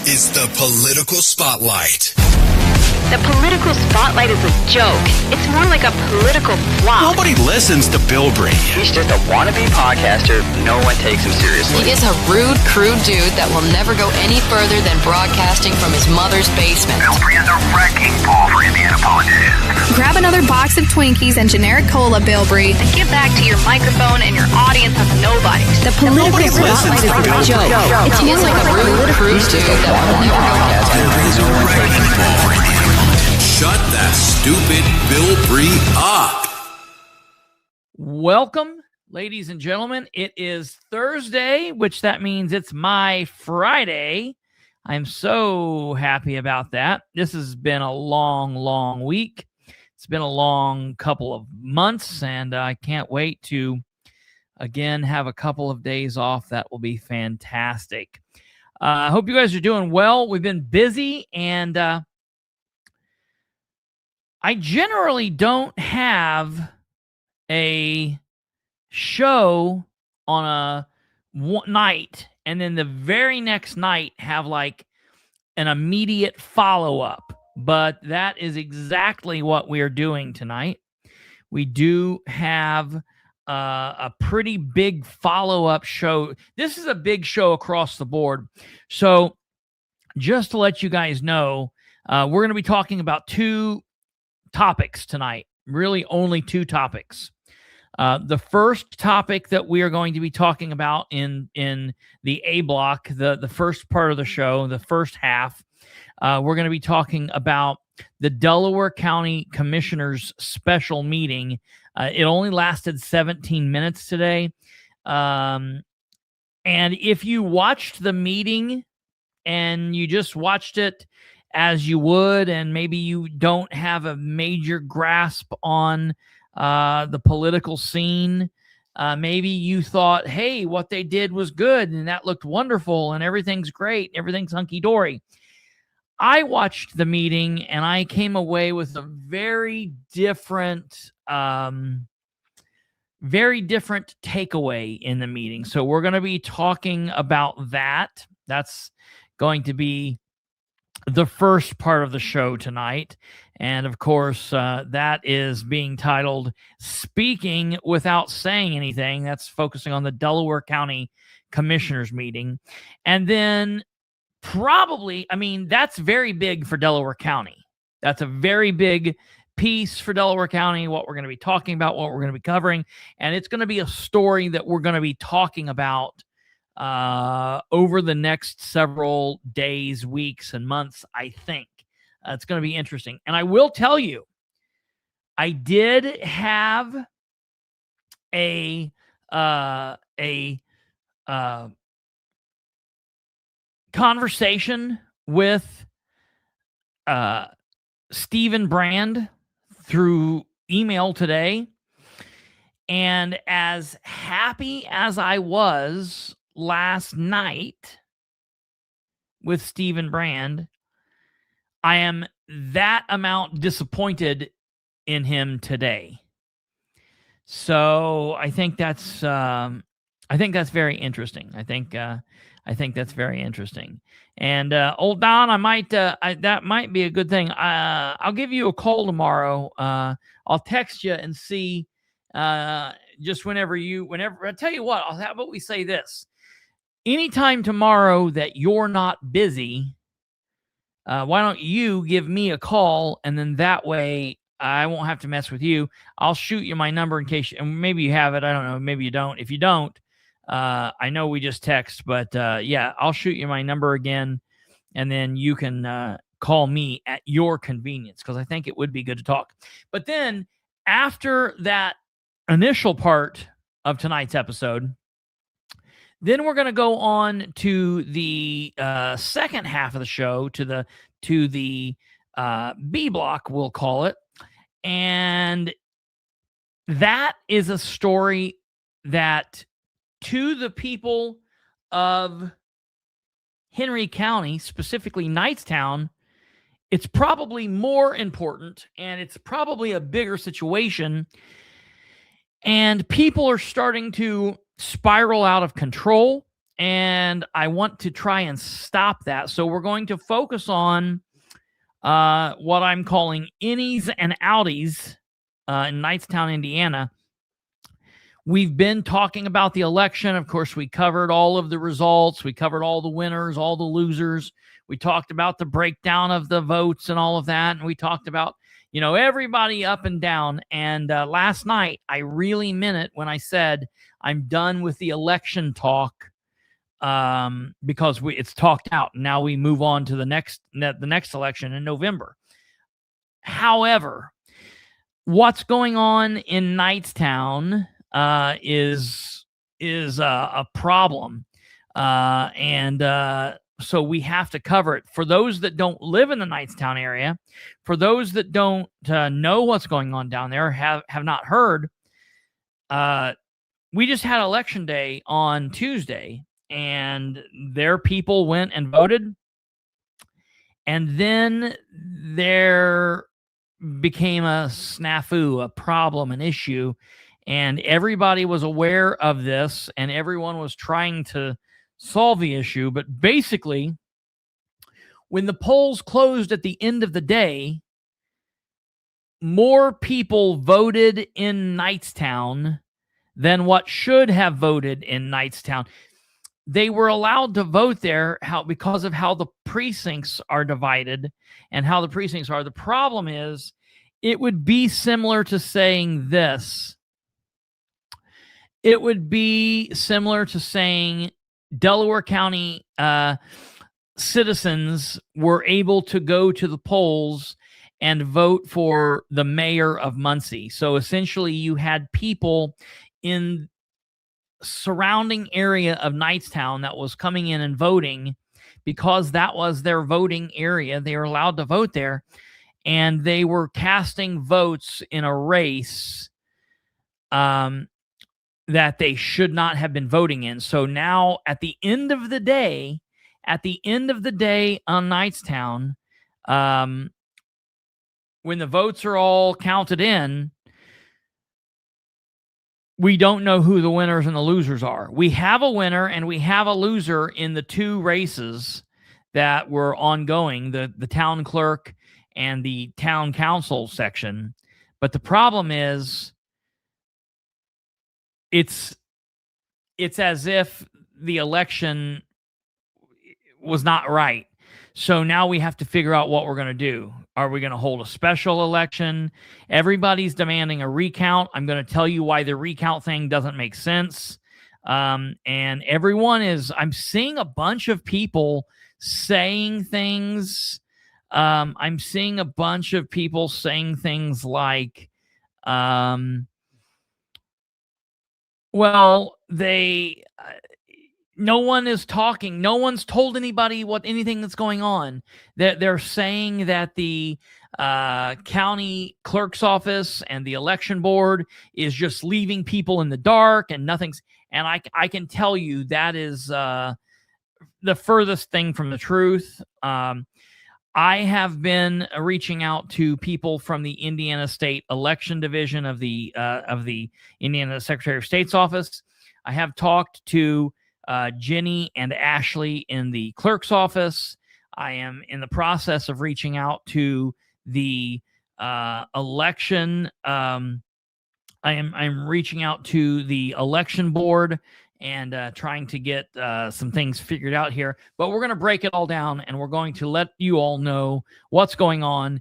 is the Political Spotlight. The Political Spotlight is a joke. It's more like a political flop. Nobody listens to Bilbrey. He's just a wannabe podcaster. No one takes him seriously. He is a rude, crude dude that will never go any further than broadcasting from his mother's basement. Bilbrey is a wrecking ball for Indiana politicians. Grab another box of Twinkies and generic cola, Bilbrey. And get back to your microphone and your audience of nobodies. The Political Spotlight is a joke. It's more like a rude, crude dude that will never go Bilbrey is a wrecking ball for Indiana politicians. Shut that stupid Bilbrey up. Welcome, ladies and gentlemen. It is Thursday, which that means it's my Friday. I'm so happy about that. This has been a long week. It's been a long couple of months, and I can't wait to, again, have a couple of days off. That will be fantastic. I hope you guys are doing well. We've been busy, and I generally don't have a show on a night and then the very next night have like an immediate follow-up. But that is exactly what we are doing tonight. We do have a pretty big follow-up show. This is a big show across the board. So just to let you guys know, we're going to be talking about two topics tonight, really only two topics. The first topic that we are going to be talking about in the A block, the first part of the show, the first half, we're going to be talking about the Delaware County Commissioners special meeting. It only lasted 17 minutes today. And if you watched the meeting and you just watched it as you would, and maybe you don't have a major grasp on the political scene. Maybe you thought, hey, what they did was good, and that looked wonderful, and everything's great, everything's hunky-dory. I watched the meeting, and I came away with a very different takeaway in the meeting. So we're going to be talking about that. That's going to be the first part of the show tonight. And of course, that is being titled Speaking Without Saying Anything. That's focusing on the Delaware County Commissioners meeting. And then probably, that's very big for Delaware County. That's a very big piece for Delaware County, what we're going to be talking about, what we're going to be covering. And it's going to be a story that we're going to be talking about over the next several days, weeks, and months, I think. It's going to be interesting. And I will tell you, I did have a conversation with Stephen Brand through email today. And as happy as I was last night with Stephen Brand, I am that amount disappointed in him today. So I think that's very interesting. I think that's very interesting. And old Don, that might be a good thing. I'll give you a call tomorrow. I'll text you and see. Just whenever I tell you what, how about we say this? Anytime tomorrow that you're not busy, why don't you give me a call, and then that way I won't have to mess with you. I'll shoot you my number in case, and maybe you have it. I don't know. Maybe you don't. If you don't, I know we just text, but yeah, I'll shoot you my number again, and then you can call me at your convenience, because I think it would be good to talk. But then after that initial part of tonight's episode, then we're going to go on to the second half of the show, to the B block, we'll call it. And that is a story that, to the people of Henry County, specifically Knightstown, it's probably more important, and it's probably a bigger situation. And people are starting to spiral out of control, and I want to try and stop that. So we're going to focus on what I'm calling Innies and Outies in Knightstown, Indiana. We've been talking about the election. Of course, we covered all of the results. We covered all the winners, all the losers. We talked about the breakdown of the votes and all of that. And we talked about, everybody up and down. And last night, I really meant it when I said I'm done with the election talk because it's talked out. Now we move on to the next election in November. However, what's going on in Knightstown is a problem, and so we have to cover it. For those that don't live in the Knightstown area, for those that don't know what's going on down there, have not heard, we just had election day on Tuesday, and their people went and voted, and then there became a snafu, a problem, an issue. And everybody was aware of this, and everyone was trying to solve the issue. But basically, when the polls closed at the end of the day, more people voted in Knightstown than what should have voted in Knightstown. They were allowed to vote there because of how the precincts are divided and how the precincts are. The problem is, it would be similar to saying this. It would be similar to saying Delaware County citizens were able to go to the polls and vote for the mayor of Muncie. So essentially, you had people in surrounding area of Knightstown that was coming in and voting because that was their voting area. They were allowed to vote there, and they were casting votes in a race that they should not have been voting in. So now at the end of the day on Knightstown, when the votes are all counted in, we don't know who the winners and the losers are. We have a winner and we have a loser in the two races that were ongoing, the town clerk and the town council section. But the problem is, it's as if the election was not right. So now we have to figure out what we're going to do. Are we going to hold a special election? Everybody's demanding a recount. I'm going to tell you why the recount thing doesn't make sense. And I'm seeing a bunch of people saying things. I'm seeing a bunch of people saying things like, no one is talking. No one's told anybody anything that's going on. They're saying that the county clerk's office and the election board is just leaving people in the dark and nothing's. And I can tell you that is the furthest thing from the truth. I have been reaching out to people from the Indiana State Election Division of the Indiana Secretary of State's office. I have talked to Jenny and Ashley in the clerk's office. I am in the process of reaching out to the election. I'm reaching out to the election board and trying to get some things figured out here. But we're going to break it all down, and we're going to let you all know what's going on.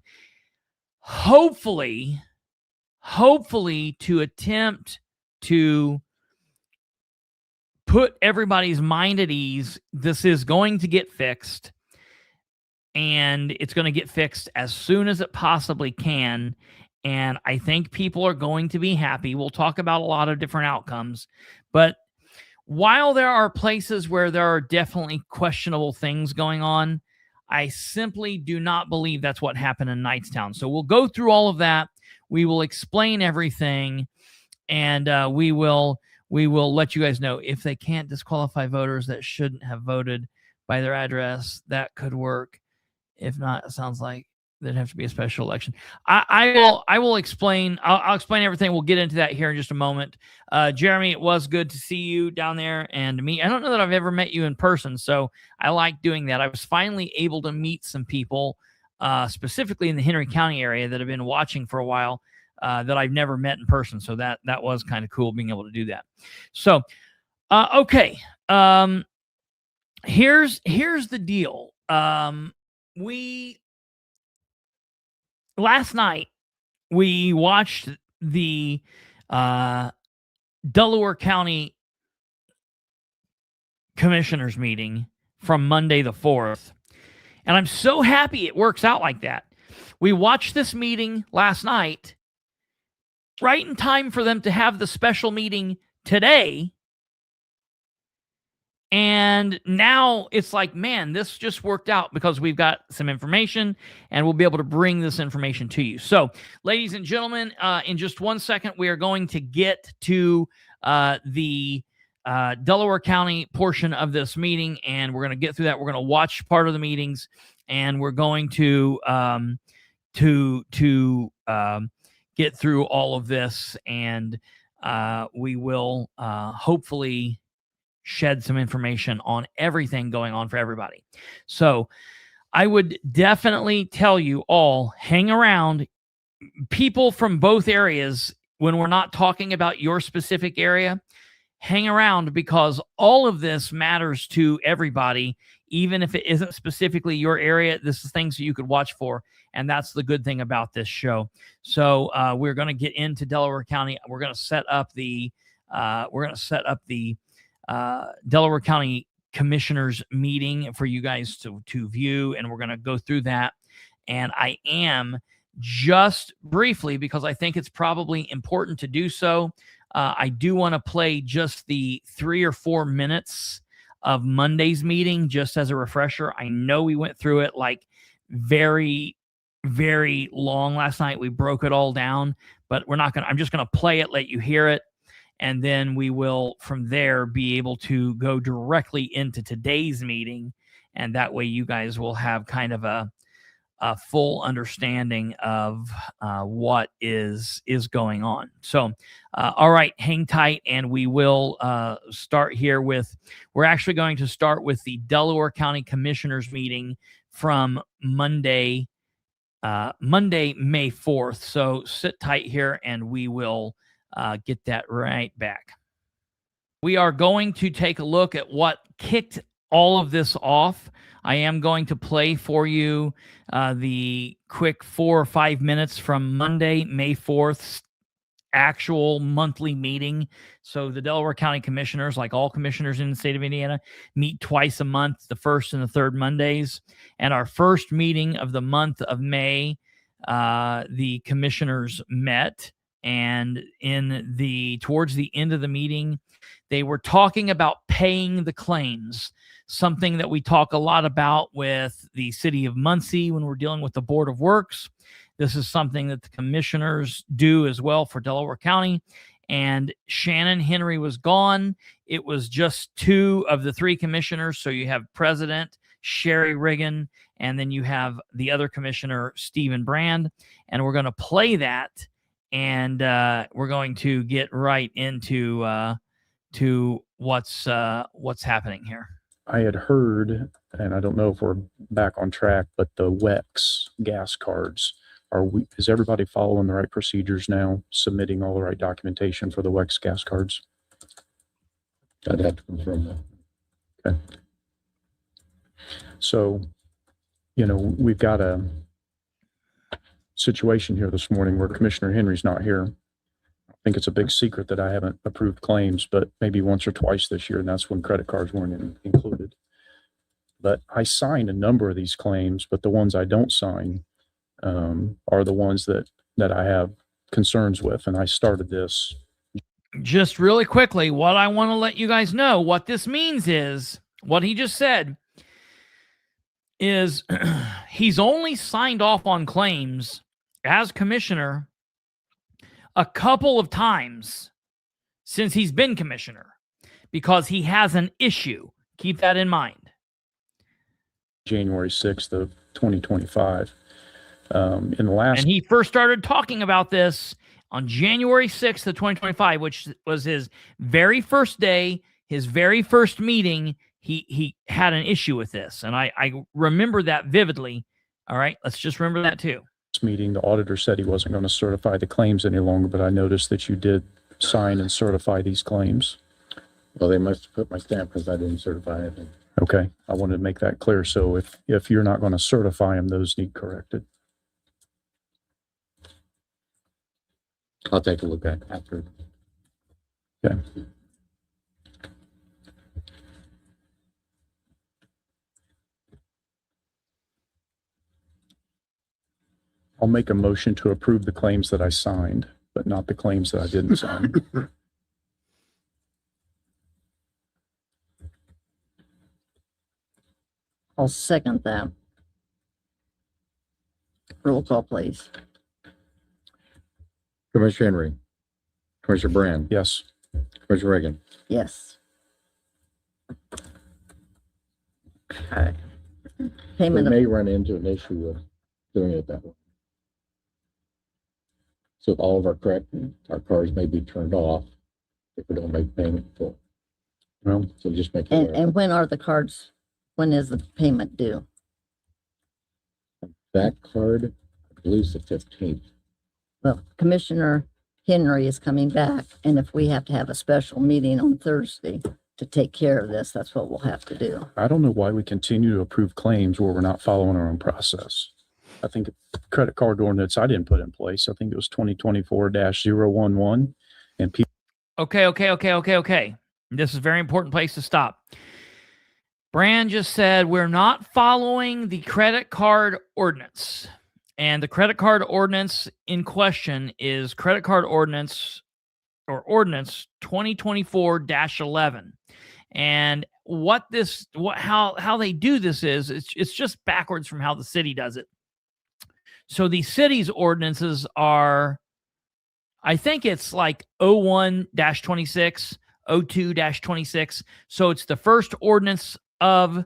Hopefully to attempt to put everybody's mind at ease. This is going to get fixed, and it's going to get fixed as soon as it possibly can. And I think people are going to be happy. We'll talk about a lot of different outcomes, but while there are places where there are definitely questionable things going on, I simply do not believe that's what happened in Knightstown. So we'll go through all of that. We will explain everything, and we will let you guys know if they can't disqualify voters that shouldn't have voted by their address. That could work. If not, it sounds like There'd have to be a special election. I will explain. I'll explain everything. We'll get into that here in just a moment. Jeremy, it was good to see you down there and meet. I don't know that I've ever met you in person, so I like doing that. I was finally able to meet some people, specifically in the Henry County area, that have been watching for a while, that I've never met in person. So that was kind of cool being able to do that. So, okay. Here's the deal. Last night, we watched the Delaware County Commissioners meeting from Monday the 4th. And I'm so happy it works out like that. We watched this meeting last night, right in time for them to have the special meeting today. And now it's like, man, this just worked out because we've got some information and we'll be able to bring this information to you. So, ladies and gentlemen, in just 1 second, we are going to get to the Delaware County portion of this meeting, and we're going to get through that. We're going to watch part of the meetings, and we're going to get through all of this, and we will hopefully shed some information on everything going on for everybody. So I would definitely tell you all, hang around. People from both areas, when we're not talking about your specific area, hang around, because all of this matters to everybody, even if it isn't specifically your area. This is things that you could watch for, and that's the good thing about this show. So we're going to get into Delaware County. We're going to set up the Delaware County Commissioners meeting for you guys to view, and we're going to go through that. And I am just briefly, because I think it's probably important to do so, I do want to play just the 3 or 4 minutes of Monday's meeting just as a refresher. I know we went through it like very, very long last night. We broke it all down, but I'm just going to play it, let you hear it. And then we will, from there, be able to go directly into today's meeting. And that way you guys will have kind of a full understanding of what is going on. So, all right, hang tight. And we will start here we're actually going to start with the Delaware County Commissioners meeting from Monday, May 4th. So sit tight here and we will get that right back. We are going to take a look at what kicked all of this off. I am going to play for you the quick 4 or 5 minutes from Monday, May 4th, actual monthly meeting. So the Delaware County Commissioners, like all commissioners in the state of Indiana, meet twice a month, the first and the third Mondays. And our first meeting of the month of May, the commissioners met. And towards the end of the meeting, they were talking about paying the claims, something that we talk a lot about with the city of Muncie when we're dealing with the Board of Works. This is something that the commissioners do as well for Delaware County. And Shannon Henry was gone. It was just 2 of the 3 commissioners. So you have President Sherry Riggin, and then you have the other commissioner, Stephen Brand. And we're going to play that. And we're going to get right into to what's happening here. I had heard, and I don't know if we're back on track, but the WEX gas cards, is everybody following the right procedures now, submitting all the right documentation for the WEX gas cards? I'd have to confirm that. Okay. So, we've got a situation here this morning where Commissioner Henry's not here. I think it's a big secret that I haven't approved claims, but maybe once or twice this year, and that's when credit cards weren't included. But I signed a number of these claims, but the ones I don't sign are the ones that I have concerns with, and I started this. Just really quickly, what I want to let you guys know, what this means is, what he just said is he's only signed off on claims as commissioner a couple of times since he's been commissioner, because he has an issue. Keep that in mind. January 6th of 2025. In the last, And he first started talking about this on January 6th of 2025, which was his very first day, his very first meeting. He had an issue with this, and I remember that vividly. All right, let's just remember that too. meeting, the auditor said he wasn't going to certify the claims any longer, but I noticed that you did sign and certify these claims. Well, they must have put my stamp because I didn't certify it. Okay, I wanted to make that clear. So if you're not going to certify them, those need corrected. I'll take a look at it after. Okay. I'll make a motion to approve the claims that I signed, but not the claims that I didn't sign. I'll second that. Roll call, please. Commissioner Henry, Commissioner Brand, Yes. Commissioner Reagan. Yes. Okay. We Payment of, may run into an issue of doing it that way. So all of our cars may be turned off if we don't make payment full. Well, So just make it and, aware. and when are the cards, when is the payment due? That card, I believe is the 15th. Well, Commissioner Henry is coming back, and if we have to have a special meeting on Thursday to take care of this, that's what we'll have to do. I don't know why we continue to approve claims where we're not following our own process. I think credit card ordinance I didn't put in place. I think it was 2024-011 and people. Okay. This is a very important place to stop. Brand just said we're not following the credit card ordinance. And the credit card ordinance in question is credit card ordinance or ordinance 2024-11. And how they do this is it's just backwards from how the city does it. So the city's ordinances are, I think it's like 01-26, 02-26. So it's the first ordinance of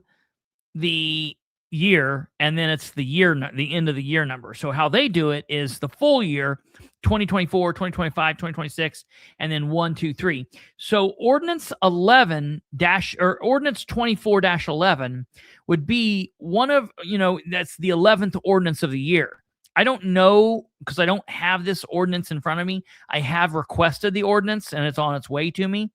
the year, and then it's the end of the year number. So how they do it is the full year, 2024, 2025, 2026, and then 1, 2, 3. So ordinance 24-11 would be one of, that's the 11th ordinance of the year. I don't know because I don't have this ordinance in front of me. I have requested the ordinance and it's on its way to me,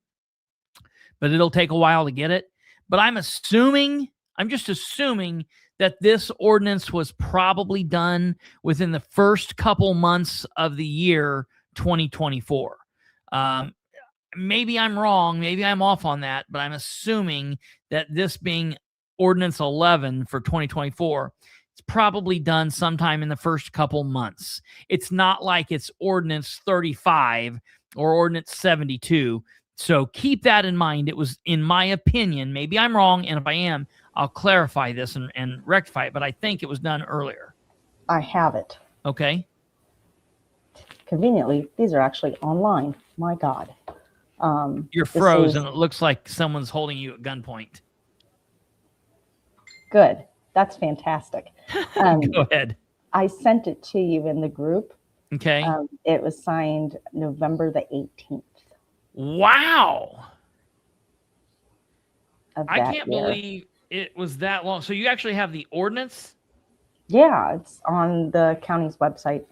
but it'll take a while to get it. But I'm just assuming that this ordinance was probably done within the first couple months of the year 2024. Maybe I'm wrong. Maybe I'm off on that, but I'm assuming that this being ordinance 11 for 2024, it's probably done sometime in the first couple months. It's not like it's ordinance 35 or ordinance 72. So keep that in mind. It was, in my opinion, maybe I'm wrong, and if I am, I'll clarify this and rectify it, but I think it was done earlier. I have it. Okay. Conveniently, these are actually online. My God. You're froze, and it looks like someone's holding you at gunpoint. Good. That's fantastic. Go ahead. I sent it to you in the group. Okay. It was signed November the 18th. Wow. I can't year. believe it was that long. So you actually have the ordinance? Yeah, it's on the county's website.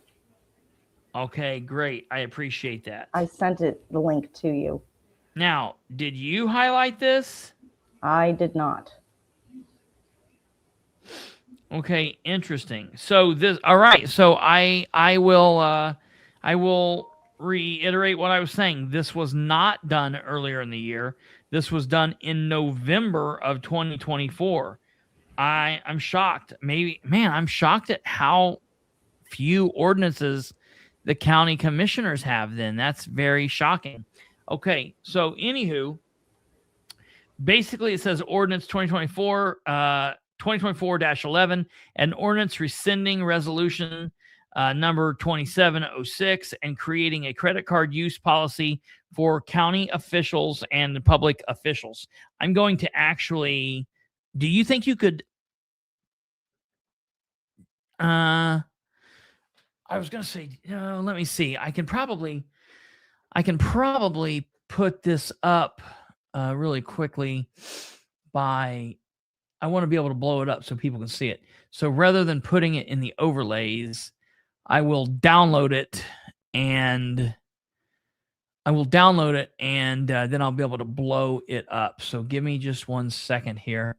Okay, great. I appreciate that. I sent the link to you. Now, did you highlight this? I did not. Okay, interesting. So all right. So I will reiterate what I was saying. This was not done earlier in the year. This was done in November of 2024. I'm shocked. I'm shocked at how few ordinances the county commissioners have then. That's very shocking. Okay, so anywho, basically it says ordinance 2024-11, an ordinance rescinding resolution number 2706 and creating a credit card use policy for county officials and public officials. I'm going to actually, do you think you could, I was going to say, let me see. I can probably put this up really quickly I want to be able to blow it up so people can see it. So rather than putting it in the overlays, I will download it and then I'll be able to blow it up. So give me just 1 second here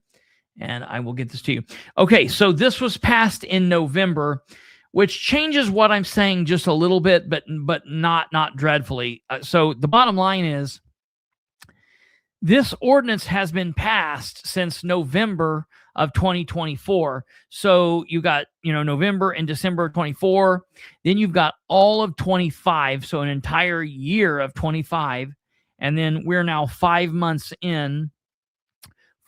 and I will get this to you. Okay, so this was passed in November, which changes what I'm saying just a little bit, but not dreadfully. So the bottom line is this ordinance has been passed since November of 2024. So you got, November and December of 24. Then you've got all of 25. So an entire year of 25. And then we're now 5 months in,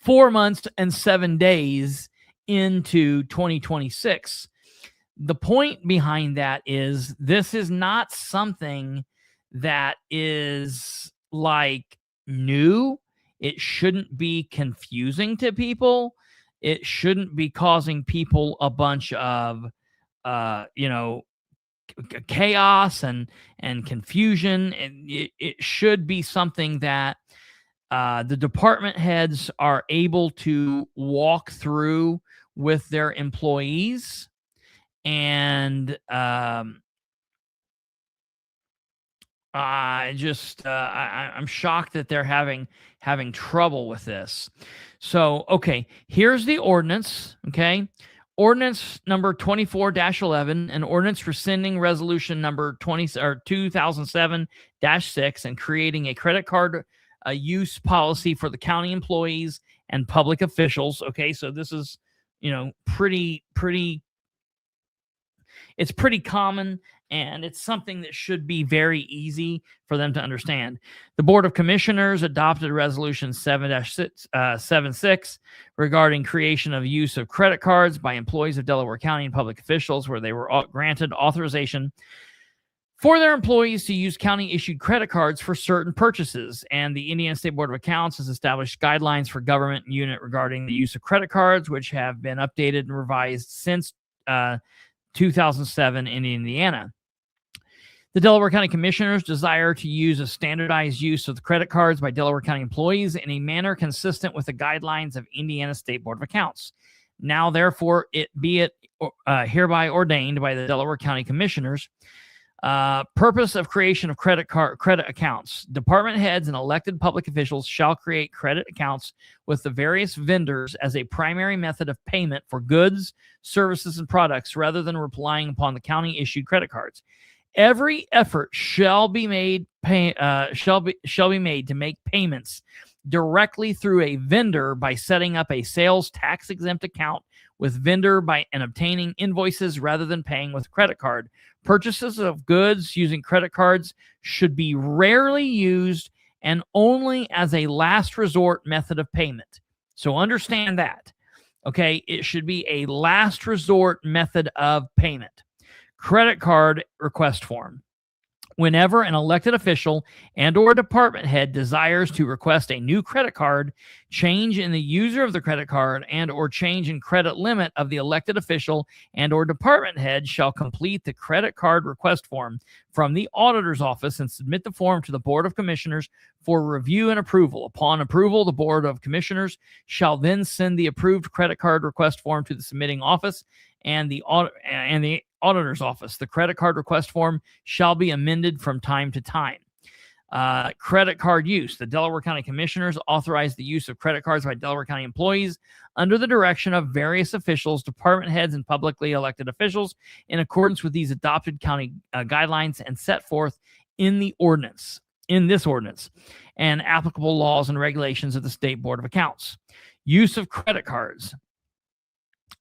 4 months and 7 days into 2026. The point behind that is this is not something that is like new. It shouldn't be confusing to people. It shouldn't be causing people a bunch of, chaos and confusion. And it should be something that the department heads are able to walk through with their employees. And I'm shocked that they're having trouble with this. So, okay, here's the ordinance. Okay, ordinance number 24-11, an ordinance rescinding resolution number 2007-6 and creating a credit card use policy for the county employees and public officials. Okay, so this is pretty. It's pretty common, and it's something that should be very easy for them to understand. The Board of Commissioners adopted Resolution 7-76 regarding creation of use of credit cards by employees of Delaware County and public officials, where they were granted authorization for their employees to use county-issued credit cards for certain purchases. And the Indiana State Board of Accounts has established guidelines for government unit regarding the use of credit cards, which have been updated and revised since 2007 in Indiana. The Delaware County Commissioners desire to use a standardized use of the credit cards by Delaware County employees in a manner consistent with the guidelines of Indiana State Board of Accounts. Now, therefore, it hereby ordained by the Delaware County Commissioners. Purpose of creation of credit accounts. Department heads and elected public officials shall create credit accounts with the various vendors as a primary method of payment for goods, services, and products rather than relying upon the county-issued credit cards. Every effort shall be made to make payments directly through a vendor by setting up a sales tax exempt account with vendor and obtaining invoices rather than paying with credit card. Purchases of goods using credit cards should be rarely used and only as a last resort method of payment. So understand that. Okay, it should be a last resort method of payment. Credit card request form. Whenever an elected official and or department head desires to request a new credit card, change in the user of the credit card and or change in credit limit of the elected official and or department head shall complete the credit card request form from the auditor's office and submit the form to the Board of Commissioners for review and approval. Upon approval, the Board of Commissioners shall then send the approved credit card request form to the submitting office and the auditor's office. The credit card request form shall be amended from time to time. Credit card use. The Delaware County Commissioners authorize the use of credit cards by Delaware County employees under the direction of various officials, department heads, and publicly elected officials in accordance with these adopted county guidelines and set forth in this ordinance, and applicable laws and regulations of the State Board of Accounts. Use of credit cards.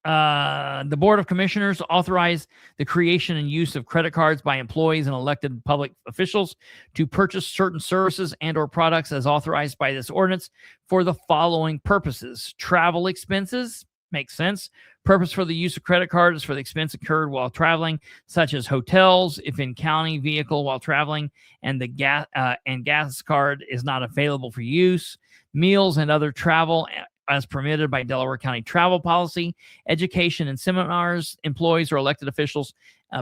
The Board of Commissioners authorize the creation and use of credit cards by employees and elected public officials to purchase certain services and or products as authorized by this ordinance for the following purposes. Travel expenses. Makes sense. Purpose for the use of credit card is for the expense incurred while traveling, such as hotels, if in county vehicle while traveling, and the gas card is not available for use. Meals and other travel as permitted by Delaware County travel policy. Education and seminars, employees or elected officials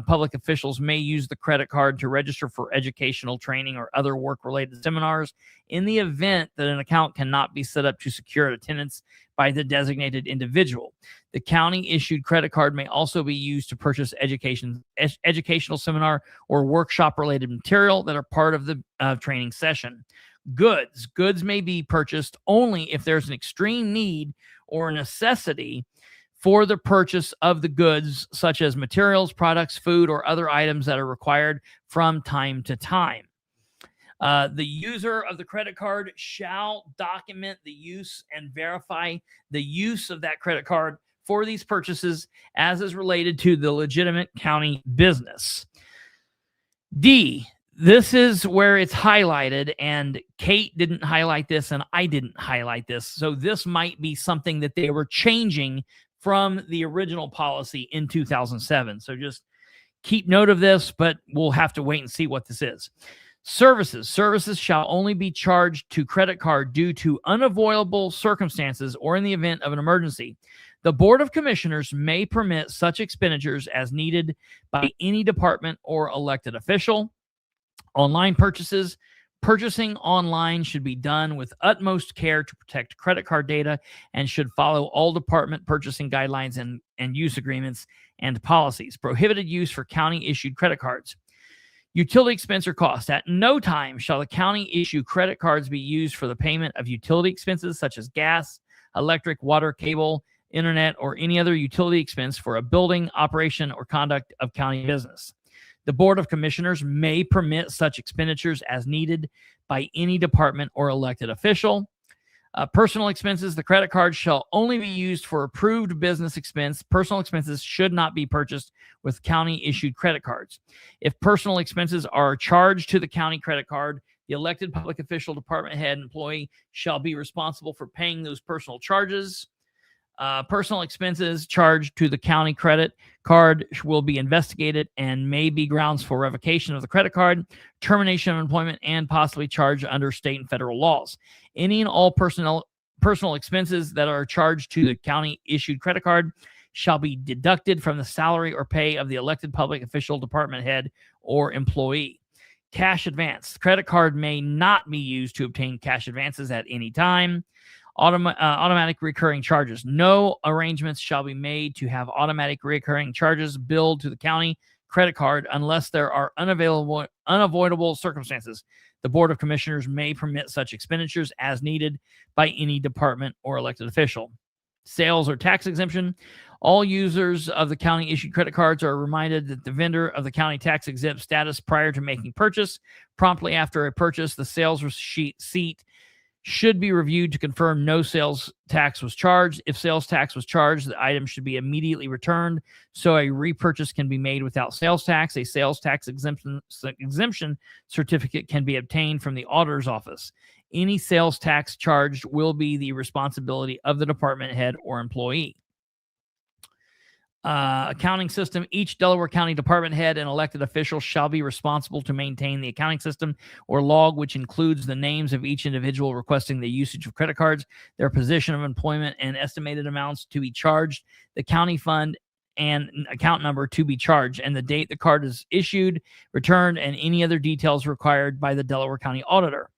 Public officials may use the credit card to register for educational training or other work-related seminars in the event that an account cannot be set up to secure attendance by the designated individual. The county-issued credit card may also be used to purchase educational seminar or workshop-related material that are part of the training session. Goods may be purchased only if there's an extreme need or necessity for the purchase of the goods, such as materials, products, food, or other items that are required from time to time. The user of the credit card shall document the use and verify the use of that credit card for these purchases as is related to the legitimate county business. D, this is where it's highlighted, and Kate didn't highlight this, and I didn't highlight this. So this might be something that they were changing from the original policy in 2007. So just keep note of this, but we'll have to wait and see what this is. Services shall only be charged to credit card due to unavoidable circumstances or in the event of an emergency. The Board of Commissioners may permit such expenditures as needed by any department or elected official. Online purchasing online should be done with utmost care to protect credit card data and should follow all department purchasing guidelines and use agreements and policies. Prohibited use for county-issued credit cards. Utility expense or cost. At no time shall the county issue credit cards be used for the payment of utility expenses such as gas, electric, water, cable, internet, or any other utility expense for a building, operation, or conduct of county business. The Board of Commissioners may permit such expenditures as needed by any department or elected official. Personal expenses. The credit card shall only be used for approved business expense. Personal expenses should not be purchased with county-issued credit cards. If personal expenses are charged to the county credit card, the elected public official, department head, employee shall be responsible for paying those personal charges. Personal expenses charged to the county credit card will be investigated and may be grounds for revocation of the credit card, termination of employment, and possibly charged under state and federal laws. Any and all personal expenses that are charged to the county issued credit card shall be deducted from the salary or pay of the elected public official, department head, or employee. Cash advance. The credit card may not be used to obtain cash advances at any time. Automatic recurring charges. No arrangements shall be made to have automatic recurring charges billed to the county credit card unless there are unavoidable circumstances. The Board of Commissioners may permit such expenditures as needed by any department or elected official. Sales or tax exemption. All users of the county-issued credit cards are reminded that the vendor of the county tax-exempt status prior to making purchase. Promptly after a purchase, the sales receipt should be reviewed to confirm no sales tax was charged. If sales tax was charged, the item should be immediately returned so a repurchase can be made without sales tax. A sales tax exemption certificate can be obtained from the auditor's office. Any sales tax charged will be the responsibility of the department head or employee. Accounting system. Each Delaware County department head and elected official shall be responsible to maintain the accounting system or log, which includes the names of each individual requesting the usage of credit cards, their position of employment, and estimated amounts to be charged, the county fund and account number to be charged, and the date the card is issued, returned, and any other details required by the Delaware County Auditor.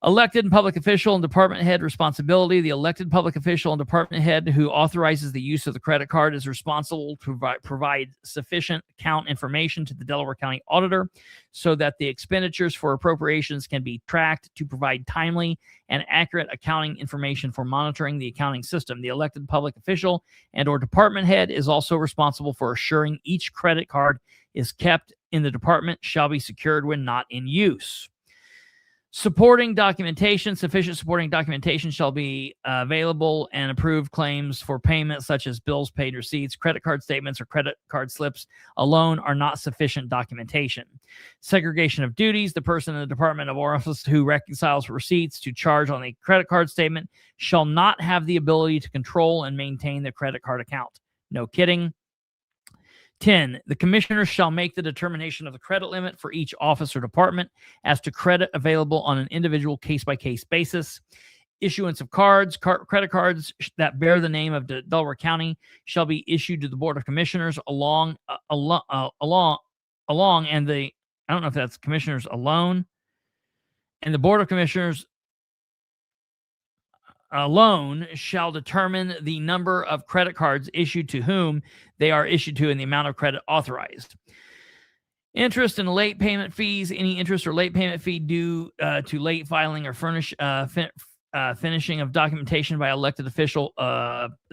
Elected and public official and department head responsibility. The elected public official and department head who authorizes the use of the credit card is responsible to provide sufficient account information to the Delaware County Auditor so that the expenditures for appropriations can be tracked to provide timely and accurate accounting information for monitoring the accounting system. The elected public official and or department head is also responsible for assuring each credit card is kept in the department, shall be secured when not in use. Supporting documentation. Sufficient supporting documentation shall be available, and approved claims for payment such as bills paid, receipts, credit card statements, or credit card slips alone are not sufficient documentation. Segregation of duties. The person in the department of office who reconciles receipts to charge on a credit card statement shall not have the ability to control and maintain the credit card account. No kidding. 10. The commissioners shall make the determination of the credit limit for each office or department as to credit available on an individual case-by-case basis. issuance of cards, credit cards that bear the name of Delaware County shall be issued to the Board of Commissioners along, and the, I don't know if that's commissioners alone, and the Board of Commissioners alone shall determine the number of credit cards issued to whom they are issued to and the amount of credit authorized. Interest and late payment fees. Any interest or late payment fee due to late filing or finishing of documentation by elected official,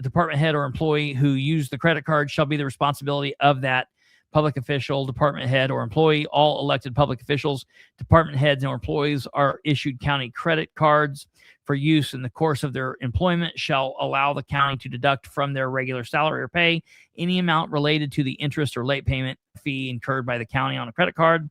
department head, or employee who used the credit card shall be the responsibility of that public official, department head, or employee. All elected public officials, department heads, and employees are issued county credit cards for use in the course of their employment shall allow the county to deduct from their regular salary or pay any amount related to the interest or late payment fee incurred by the county on a credit card.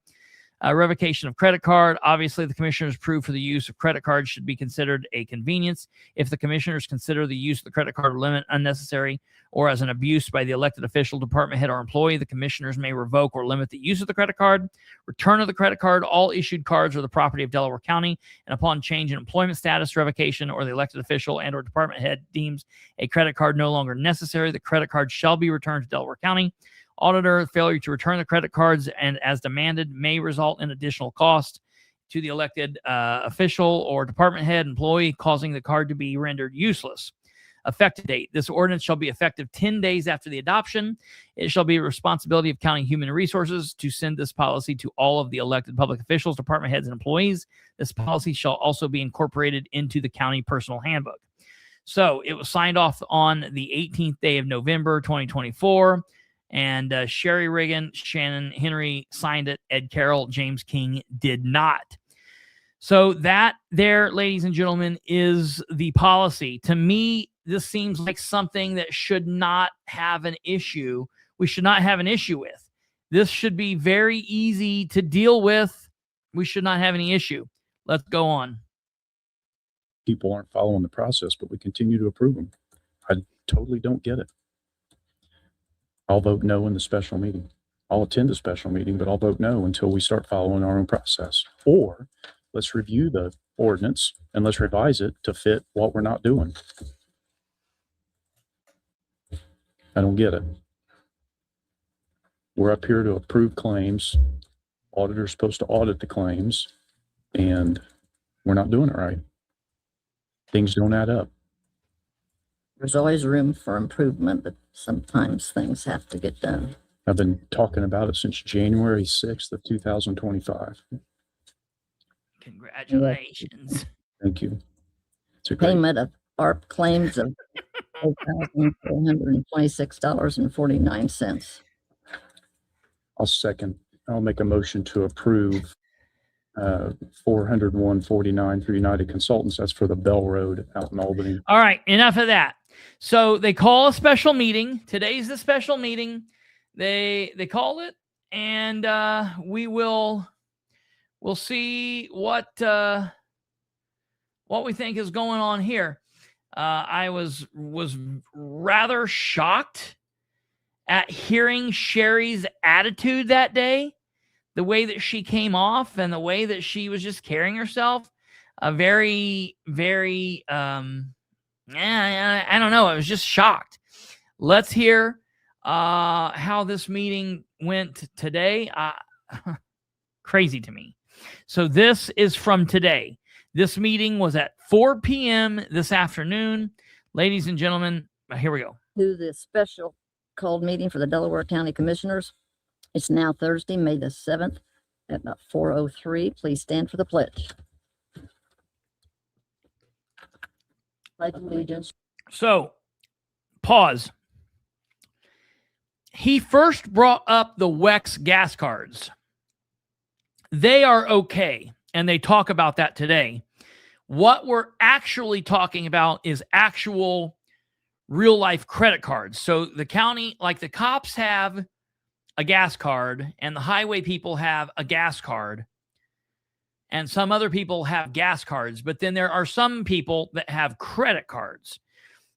Revocation of credit card. Obviously, the commissioners' proof for the use of credit cards should be considered a convenience. If the commissioners consider the use of the credit card limit unnecessary or as an abuse by the elected official, department head, or employee, the commissioners may revoke or limit the use of the credit card. Return of the credit card. All issued cards are the property of Delaware County, and upon change in employment status, revocation, or the elected official and or department head deems a credit card no longer necessary, the credit card shall be returned to Delaware County. Auditor failure to return the credit cards and as demanded may result in additional cost to the elected official or department head employee, causing the card to be rendered useless. Effective date. This ordinance shall be effective 10 days after the adoption. It shall be a responsibility of County Human Resources to send this policy to all of the elected public officials, department heads, and employees. This policy shall also be incorporated into the county personal handbook. So it was signed off on the 18th day of November, 2024. And Sherry Riggin, Shannon Henry signed it. Ed Carroll, James King did not. So that there, ladies and gentlemen, is the policy. To me, this seems like something that should not have an issue. We should not have an issue with. This should be very easy to deal with. We should not have any issue. Let's go on. People aren't following the process, but we continue to approve them. I totally don't get it. I'll vote no in the special meeting. I'll attend the special meeting, but I'll vote no until we start following our own process. Or let's review the ordinance and let's revise it to fit what we're not doing. I don't get it. We're up here to approve claims. Auditor's supposed to audit the claims, and we're not doing it right. Things don't add up. There's always room for improvement, but sometimes things have to get done. I've been talking about it since January 6th of 2025. Congratulations. Thank you. It's a Payment of ARP claims of $426.49. I'll make a motion to approve $401.49 through United Consultants. That's for the Bell Road out in Albany. All right, enough of that. So they call a special meeting. Today's the special meeting. They called it, and we'll see what we think is going on here. I was rather shocked at hearing Sherry's attitude that day, the way that she came off and the way that she was just carrying herself. Very, very, I don't know. I was just shocked. Let's hear how this meeting went today. Crazy to me. So this is from today. This meeting was at 4 p.m. this afternoon. Ladies and gentlemen, here we go. To the special called meeting for the Delaware County Commissioners. It's now Thursday, May the 7th at about 4:03. Please stand for the pledge. Pledge allegiance. So, pause. He first brought up the WEX gas cards. They are okay, and they talk about that today. What we're actually talking about is actual real-life credit cards. So the county, like the cops have a gas card, and the highway people have a gas card, and some other people have gas cards, but then there are some people that have credit cards.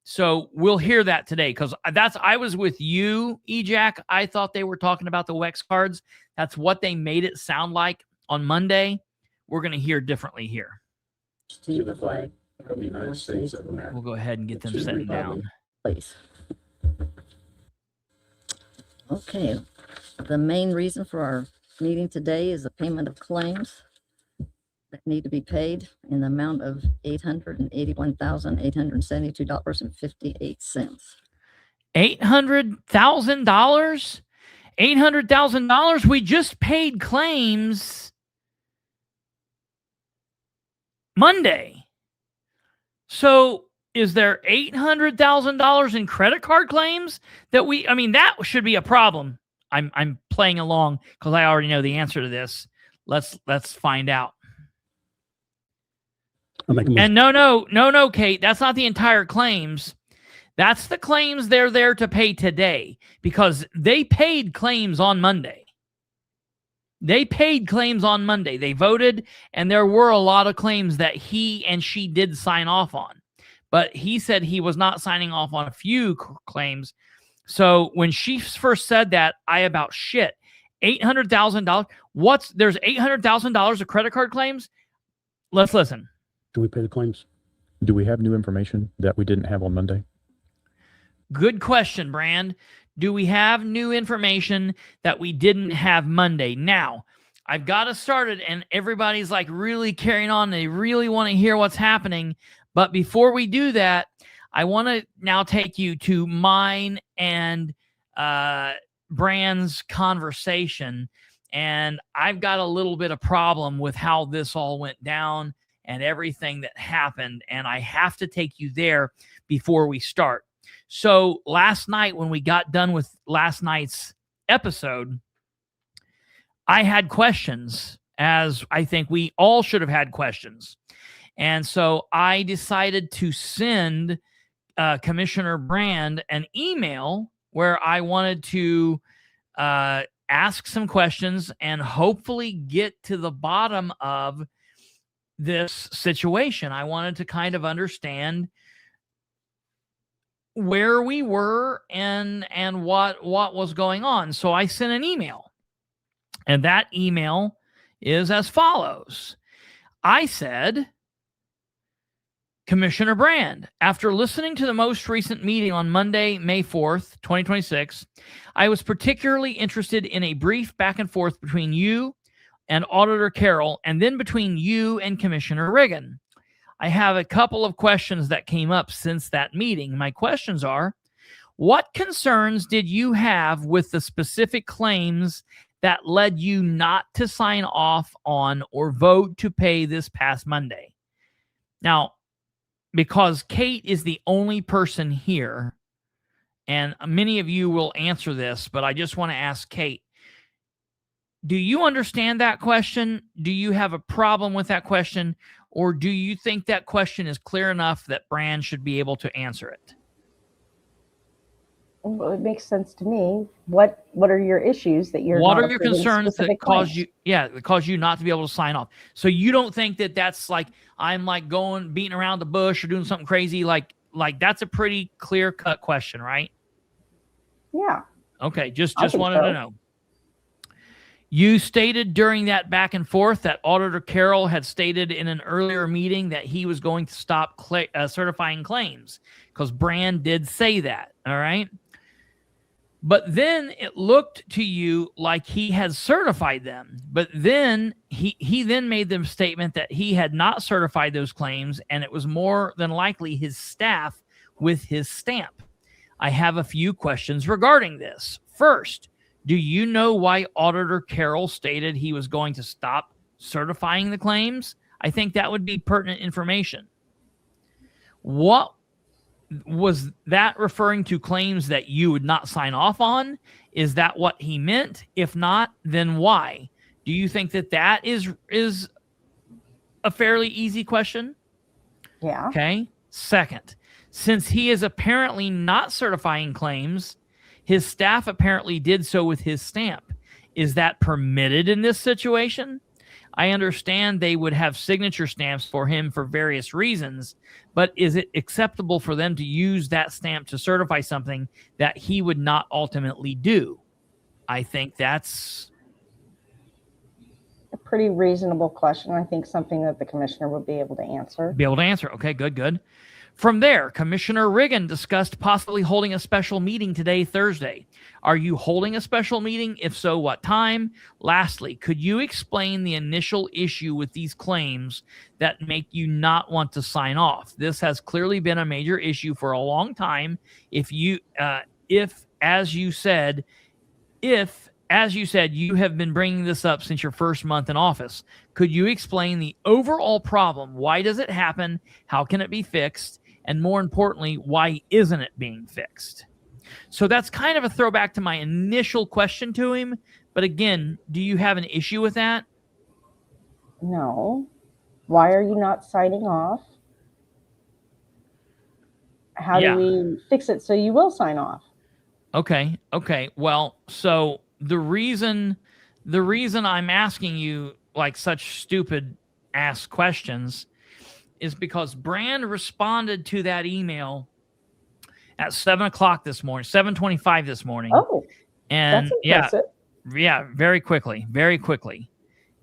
So we'll hear that today, because I was with you, EJack. I thought they were talking about the WEX cards. That's what they made it sound like on Monday. We're going to hear differently here. To the flag of the United States of America. We'll go ahead and get them sitting down. Please. Okay, the main reason for our meeting today is the payment of claims that need to be paid in the amount of $881,872.58. $800,000? $800,000? We just paid claims Monday. So is there $800,000 in credit card claims that that should be a problem. I'm playing along because I already know the answer to this. Let's find out. And no, Kate, that's not the entire claims. That's the claims they're there to pay today because they paid claims on Monday. They paid claims on Monday. They voted, and there were a lot of claims that he and she did sign off on. But he said he was not signing off on a few claims. So when she first said that, I about shit. $800,000? There's $800,000 of credit card claims? Let's listen. Do we pay the claims? Do we have new information that we didn't have on Monday? Good question, Brand. Do we have new information that we didn't have Monday? Now, I've got to start it, and everybody's like really carrying on. They really want to hear what's happening. But before we do that, I want to now take you to mine and Brand's conversation. And I've got a little bit of problem with how this all went down and everything that happened. And I have to take you there before we start. So last night, when we got done with last night's episode, I had questions, as I think we all should have had questions. And so I decided to send Commissioner Brand an email where I wanted to ask some questions and hopefully get to the bottom of this situation. I wanted to kind of understand where we were and what was going on. So I sent an email, and that email is as follows. I said, Commissioner Brand, after listening to the most recent meeting on Monday, May 4th, 2026, I was particularly interested in a brief back and forth between you and Auditor Carroll, and then between you and Commissioner Riggin. I have a couple of questions that came up since that meeting. My questions are, what concerns did you have with the specific claims that led you not to sign off on or vote to pay this past Monday? Now, because Kate is the only person here, and many of you will answer this, but I just want to ask Kate, do you understand that question? Do you have a problem with that question? Or do you think that question is clear enough that Brand should be able to answer it? Well, it makes sense to me. What are your issues that you're? What are your concerns that cause you? Yeah, that cause you not to be able to sign off. So you don't think that that's like I'm like beating around the bush or doing something crazy? Like that's a pretty clear cut question, right? Yeah. Okay, just wanted to know. You stated during that back and forth that Auditor Carroll had stated in an earlier meeting that he was going to stop certifying claims, because Brand did say that, all right? But then it looked to you like he had certified them. But then he then made the statement that he had not certified those claims, and it was more than likely his staff with his stamp. I have a few questions regarding this. First, do you know why Auditor Carroll stated he was going to stop certifying the claims? I think that would be pertinent information. What was that referring to? Claims that you would not sign off on? Is that what he meant? If not, then why? Do you think that is a fairly easy question? Yeah. Okay. Second, since he is apparently not certifying claims, his staff apparently did so with his stamp. Is that permitted in this situation? I understand they would have signature stamps for him for various reasons, but is it acceptable for them to use that stamp to certify something that he would not ultimately do? I think that's pretty reasonable question. I think something that the commissioner would be able to answer. Okay, good. From there, Commissioner Riggin discussed possibly holding a special meeting today, Thursday. Are you holding a special meeting? If so, what time? Lastly, could you explain the initial issue with these claims that make you not want to sign off? This has clearly been a major issue for a long time. If, as you said, you have been bringing this up since your first month in office. Could you explain the overall problem? Why does it happen? How can it be fixed? And more importantly, why isn't it being fixed? So that's kind of a throwback to my initial question to him. But again, do you have an issue with that? No. Why are you not signing off? How do we fix it so you will sign off? Okay. Well, so the reason I'm asking you like such stupid ass questions is because Brand responded to that email at 7:00 this morning, 7:25 this morning. Oh, and that's impressive. Yeah, very quickly.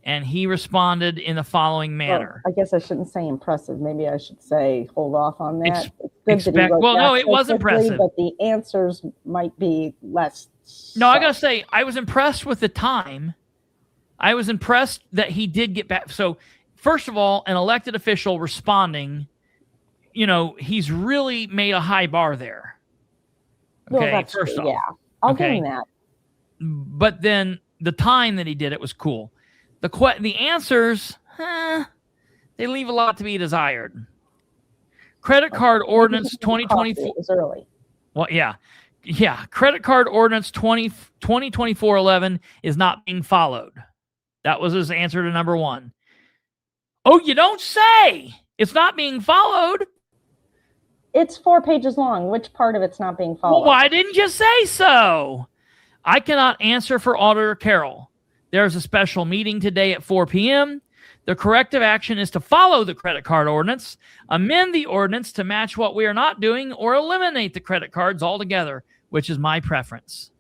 And he responded in the following manner. I guess I shouldn't say impressive. Maybe I should say hold off on that. It was impressive, but the answers might be less. No, I gotta say, I was impressed with the time. I was impressed that he did get back. So, first of all, an elected official responding, he's really made a high bar there. Okay, well, first off. Yeah, I'll give him that. But then the time that he did it was cool. The answers, they leave a lot to be desired. Credit card ordinance 2024. It was early. Well, yeah. Credit card ordinance 2024-11 is not being followed. That was his answer to number one. Oh, you don't say. It's not being followed. It's 4 pages long. Which part of it's not being followed? Well, why didn't you say so? I cannot answer for Auditor Carroll. There's a special meeting today at 4 p.m. The corrective action is to follow the credit card ordinance, amend the ordinance to match what we are not doing, or eliminate the credit cards altogether, which is my preference.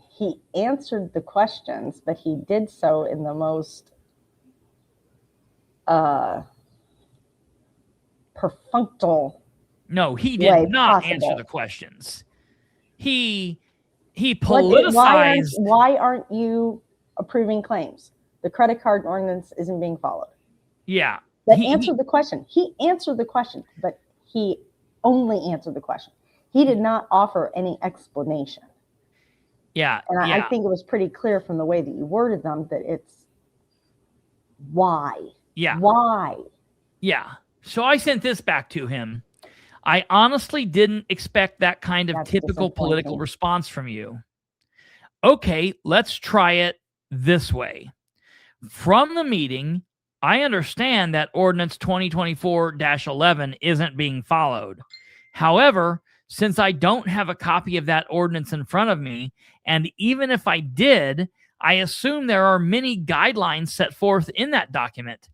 He answered the questions, but he did so in the most perfunctory. No, he did not answer the questions. He politicized. Why aren't you approving claims? The credit card ordinance isn't being followed. Yeah. He answered the question. He answered the question, but he only answered the question. He did not offer any explanation. Yeah. And I think it was pretty clear from the way that you worded them that it's why. Yeah. Why? Yeah. So I sent this back to him. I honestly didn't expect that kind of typical political response from you. Okay, let's try it this way. From the meeting, I understand that Ordinance 2024-11 isn't being followed. However, since I don't have a copy of that ordinance in front of me, and even if I did, I assume there are many guidelines set forth in that document.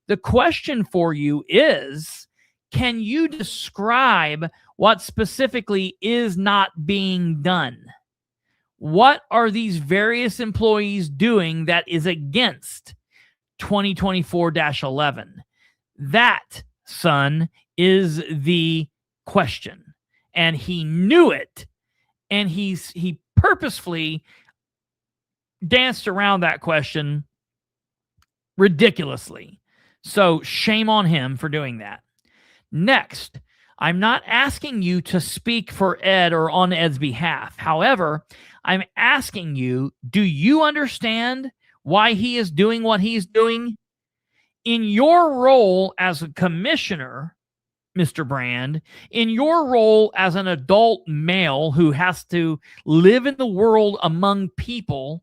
The question for you is, can you describe what specifically is not being done? What are these various employees doing that is against 2024-11? That, son, is the question. And he knew it. And he purposefully danced around that question ridiculously. So shame on him for doing that. Next, I'm not asking you to speak for Ed or on Ed's behalf. However, I'm asking you, do you understand why he is doing what he's doing? In your role as a commissioner, Mr. Brand, in your role as an adult male who has to live in the world among people,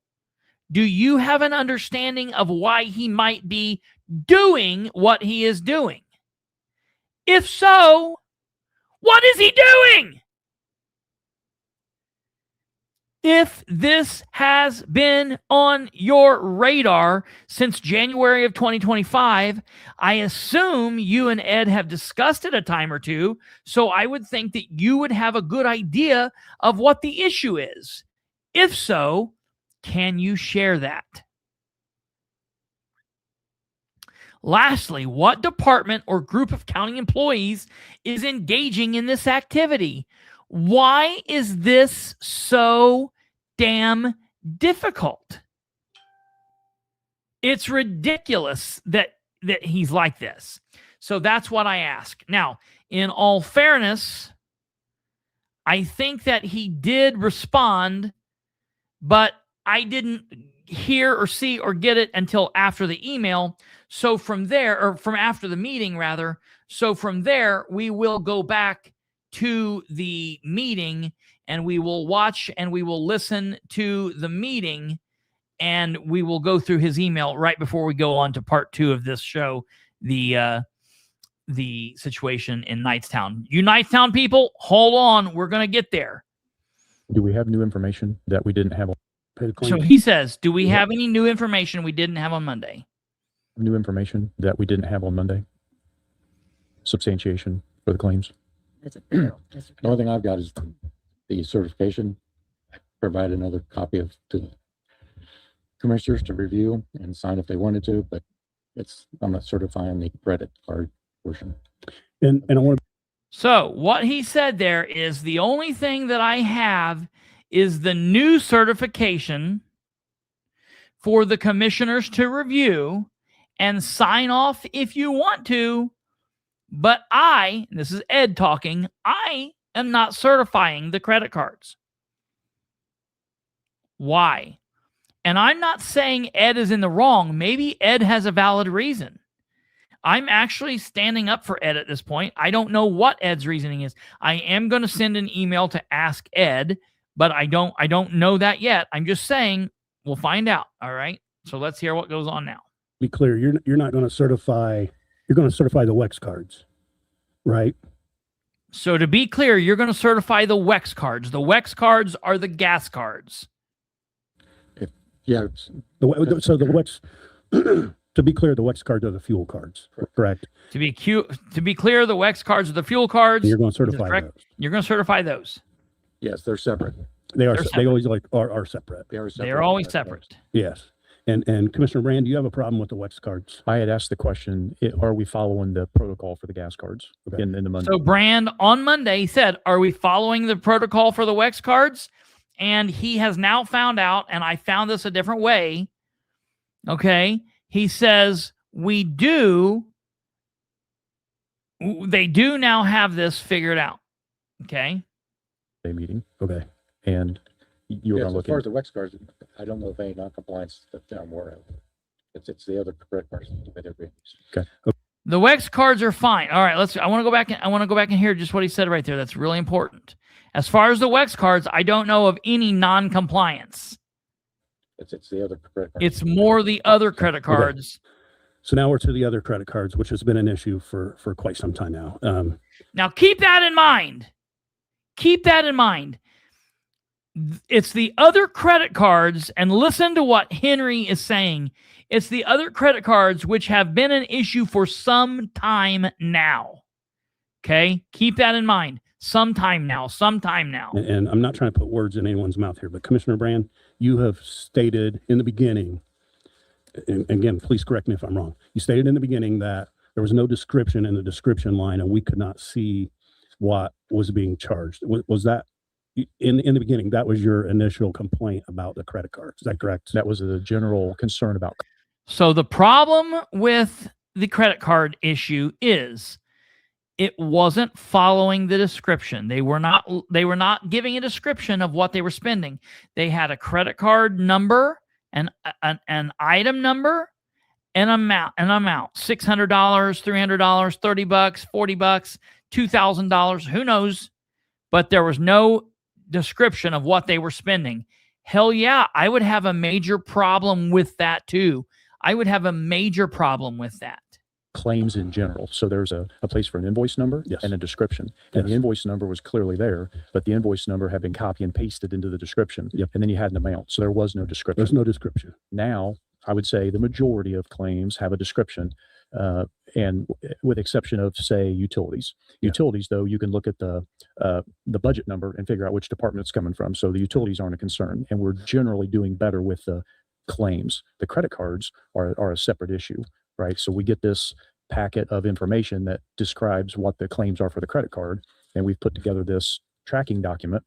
do you have an understanding of why he might be doing what he is doing? If so, what is he doing? If this has been on your radar since January of 2025, I assume you and Ed have discussed it a time or two, so I would think that you would have a good idea of what the issue is. If so, Can you share that? Lastly, what department or group of county employees is engaging in this activity? Why is this so damn difficult? It's ridiculous that he's like this. So that's what I ask. Now, in all fairness, I think that he did respond, but I didn't hear or see or get it until after the email. So from there, or from after the meeting rather, so from there, we will go back to the meeting and we will watch and we will listen to the meeting and we will go through his email right before we go on to part 2 of this show, the situation in Knightstown. You Knightstown people, hold on. We're going to get there. Do we have new information that we didn't have? So he says, do we have any new information we didn't have on Monday? New information that we didn't have on Monday? Substantiation for the claims? The only thing I've got is the certification. I provide another copy to the commissioners to review and sign if they wanted to, but I'm not certifying the credit card portion. And I want to. So what he said there is the only thing that I have is the new certification for the commissioners to review and sign off if you want to. But and this is Ed talking, I am not certifying the credit cards. Why? And I'm not saying Ed is in the wrong. Maybe Ed has a valid reason. I'm actually standing up for Ed at this point. I don't know what Ed's reasoning is. I am going to send an email to ask Ed, but I don't know that yet. I'm just saying we'll find out. All right. So let's hear what goes on now. Be clear, you're not going to certify. You're going to certify the WEX cards, right? So to be clear, you're going to certify the WEX cards. The WEX cards are the gas cards. Yeah. So the WEX. To be clear, the WEX cards are the fuel cards, correct? To be clear, the WEX cards are the fuel cards. And you're going to certify those. You're going to certify those. Yes, they're separate. They are. Separate. They always are separate. They're always separate. Yes. And Commissioner Brand, do you have a problem with the WEX cards? I had asked the question, are we following the protocol for the gas cards in the Monday? So Brand on Monday said, are we following the protocol for the WEX cards? And he has now found out, and I found this a different way. Okay. He says, they do now have this figured out. Okay. Meeting. Okay. And you were as far as the WEX cards, I don't know of any non-compliance that I'm aware of. It's the other credit cards that they're being used. Okay. The WEX cards are fine. All right, I want to go back and hear just what he said right there. That's really important. As far as the WEX cards, I don't know of any non-compliance. It's the other credit cards. It's more the other credit cards. Okay. So now we're to the other credit cards, which has been an issue for quite some time now. Now keep that in mind. Keep that in mind. It's the other credit cards, and listen to what Henry is saying. It's the other credit cards which have been an issue for some time now. Okay? Keep that in mind. Sometime now. And I'm not trying to put words in anyone's mouth here, but Commissioner Brand, you have stated in the beginning, and again, please correct me if I'm wrong. You stated in the beginning that there was no description in the description line and we could not see what was being charged. Was that in the beginning? That was your initial complaint about the credit cards. Is that correct? That was a general concern about. So the problem with the credit card issue is it wasn't following the description. They were not giving a description of what they were spending. They had a credit card number, an item number, an amount, $600, $300, $30, $40, $2,000, who knows? But there was no description of what they were spending. Hell yeah, I would have a major problem with that too. I would have a major problem with that. Claims in general. So there's a place for an invoice number and a description. And the invoice number was clearly there, but the invoice number had been copy and pasted into the description. And then you had an amount. So there was no description. There's no description. Now, I would say the majority of claims have a description. and with exception of, say, utilities. Utilities, though, you can look at the budget number and figure out which department it's coming from. So the utilities aren't a concern, and we're generally doing better with the claims. The credit cards are a separate issue, right? So we get this packet of information that describes what the claims are for the credit card, and we've put together this tracking document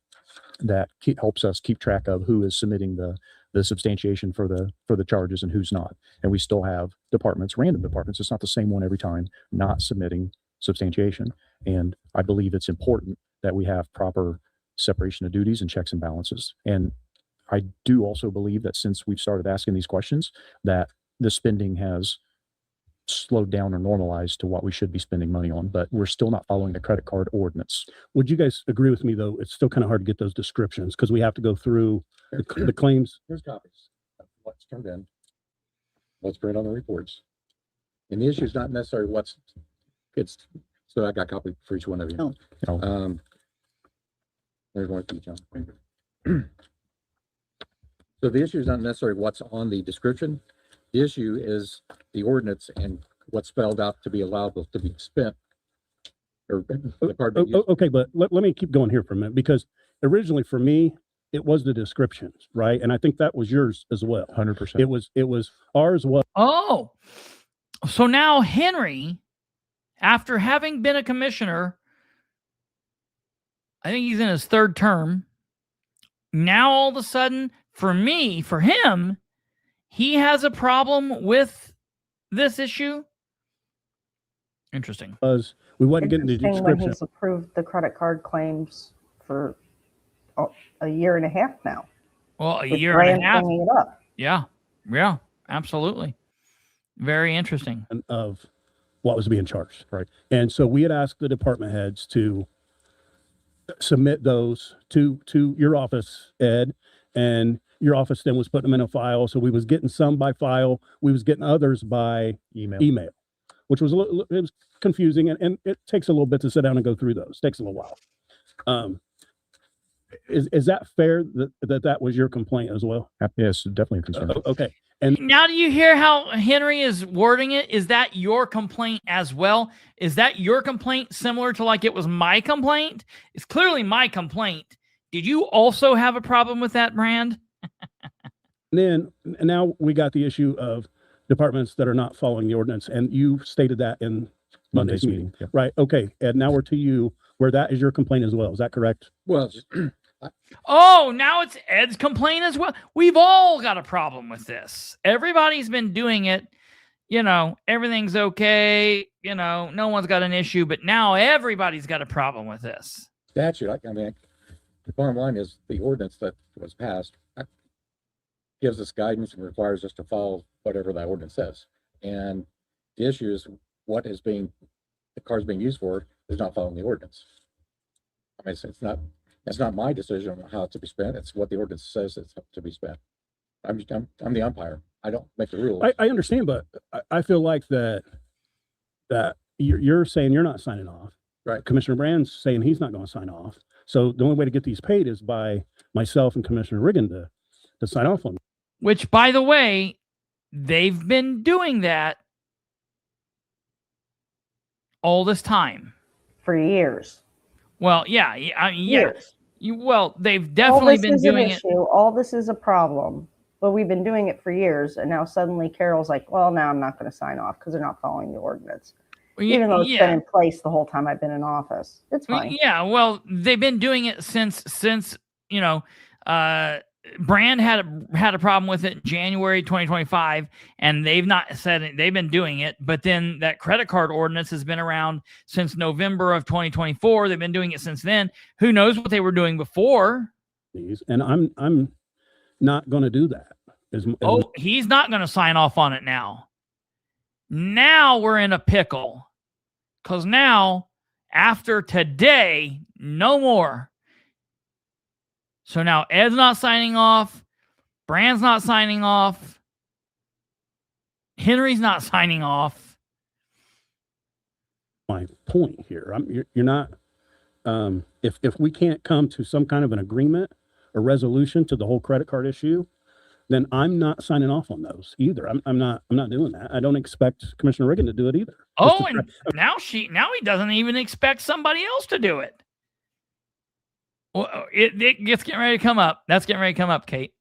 that helps us keep track of who is submitting the substantiation for the charges and who's not. And we still have departments, random departments, it's not the same one every time, not submitting substantiation. And I believe it's important that we have proper separation of duties and checks and balances. And I do also believe that since we've started asking these questions, that the spending has slowed down or normalized to what we should be spending money on, but we're still not following the credit card ordinance. Would you guys agree with me, though? It's still kind of hard to get those descriptions because we have to go through the claims. Here's copies of what's turned in, what's printed on the reports. And the issue is not necessarily so I got a copy for each one of you. Oh. There's one for you, John. So the issue is not necessarily what's on the description. The issue is the ordinance and what's spelled out to be allowable to be spent. Or the card being used. Okay, but let me keep going here for a minute, because originally for me, it was the descriptions, right? And I think that was yours as well. 100%. It was ours. Oh, so now Henry, after having been a commissioner, I think he's in his third term. Now all of a sudden, for him, he has a problem with this issue. Interesting. Because we wasn't getting the When description. he's approved the credit card claims for a year and a half now. Well, a with year and a Brian half. bringing it up. Yeah, absolutely. Very interesting. Of what was being charged, right? And so we had asked the department heads to submit those to your office, Ed, and your office then was putting them in a file. So we was getting some by file, we was getting others by email, which was it was confusing, and it takes a little bit to sit down and go through those. It takes a little while. Is that fair that was your complaint as well? Yes, definitely a concern. Okay. And now, do you hear how Henry is wording it? Is that your complaint as well? Is that your complaint similar to like it was my complaint? It's clearly my complaint. Did you also have a problem with that, Brand? Now we got the issue of departments that are not following the ordinance, and you stated that in Monday's meeting, yeah. right? Okay, and now we're to you, where that is your complaint as well. Is that correct? Well, Oh, now it's Ed's complaint as well. We've all got a problem with this. Everybody's been doing it. Everything's okay. No one's got an issue, but now everybody's got a problem with this. statute, the bottom line is the ordinance that was passed gives us guidance and requires us to follow whatever that ordinance says. And the issue is the card's being used for is not following the ordinance. It's not my decision on how it's to be spent. It's what the ordinance says it's to be spent. I'm the umpire. I don't make the rules. I understand, but I feel like that you're saying you're not signing off. Right. Commissioner Brand's saying he's not going to sign off. So the only way to get these paid is by myself and Commissioner Riggin to sign off on them. Which, by the way, they've been doing that all this time. For years. Well, yeah. Years. They've definitely been doing it. All this is a problem, but we've been doing it for years, and now suddenly Carol's like, well, now I'm not going to sign off because they're not following the ordinance. Even though it's been in place the whole time I've been in office. It's fine. Yeah, well, they've been doing it since Brand had a problem with it in January 2025, and they've not said it. They've been doing it, but then that credit card ordinance has been around since November of 2024. They've been doing it since then. Who knows what they were doing before? And I'm not going to do that. He's not going to sign off on it now. Now we're in a pickle, because now after today, no more. So now Ed's not signing off. Brand's not signing off. Henry's not signing off. My point here, you're not. If we can't come to some kind of an agreement or resolution to the whole credit card issue, then I'm not signing off on those either. I'm not doing that. I don't expect Commissioner Riggin to do it either. Oh, and now he doesn't even expect somebody else to do it. Well, it gets getting ready to come up. That's getting ready to come up, Kate.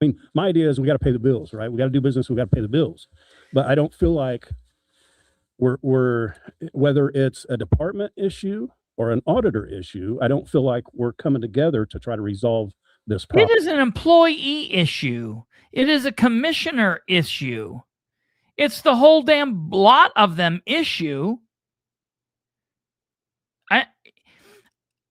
I mean, my idea is we got to pay the bills, right? We got to do business. We got to pay the bills. But I don't feel like we're whether it's a department issue or an auditor issue, I don't feel like we're coming together to try to resolve this problem. It is an employee issue. It is a commissioner issue. It's the whole damn lot of them issue.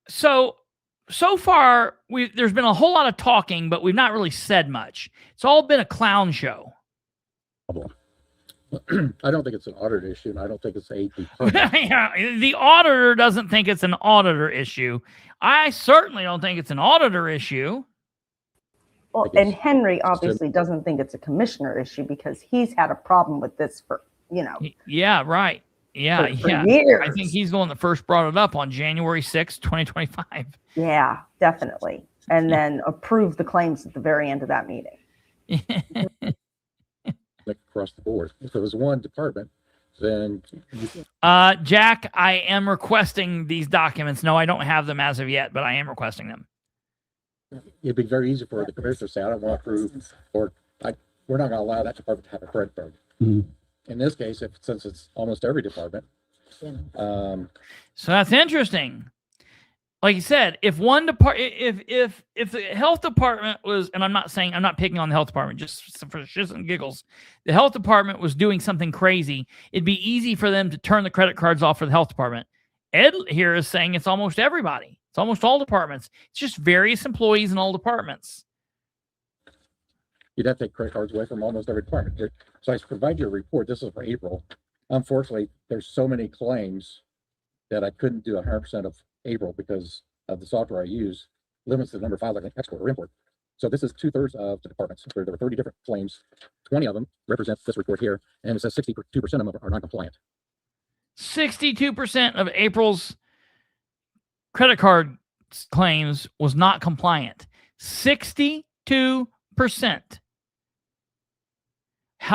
So far, there's been a whole lot of talking, but we've not really said much. It's all been a clown show. I don't think it's an auditor issue, and I don't think it's a department. Yeah, the auditor doesn't think it's an auditor issue. I certainly don't think it's an auditor issue. Well, and Henry obviously doesn't think it's a commissioner issue because he's had a problem with this for, Yeah, right. Yeah, for years. I think he's the one that first brought it up on January 6th, 2025. Yeah, definitely. And then approved the claims at the very end of that meeting. Like across the board. If it was one department, then Jack, I am requesting these documents. No, I don't have them as of yet, but I am requesting them. it'd be very easy for the commissioner to say, I don't want to approve, or we're not going to allow that department to have a credit card. Mm-hmm. In this case, since it's almost every department. So that's interesting. Like you said, if one department, if the health department was, and I'm not picking on the health department, just for shits and giggles, the health department was doing something crazy, it'd be easy for them to turn the credit cards off for the health department. Ed here is saying it's almost everybody. It's almost all departments. It's just various employees in all departments. You'd have to take credit cards away from almost every department. So I provide you a report. This is for April. Unfortunately, there's so many claims that I couldn't do 100% of April because of the software I use limits the number of files I can export or import. So this is 2/3 of the departments. There were 30 different claims. 20 of them represent this report here, and it says 62% of them are non-compliant. 62% of April's credit card claims was not compliant. 62%.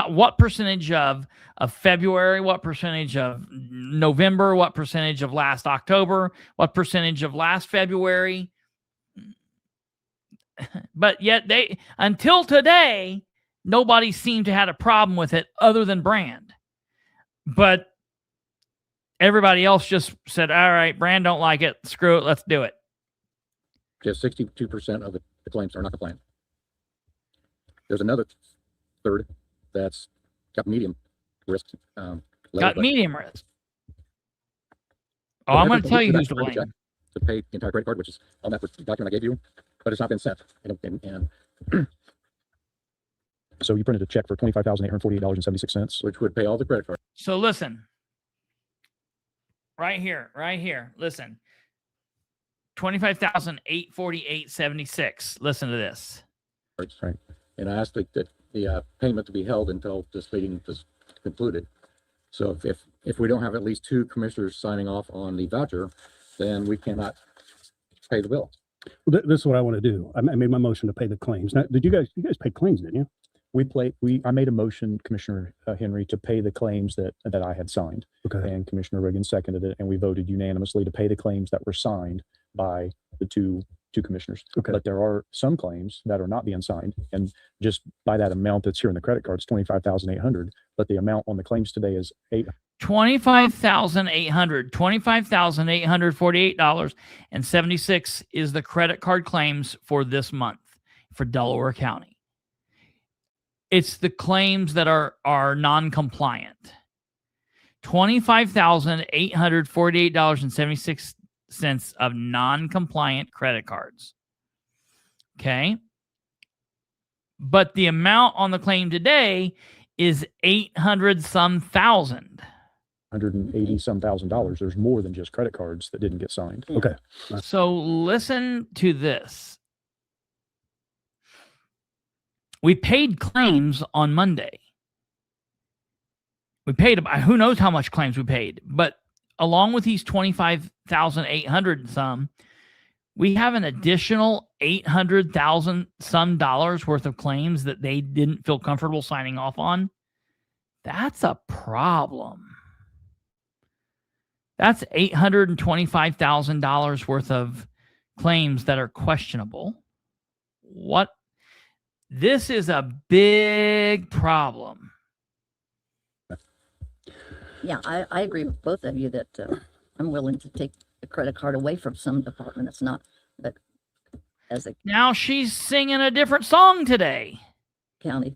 What percentage of February? What percentage of November? What percentage of last October? What percentage of last February? But yet until today, nobody seemed to have a problem with it other than Brand. But everybody else just said, all right, Brand don't like it. Screw it. Let's do it. Just 62% of the claims are not compliant. There's another third that's got medium risk. Medium risk. Oh, I'm going to tell you who's to blame. To pay the entire credit card, which is on that document I gave you, but it's not been sent. And so you printed a check for $25,848.76, which would pay all the credit cards. So listen, right here. Listen, $25,848.76. Listen to this. Right. And I asked the payment to be held until this meeting was concluded. So if we don't have at least 2 commissioners signing off on the voucher, then we cannot pay the bill. Well, this is what I want to do. I made my motion to pay the claims. Now, you guys pay claims, didn't you? I made a motion, Commissioner Henry, to pay the claims that I had signed. Okay. And Commissioner Riggin seconded it, and we voted unanimously to pay the claims that were signed by the two commissioners. Okay. But there are some claims that are not being signed, and just by that amount that's here in the credit card, it's $25,800. But the amount on the claims today is $25,848.76 is the credit card claims for this month for Delaware County. It's the claims that are non-compliant. $25,848.76 of non-compliant credit cards. Okay. But the amount on the claim today is $800,000. $180,000. There's more than just credit cards that didn't get signed. Okay. So listen to this. We paid claims on Monday. We paid about, who knows how much claims we paid, but along with these 25,800 and some, we have an additional $800,000 some dollars worth of claims that they didn't feel comfortable signing off on. That's a problem. That's $825,000 worth of claims that are questionable. What? This is a big problem. Yeah, I agree with both of you that I'm willing to take the credit card away from some department. It's not, but as a now she's singing a different song today. County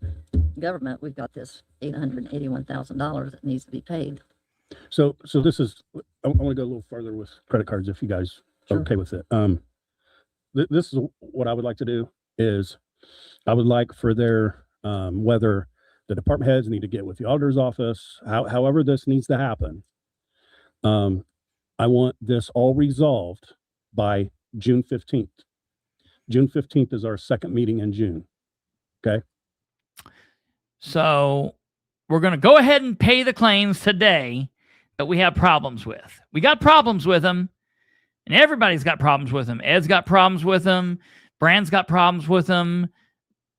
government, we've got this $881,000 that needs to be paid. So this is, I want to go a little further with credit cards if you guys are okay with it. This is what I would like to do is I would like for their, whether the department heads need to get with the auditor's office, however this needs to happen. I want this all resolved by June 15th. June 15th is our second meeting in June. Okay. So we're going to go ahead and pay the claims today that we have problems with. We got problems with them, and everybody's got problems with them. Ed's got problems with them. Brand's got problems with them.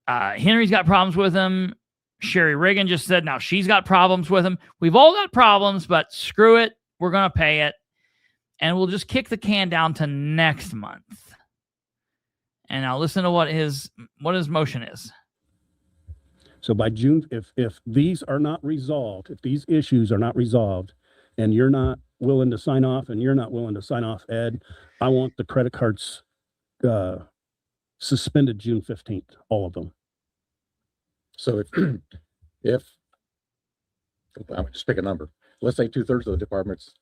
Henry's got problems with them. Sherry Riggin just said now she's got problems with them. We've all got problems, but screw it. We're going to pay it. And we'll just kick the can down to next month. And now listen to what his motion is. So by June, if these are not resolved, if these issues are not resolved, and you're not willing to sign off, and you're not willing to sign off, Ed, I want the credit cards suspended June 15th, all of them. So if I would just pick a number, let's say 2/3 of the departments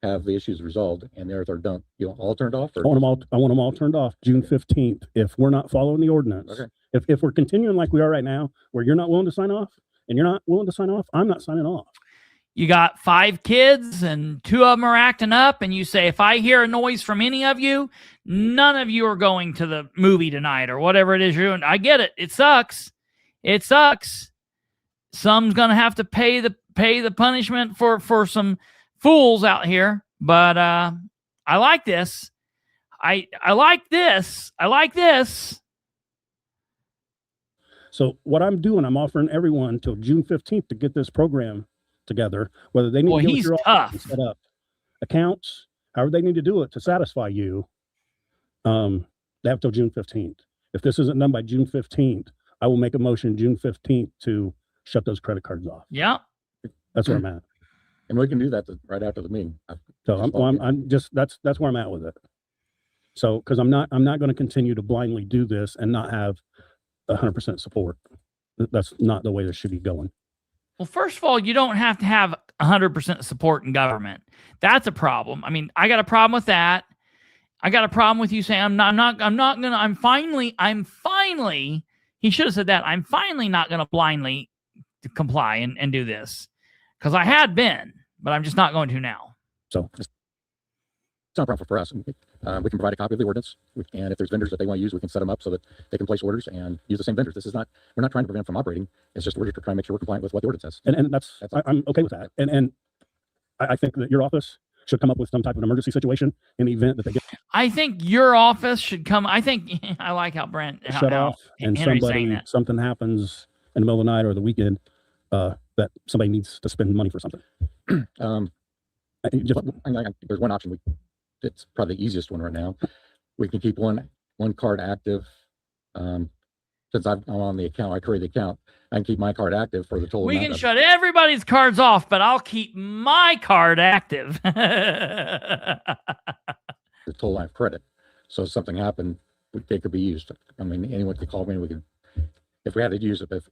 have the issues resolved and they're don't, you know, all turned off? Or? I want them all turned off June 15th. If we're not following the ordinance, okay. If we're continuing like we are right now, where you're not willing to sign off and you're not willing to sign off, I'm not signing off. You got 5 kids and 2 of them are acting up, and you say, if I hear a noise from any of you, none of you are going to the movie tonight or whatever it is you're doing. I get it. It sucks. It sucks. Some's going to have to pay the punishment for some fools out here, but I like this. I like this. I like this. So what I'm doing, I'm offering everyone till June 15th to get this program together, whether they need to he's tough. Set up accounts, however they need to do it to satisfy you. They have till June 15th. If this isn't done by June 15th, I will make a motion June 15th to shut those credit cards off. Yeah. That's where I'm at. And we can do that right after the meeting. So I'm just, that's where I'm at with it. So, cause I'm not going to continue to blindly do this and not have 100% support. That's not the way this should be going. Well, first of all, you don't have to have 100% support in government. That's a problem. I mean, I got a problem with that. I got a problem with you saying I'm finally, he should have said that. I'm finally not going to blindly comply and do this, because I had been, but I'm just not going to now. So it's not a problem for us. We can provide a copy of the ordinance, and if there's vendors that they want to use, we can set them up so that they can place orders and use the same vendors. We're not trying to prevent them from operating. It's just we're just trying to make sure we're compliant with what the ordinance says. And I'm okay with that. And I think that your office should come up with some type of emergency situation in the event that they get. I think your office should come. I think I like how Brent shut off and something happens in the middle of the night or the weekend that somebody needs to spend money for something. There's one option. It's probably the easiest one right now. We can keep one card active. Since I'm on the account, I create the account. I can keep my card active for the total. We can shut everybody's cards off, but I'll keep my card active. The total line of credit. So if something happened, they could be used. I mean, anyone could call me. We could, if we had to use it. If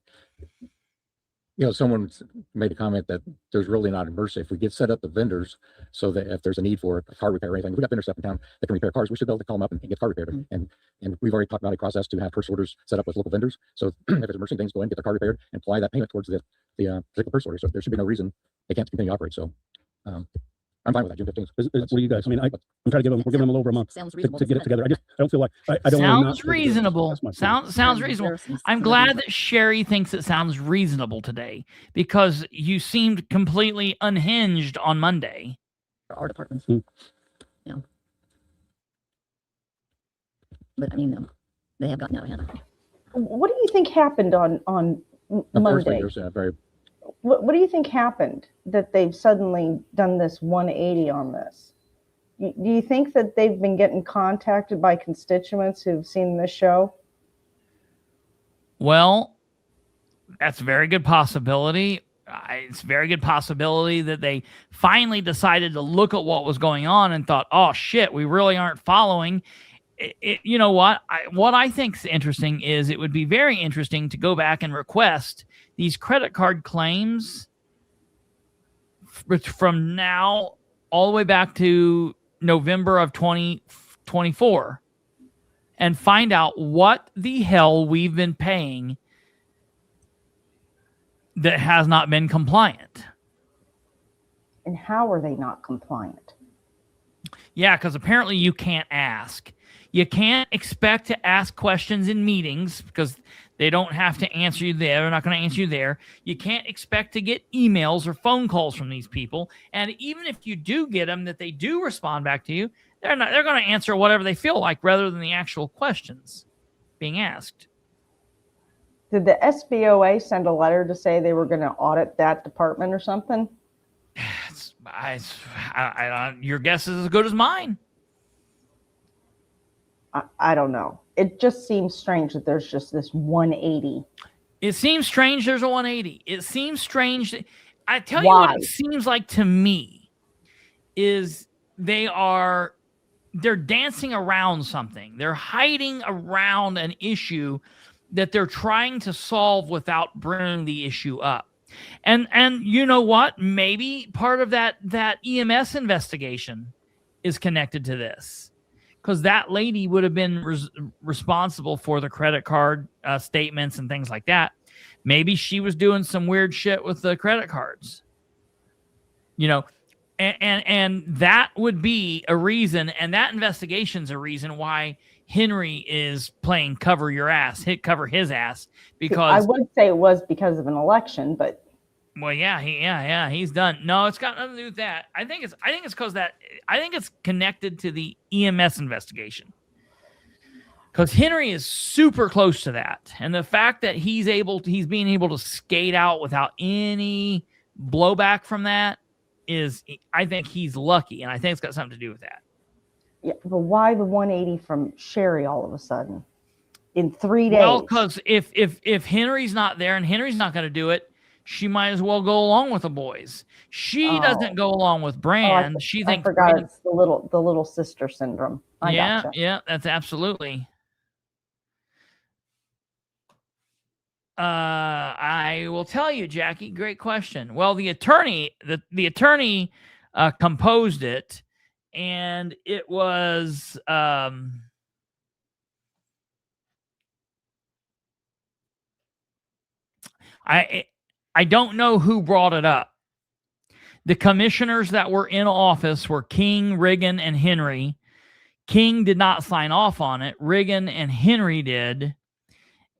someone made a comment that there's really not an emergency. If we get set up the vendors so that if there's a need for a car repair or anything, we got vendors up in town that can repair cars, we should be able to call them up and get the car repaired. Mm-hmm. And we've already talked about a process to have purchase orders set up with local vendors. So if there's emergency things, go in, get the car repaired, and apply that payment towards the particular purchase order. So there should be no reason they can't continue to operate. So I'm fine with that. June 15th. What do you guys? I mean, I'm trying to give them. We're giving them a little over a month to get it together. I don't feel like I don't. Sounds reasonable. Sounds reasonable. I'm glad that Sherry thinks it sounds reasonable today, because you seemed completely unhinged on Monday. Our departments. Mm. Yeah. but I mean, they have gotten out of hand. What do you think happened on Monday? What do you think happened that they've suddenly done this 180 on this? Do you think that they've been getting contacted by constituents who've seen this show? Well, that's a very good possibility. It's a very good possibility that they finally decided to look at what was going on and thought, oh, shit, we really aren't following. You know what? What I think is interesting is it would be very interesting to go back and request these credit card claims from now all the way back to November of 2024 and find out what the hell we've been paying that has not been compliant. And how are they not compliant? Yeah, because apparently you can't ask. You can't expect to ask questions in meetings because they don't have to answer you there. They're not going to answer you there. You can't expect to get emails or phone calls from these people. And even if you do get them, that they do respond back to you, they're going to answer whatever they feel like rather than the actual questions being asked. Did the SBOA send a letter to say they were going to audit that department or something? Your guess is as good as mine. I don't know. It just seems strange that there's just this 180. It seems strange there's a 180. It seems strange. I tell you what it seems like to me is they're dancing around something. They're hiding around an issue that they're trying to solve without bringing the issue up. And you know what? Maybe part of that EMS investigation is connected to this. Because that lady would have been responsible for the credit card statements and things like that. Maybe she was doing some weird shit with the credit cards. You know, and that would be a reason, and that investigation's a reason why Henry is playing cover your ass, cover his ass. Because I would say it was because of an election, but well, yeah, he's done. No, it's got nothing to do with that. I think it's because I think it's connected to the EMS investigation. Because Henry is super close to that, and the fact that he's being able to skate out without any blowback from that is, I think he's lucky, and I think it's got something to do with that. Yeah, but why the 180 from Sherry all of a sudden in 3 days? Well, because if Henry's not there and Henry's not going to do it, she might as well go along with the boys. She doesn't go along with Brand. She thinks I forgot it's the little sister syndrome. Yeah, that's absolutely. I will tell you, Jackie. Great question. Well, the attorney composed it, and it was I don't know who brought it up. The commissioners that were in office were King, Riggin, and Henry. King did not sign off on it. Riggin and Henry did.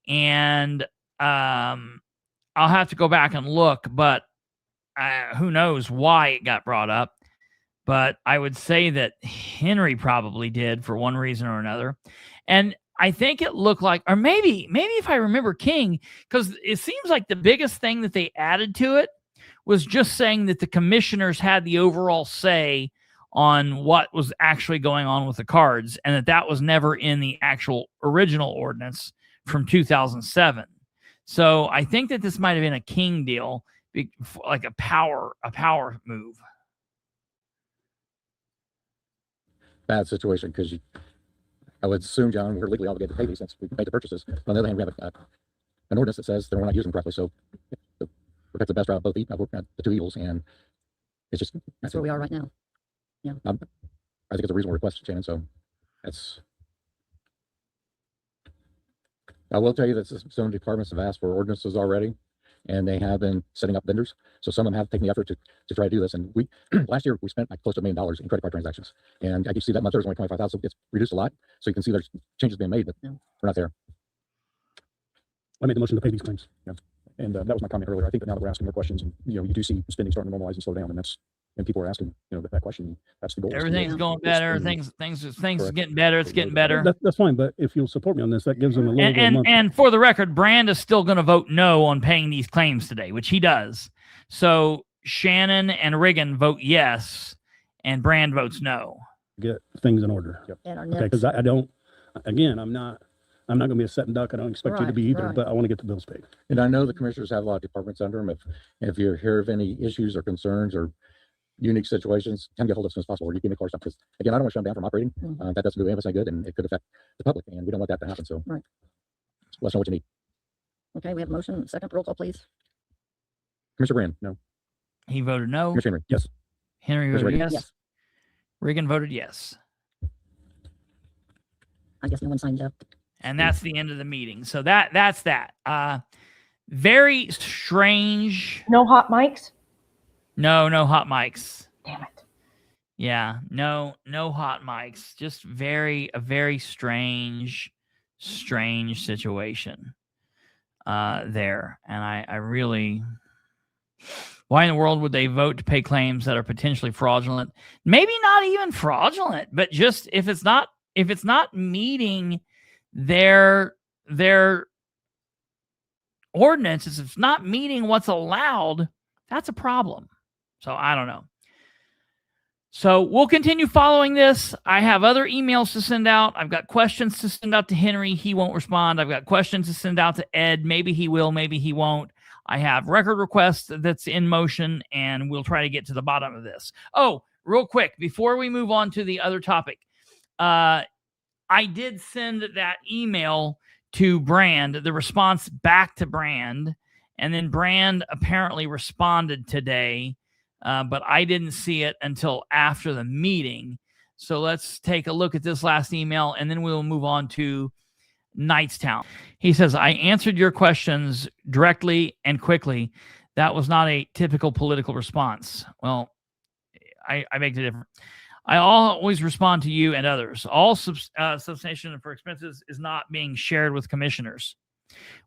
And I'll have to go back and look, but who knows why it got brought up. But I would say that Henry probably did for one reason or another. And I think it looked like, or maybe if I remember King, because it seems like the biggest thing that they added to it was just saying that the commissioners had the overall say on what was actually going on with the cards, and that was never in the actual original ordinance from 2007. So I think that this might have been a King deal, like a power move. Bad situation, because I would assume, John, we're legally obligated to pay these since we made the purchases. But on the other hand, we have an ordinance that says that we're not using them correctly. So that's the best route of both the two evils, and it's just that's where we are right now. Yeah, I think it's a reasonable request, Shannon. So that's. I will tell you that some departments have asked for ordinances already, and they have been setting up vendors. So some of them have taken the effort to try to do this. And we last year we spent like close to $1 million in credit card transactions, and I can see that month there was only 25,000. It's reduced a lot, so you can see there's changes being made, but we're not there. I made the motion to pay these claims. Yeah, and that was my comment earlier. I think that now that we're asking more questions, and you do see spending starting to normalize and slow down, and that's And people are asking, that question. That's the goal. Everything's going better. Things are getting better. It's getting better. That's fine. But if you'll support me on this, that gives them a little bit of money. And for the record, Brand is still going to vote no on paying these claims today, which he does. So Shannon and Regan vote yes, and Brand votes no. Get things in order. Yep. Okay, because I don't. Again, I'm not going to be a sitting duck. I don't expect you to be either, but I want to get the bills paid. And I know the commissioners have a lot of departments under them. If you hear of any issues or concerns or unique situations, can get hold of us as soon as possible, or you can make stuff. Because again, I don't want to shut them down from operating. That doesn't do any of us any good, and it could affect the public, and we don't want that to happen. So let us know what you need. Okay, we have a motion. Second, roll call, please. Commissioner Brand, no. He voted no. Commissioner Henry, yes. Henry voted Regan? yes. Regan voted yes. I guess no one signed up. And that's the end of the meeting. So that's that. Very strange. No hot mics? No hot mics. Damn it. Yeah, no hot mics. Just a very strange situation there. And I really, why in the world would they vote to pay claims that are potentially fraudulent? Maybe not even fraudulent, but just if it's not meeting their ordinances, if it's not meeting what's allowed, that's a problem. So I don't know. So we'll continue following this. I have other emails to send out. I've got questions to send out to Henry. He won't respond. I've got questions to send out to Ed. Maybe he will, maybe he won't. I have record requests that's in motion, and we'll try to get to the bottom of this. Oh, real quick, before we move on to the other topic, I did send that email to Brand, the response back to Brand, and then Brand apparently responded today, but I didn't see it until after the meeting. So let's take a look at this last email, and then we'll move on to Knightstown. He says, I answered your questions directly and quickly. That was not a typical political response. Well, I beg to differ. I always respond to you and others. All substantiation for expenses is not being shared with commissioners.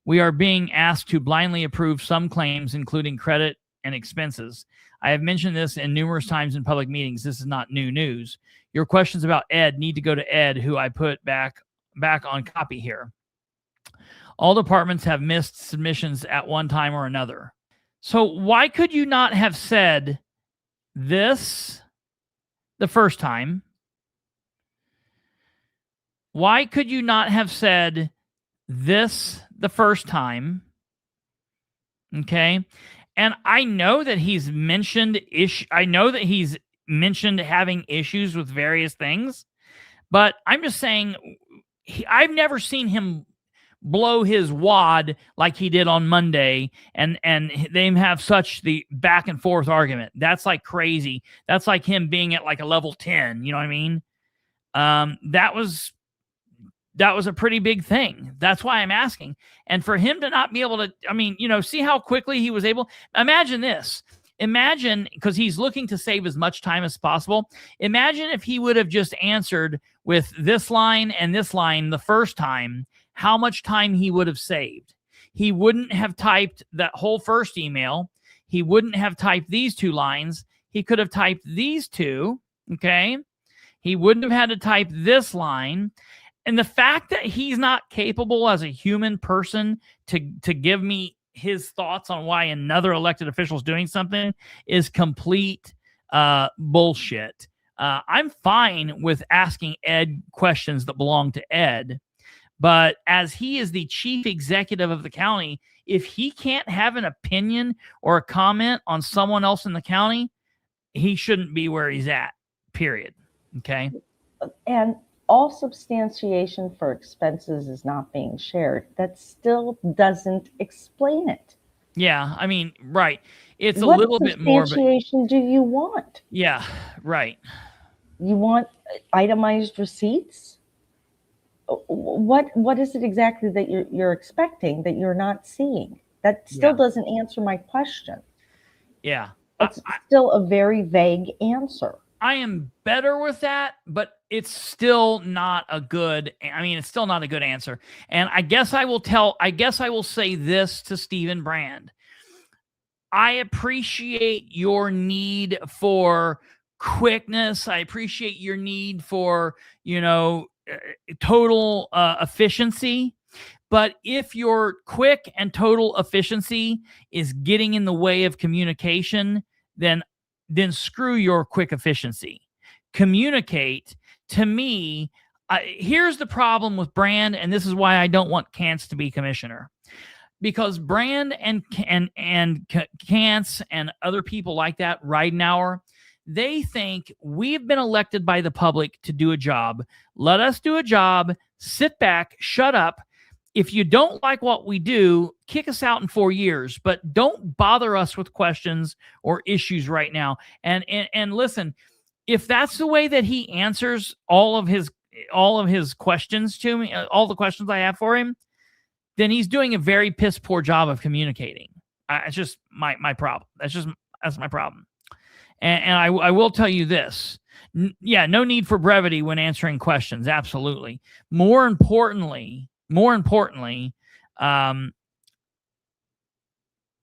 We are being asked to blindly approve some claims, including credit and expenses. I have mentioned this in numerous times in public meetings. This is not new news. Your questions about Ed need to go to Ed, who I put back on copy here. All departments have missed submissions at one time or another. So why could you not have said this the first time? Why could you not have said this the first time? Okay. And I know that he's mentioned having issues with various things, but I'm just saying I've never seen him blow his wad like he did on Monday, and they have such the back and forth argument. That's like crazy. That's like him being at like a level 10. You know what I mean? That was a pretty big thing. That's why I'm asking. And for him to not be able to, see how quickly he was able. Imagine this. Imagine, because he's looking to save as much time as possible. Imagine if he would have just answered with this line and this line the first time, how much time he would have saved. He wouldn't have typed that whole first email. He wouldn't have typed these two lines. He could have typed these two, okay? He wouldn't have had to type this line. And the fact that he's not capable as a human person to give me his thoughts on why another elected official is doing something is complete bullshit. I'm fine with asking Ed questions that belong to Ed, but as he is the chief executive of the county, if he can't have an opinion or a comment on someone else in the county, he shouldn't be where he's at, period. Okay? And all substantiation for expenses is not being shared. That still doesn't explain it. Yeah, I mean, right. It's a little bit more. What substantiation do you want? Yeah, right. You want itemized receipts? What is it exactly that you're expecting that you're not seeing? That still doesn't answer my question. Yeah. It's still a very vague answer. I am better with that, but it's still not a good, it's still not a good answer. And I guess I will say this to Stephen Brand. I appreciate your need for quickness. I appreciate your need for, total efficiency. But if your quick and total efficiency is getting in the way of communication, then screw your quick efficiency. Communicate. To me, here's the problem with Brand, and this is why I don't want Kantz to be commissioner. Because Brand and Kantz and other people like that, Ridenhour, they think we've been elected by the public to do a job. Let us do a job. Sit back. Shut up. If you don't like what we do, kick us out in 4 years. But don't bother us with questions or issues right now. And listen, if that's the way that he answers all of his questions to me, all the questions I have for him, then he's doing a very piss poor job of communicating. It's just my problem. That's my problem. And I will tell you this. No need for brevity when answering questions. Absolutely. More importantly,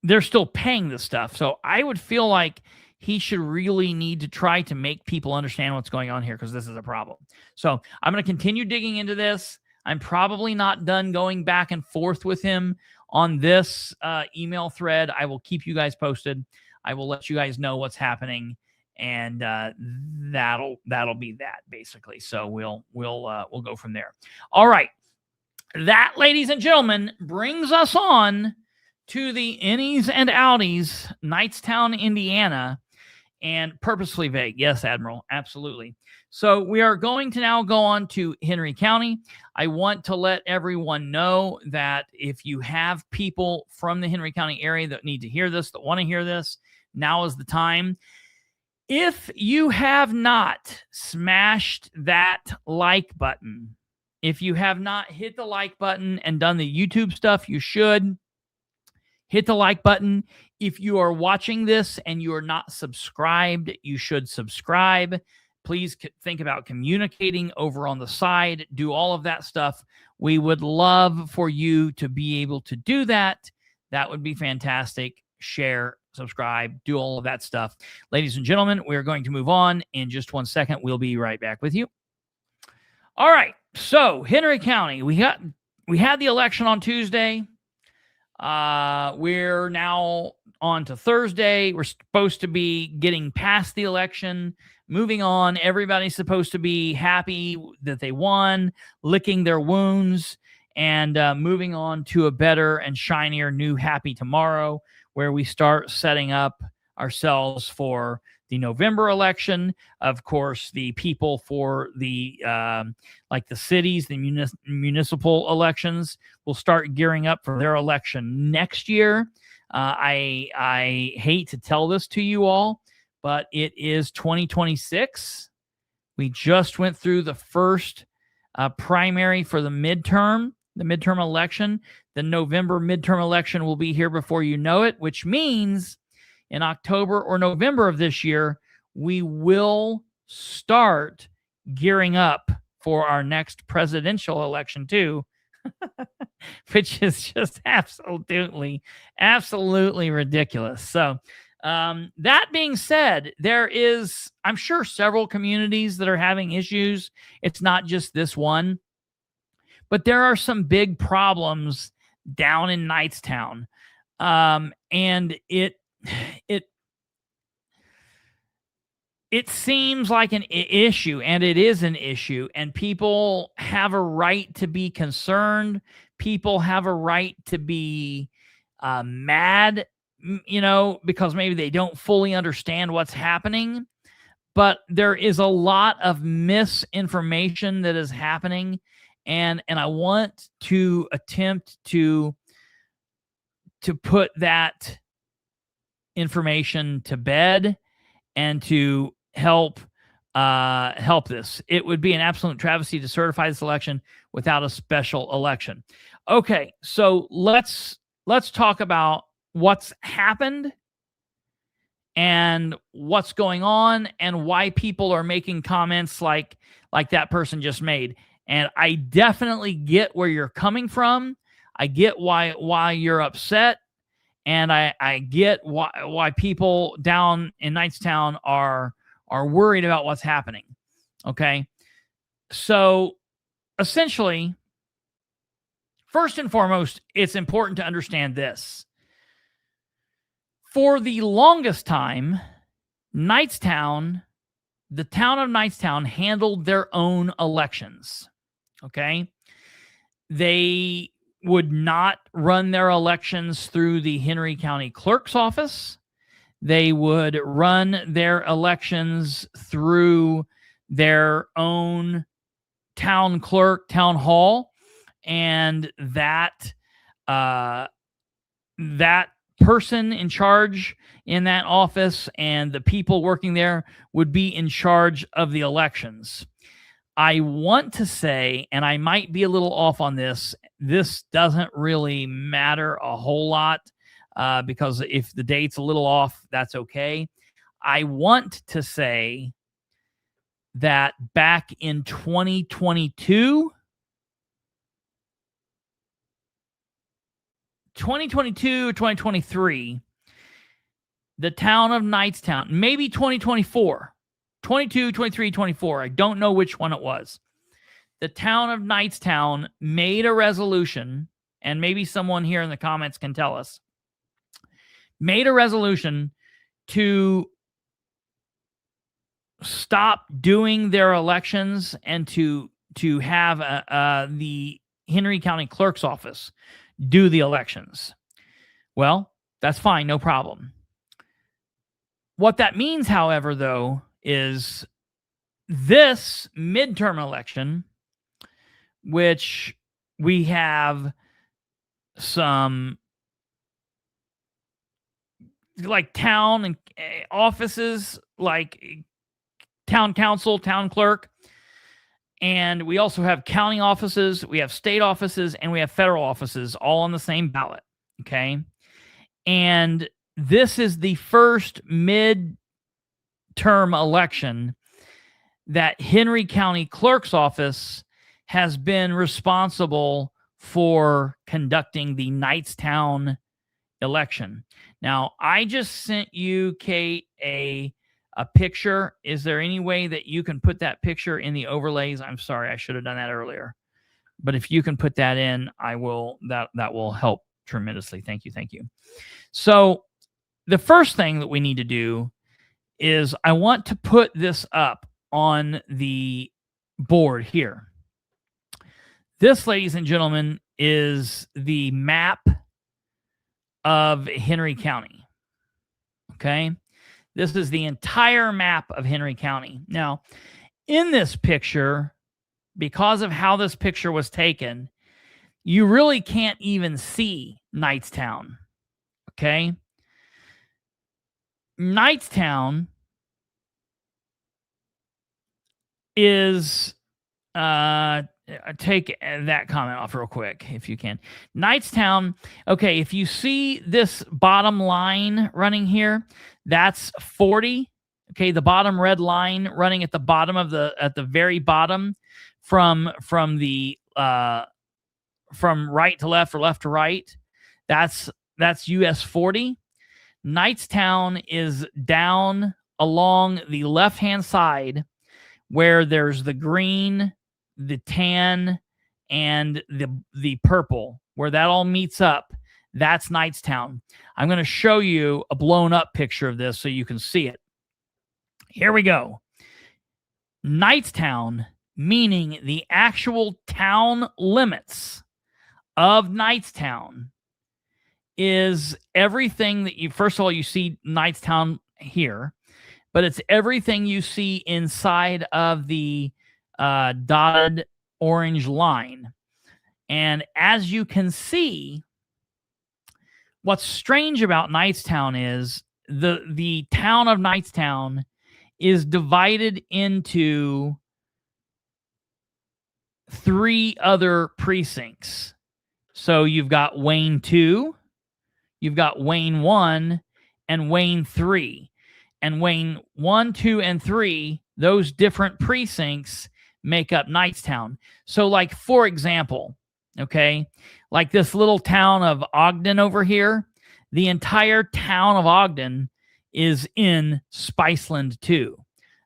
they're still paying this stuff. So I would feel like he should really need to try to make people understand what's going on here, because this is a problem. So I'm going to continue digging into this. I'm probably not done going back and forth with him on this email thread. I will keep you guys posted. I will let you guys know what's happening, and that'll be that basically. So we'll go from there. All right, that, ladies and gentlemen, brings us on to the Innies and Outies, Knightstown, Indiana, and purposely vague. Yes, Admiral, absolutely. So we are going to now go on to Henry County. I want to let everyone know that if you have people from the Henry County area that need to hear this, that want to hear this, now is the time. If you have not smashed that like button, if you have not hit the like button and done the YouTube stuff, you should hit the like button. If you are watching this and you are not subscribed, you should subscribe. Please think about communicating over on the side. Do all of that stuff. We would love for you to be able to do that. That would be fantastic. Share, subscribe, do all of that stuff. Ladies and gentlemen, we're going to move on in just 1 second. We'll be right back with you. All right. So Henry County, we had the election on Tuesday. We're now on to Thursday. We're supposed to be getting past the election, moving on. Everybody's supposed to be happy that they won, licking their wounds, and moving on to a better and shinier new happy tomorrow, where we start setting up ourselves for the November election. Of course, the people for the like the cities, the municipal elections will start gearing up for their election next year. I hate to tell this to you all, but it is 2026. We just went through the first primary for the midterm election. The November midterm election will be here before you know it, which means in October or November of this year, we will start gearing up for our next presidential election too, which is just absolutely ridiculous. So that being said, there is, I'm sure, several communities that are having issues. It's not just this one, but there are some big problems down in Knightstown. And it seems like an issue, and it is an issue, and people have a right to be concerned. People have a right to be mad, because maybe they don't fully understand what's happening. But there is a lot of misinformation that is happening, and I want to attempt to put that information to bed and to help this. It would be an absolute travesty to certify this election without a special election. Okay, so let's talk about what's happened and what's going on and why people are making comments like that person just made. And I definitely get where you're coming from. I get why you're upset. and I get why people down in Knightstown are worried about what's happening. Okay, so essentially, first and foremost, it's important to understand this. For the longest time, Knightstown, the town of Knightstown, handled their own elections. Okay, they would not run their elections through the Henry County Clerk's office. They would run their elections through their own town clerk, town hall, and that person in charge in that office and the people working there would be in charge of the elections. I want to say, and I might be a little off on this, this doesn't really matter a whole lot because if the date's a little off, that's okay. I want to say that back in 2022 or 2023, the town of Knightstown, maybe 2024, 22, 23, 24, I don't know which one it was. The town of Knightstown made a resolution, and maybe someone here in the comments can tell us, made a resolution to stop doing their elections and to have the Henry County Clerk's office do the elections. Well, that's fine, no problem. What that means, however, though, is this midterm election, which we have some like town and offices like town council, town clerk, and we also have county offices, we have state offices, and we have federal offices all on the same ballot. Okay. And this is the first midterm election that Henry County Clerk's office has been responsible for conducting the Knightstown election. Now, I just sent you, Kate, a picture. Is there any way that you can put that picture in the overlays? I'm sorry, I should have done that earlier. But if you can put that in, I will. That will help tremendously. Thank you. Thank you. So the first thing that we need to do is I want to put this up on the board here. This, ladies and gentlemen, is the map of Henry County. Okay. This is the entire map of Henry County. Now, in this picture, because of how this picture was taken, you really can't even see Knightstown. Okay. Knightstown is, take that comment off real quick if you can. Knightstown, okay, if you see this bottom line running here, that's 40. Okay, the bottom red line running at the bottom of at the very bottom from right to left or left to right, that's US 40. Knightstown is down along the left-hand side where there's the green, the tan, and the purple, where that all meets up. That's Knightstown. I'm going to show you a blown up picture of this so you can see it. Here we go. Knightstown, meaning the actual town limits of Knightstown, is everything that you, first of all, you see Knightstown here, but it's everything you see inside of the dotted orange line. And as you can see, what's strange about Knightstown is the town of Knightstown is divided into 3 other precincts. So you've got Wayne 2, you've got Wayne 1, and Wayne 3. And Wayne 1, 2, and 3, those different precincts make up Knightstown. So like, for example, okay, like this little town of Ogden over here, the entire town of Ogden is in Spiceland 2.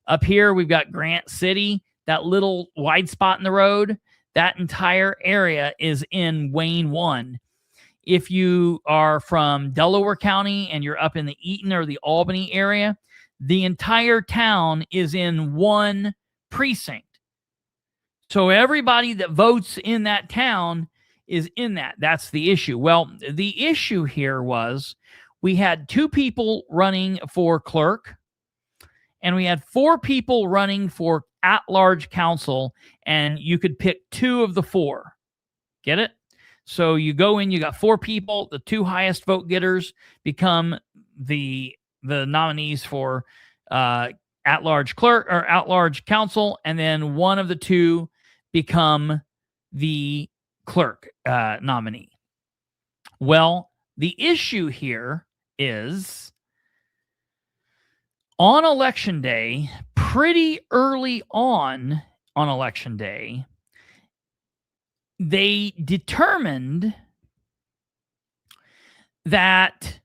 Up here, we've got Grant City, that little wide spot in the road. That entire area is in Wayne 1. If you are from Delaware County and you're up in the Eaton or the Albany area, the entire town is in one precinct. So everybody that votes in that town is in that. That's the issue. Well, the issue here was we had 2 people running for clerk, and we had 4 people running for at-large council, and you could pick 2 of the 4. Get it? So you go in, you got 4 people. The 2 highest vote getters become the nominees for at-large clerk or at-large council, and then one of the 2 become the clerk nominee. Well, the issue here is on election day, pretty early on election day, they determined that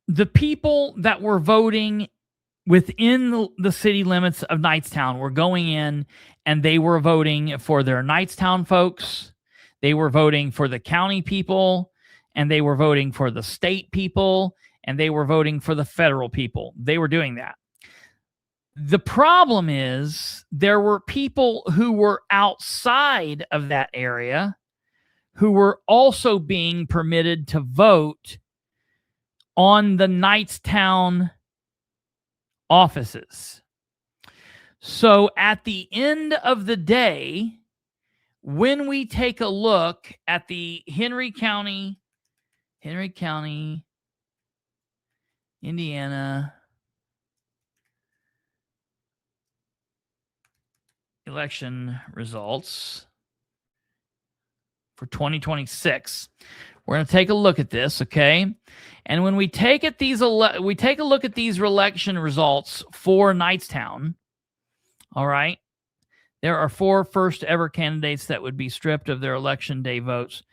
the people that were voting within the city limits of Knightstown were going in and they were voting for their Knightstown folks. They were voting for the county people, and they were voting for the state people, and they were voting for the federal people. They were doing that. The problem is there were people who were outside of that area who were also being permitted to vote on the Knightstown offices. So at the end of the day, when we take a look at the Henry County, Indiana election results for 2026. We're going to take a look at this, okay? And when we take a look at these election results for Knightstown, all right, there are 4 first ever candidates that would be stripped of their election day votes.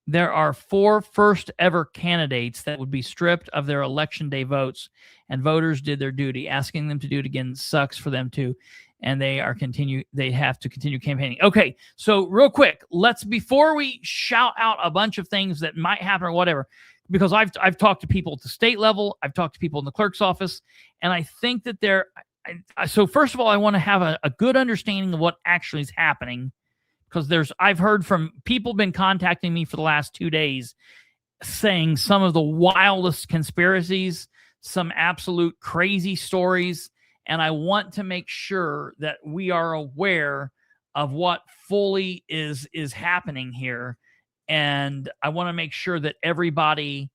There are 4 first ever candidates that would be stripped of their election day votes, and voters did their duty. Asking them to do it again sucks for them too, and they have to continue campaigning. Okay, so real quick, before we shout out a bunch of things that might happen or whatever, because I've talked to people at the state level, I've talked to people in the clerk's office, and I think that so first of all, I want to have a good understanding of what actually is happening, because I've heard from people been contacting me for the last 2 days saying some of the wildest conspiracies, some absolute crazy stories, and I want to make sure that we are aware of what fully is happening here. And I want to make sure that everybody,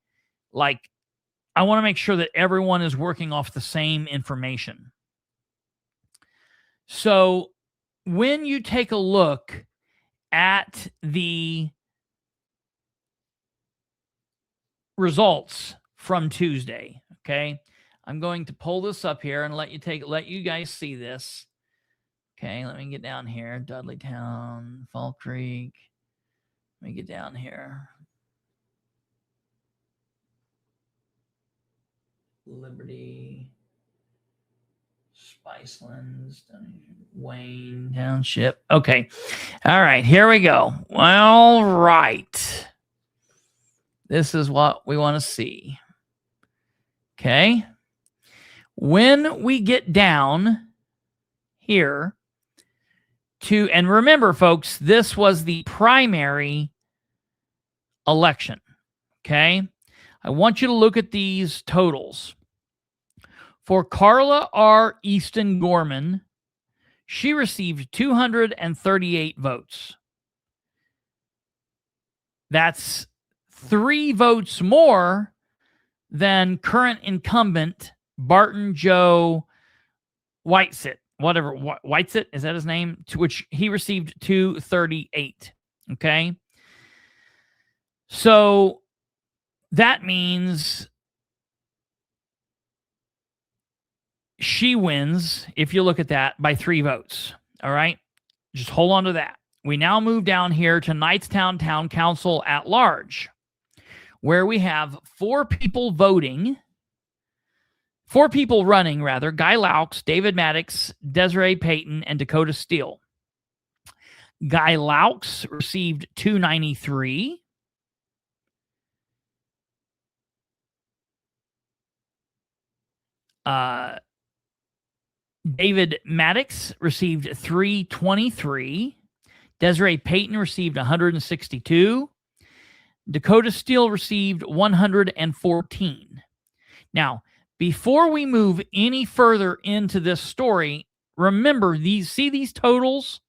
I want to make sure that everyone is working off the same information. So when you take a look at the results from Tuesday, okay, I'm going to pull this up here and let you guys see this. Okay, let me get down here. Dudleytown, Fall Creek. Let me get down here. Liberty, Spicelands, Wayne Township. Okay. All right, here we go. All right. This is what we want to see. Okay. When we get down here to, and remember, folks, this was the primary election. Okay. I want you to look at these totals. For Carla R. Easton Gorman, she received 238 votes. That's 3 votes more than current incumbent Barton Joe Whitesett. Whitesett, is that his name? To which he received 238. Okay. So that means she wins, if you look at that, by 3 votes. All right. Just hold on to that. we now move down here to Knightstown Town Council at large, where we have 4 people voting, 4 people running, rather, Guy Laux, David Maddox, Desiree Payton, and Dakota Steele. Guy Laux received 293. David Maddox received 323. Desiree Payton received 162. Dakota Steele received 114. Now, before we move any further into this story, remember these totals?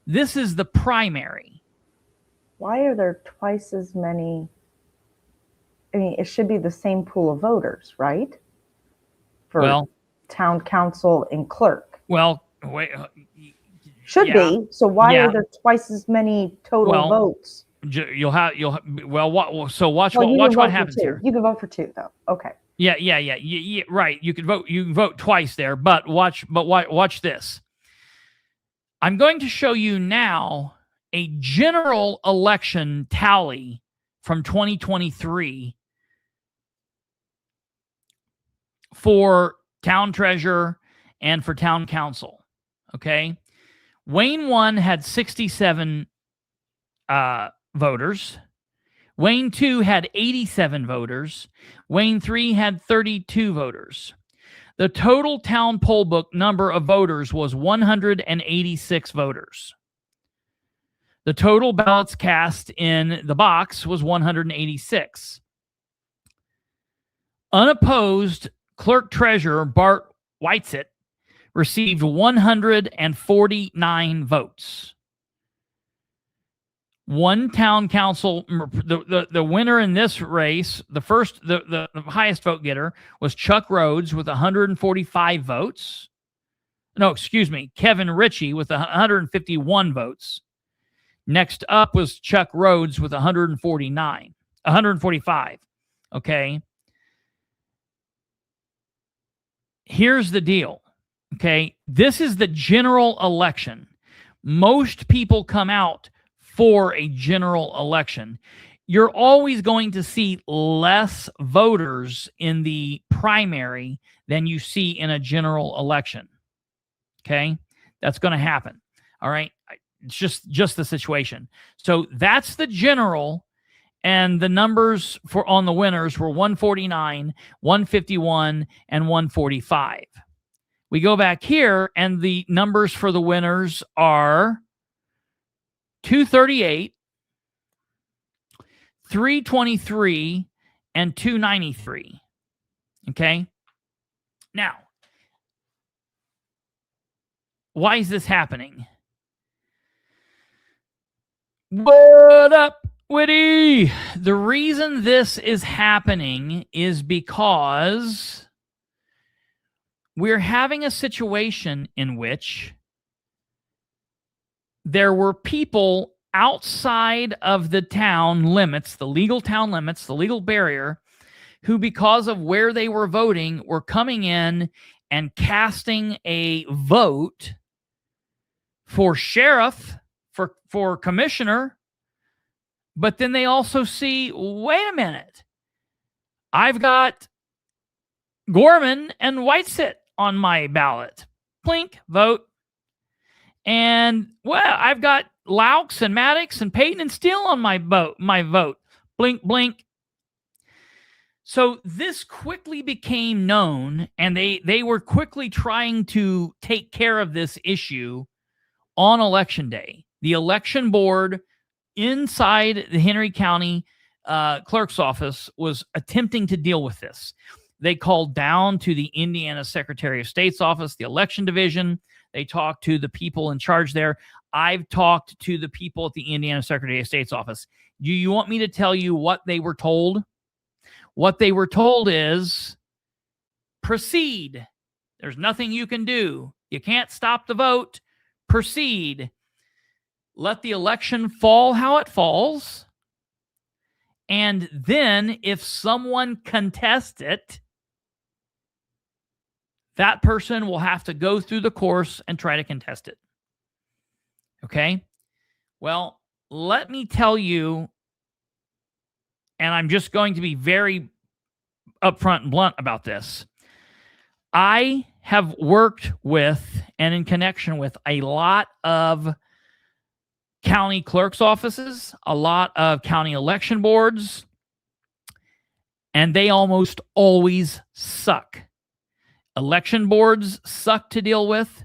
This is the primary. Why are there twice as many? I mean, it should be the same pool of voters, right? For town council and clerk. Well, wait. Should be. So why are there twice as many total votes? So watch what happens here. You can vote for 2, though. Okay. Yeah, right. You can vote twice there, but watch this. I'm going to show you now a general election tally from 2023 for town treasurer and for town council. Okay. Wayne 1 had 67 voters. Wayne 2 had 87 voters. Wayne 3 had 32 voters. The total town poll book number of voters was 186 voters. The total ballots cast in the box was 186. Unopposed clerk treasurer Bart Whitesett received 149 votes. One town council, the winner in this race, the highest vote getter was Chuck Rhodes with 145 votes. No, excuse me, Kevin Ritchie with 151 votes. Next up was Chuck Rhodes with 145. Okay. Here's the deal. Okay. This is the general election. Most people come out for a general election. You're always going to see less voters in the primary than you see in a general election. Okay? That's going to happen. All right? It's just the situation. So that's the general, and the numbers for on the winners were 149, 151, and 145. We go back here, and the numbers for the winners are 238, 323, and 293. Okay? Now, why is this happening? What up, Witty? The reason this is happening is because we're having a situation in which there were people outside of the town limits, the legal town limits, the legal barrier, who, because of where they were voting, were coming in and casting a vote for sheriff, for commissioner, but then they also see, wait a minute, I've got Gorman and Whitesett on my ballot. Blink, vote. And, well, I've got Laux and Maddox and Payton and Steele on my vote. Blink, blink. So this quickly became known, and they were quickly trying to take care of this issue on Election Day. The election board inside the Henry County Clerk's office was attempting to deal with this. They called down to the Indiana Secretary of State's office, the election division. They talked to the people in charge there. I've talked to the people at the Indiana Secretary of State's office. Do you want me to tell you what they were told? What they were told is, proceed. There's nothing you can do. You can't stop the vote. Proceed. Let the election fall how it falls. And then if someone contests it, that person will have to go through the course and try to contest it. Okay? Well, let me tell you, and I'm just going to be very upfront and blunt about this. I have worked with and in connection with a lot of county clerk's offices, a lot of county election boards, and they almost always suck. Election boards suck to deal with.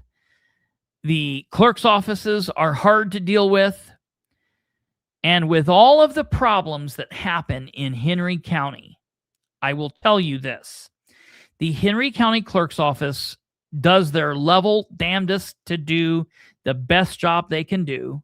The clerk's offices are hard to deal with. And with all of the problems that happen in Henry County, I will tell you this. The Henry County Clerk's Office does their level damnedest to do the best job they can do.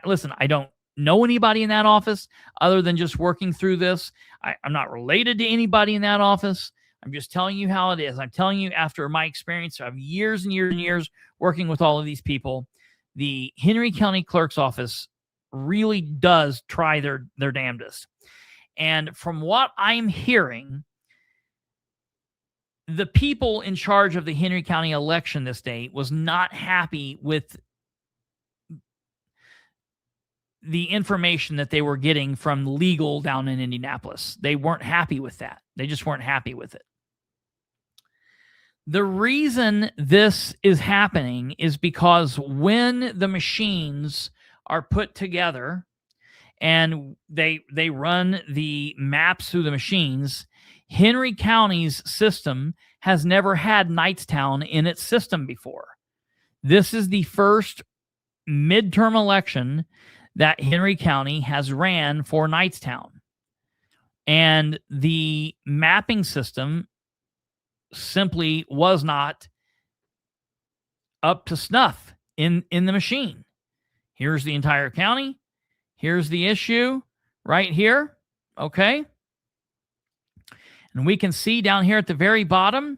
Listen, I don't know anybody in that office other than just working through this. I'm not related to anybody in that office. I'm just telling you how it is. I'm telling you after my experience of years and years and years working with all of these people, the Henry County Clerk's Office really does try their damnedest. And from what I'm hearing, the people in charge of the Henry County election this day was not happy with the information that they were getting from legal down in Indianapolis. They weren't happy with that. They just weren't happy with it. The reason this is happening is because when the machines are put together and they run the maps through the machines, Henry County's system has never had Knightstown in its system before. This is the first midterm election that Henry County has ran for Knightstown. And the mapping system simply was not up to snuff in the machine. Here's the entire county. Here's the issue right here. Okay. And we can see down here at the very bottom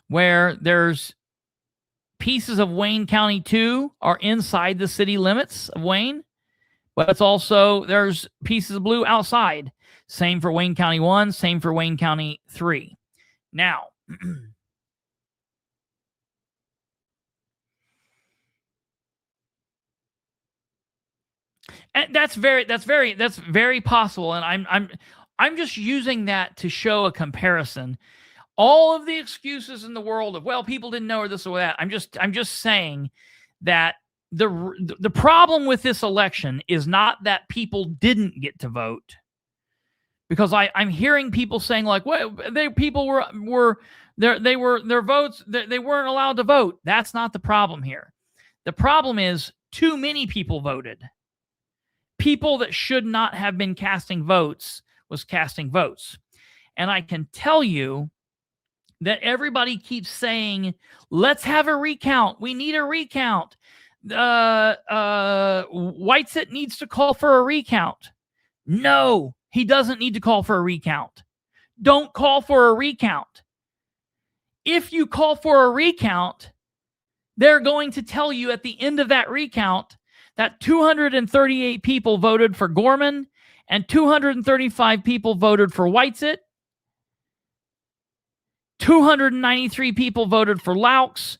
where there's pieces of Wayne County 2 are inside the city limits of Wayne, but it's also, there's pieces of blue outside. Same for Wayne County 1, same for Wayne County 3. Now, and that's very possible. And I'm just using that to show a comparison. All of the excuses in the world of, well, people didn't know or this or that. I'm just saying that the problem with this election is not that people didn't get to vote, because I'm hearing people saying like, well, people were their votes, they weren't allowed to vote. That's not the problem here. The problem is too many people voted. People that should not have been casting votes was casting votes. And I can tell you that everybody keeps saying, let's have a recount. We need a recount. Whitesett needs to call for a recount. No, he doesn't need to call for a recount. Don't call for a recount. If you call for a recount, they're going to tell you at the end of that recount that 238 people voted for Gorman and 235 people voted for Whitesett. 293 people voted for Laux.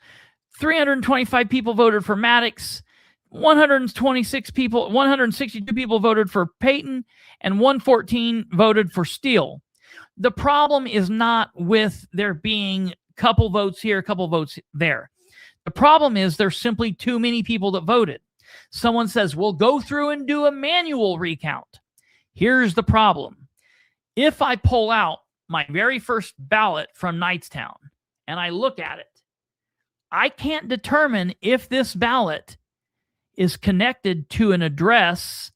325 people voted for Maddox. 162 people voted for Payton, and 114 voted for Steele. The problem is not with there being a couple votes here, a couple votes there. The problem is there's simply too many people that voted. Someone says, we'll go through and do a manual recount. Here's the problem. If I pull out my very first ballot from Knightstown and I look at it, I can't determine if this ballot is connected to an address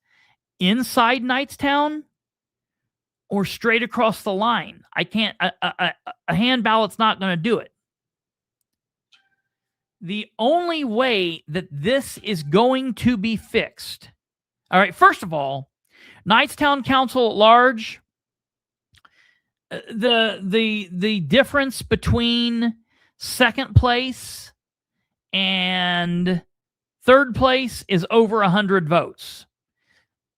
inside Knightstown or straight across the line. I can't, a hand ballot's not going to do it. The only way that this is going to be fixed. All right, first of all, Knightstown Council at large, the difference between second place and third place is over 100 votes.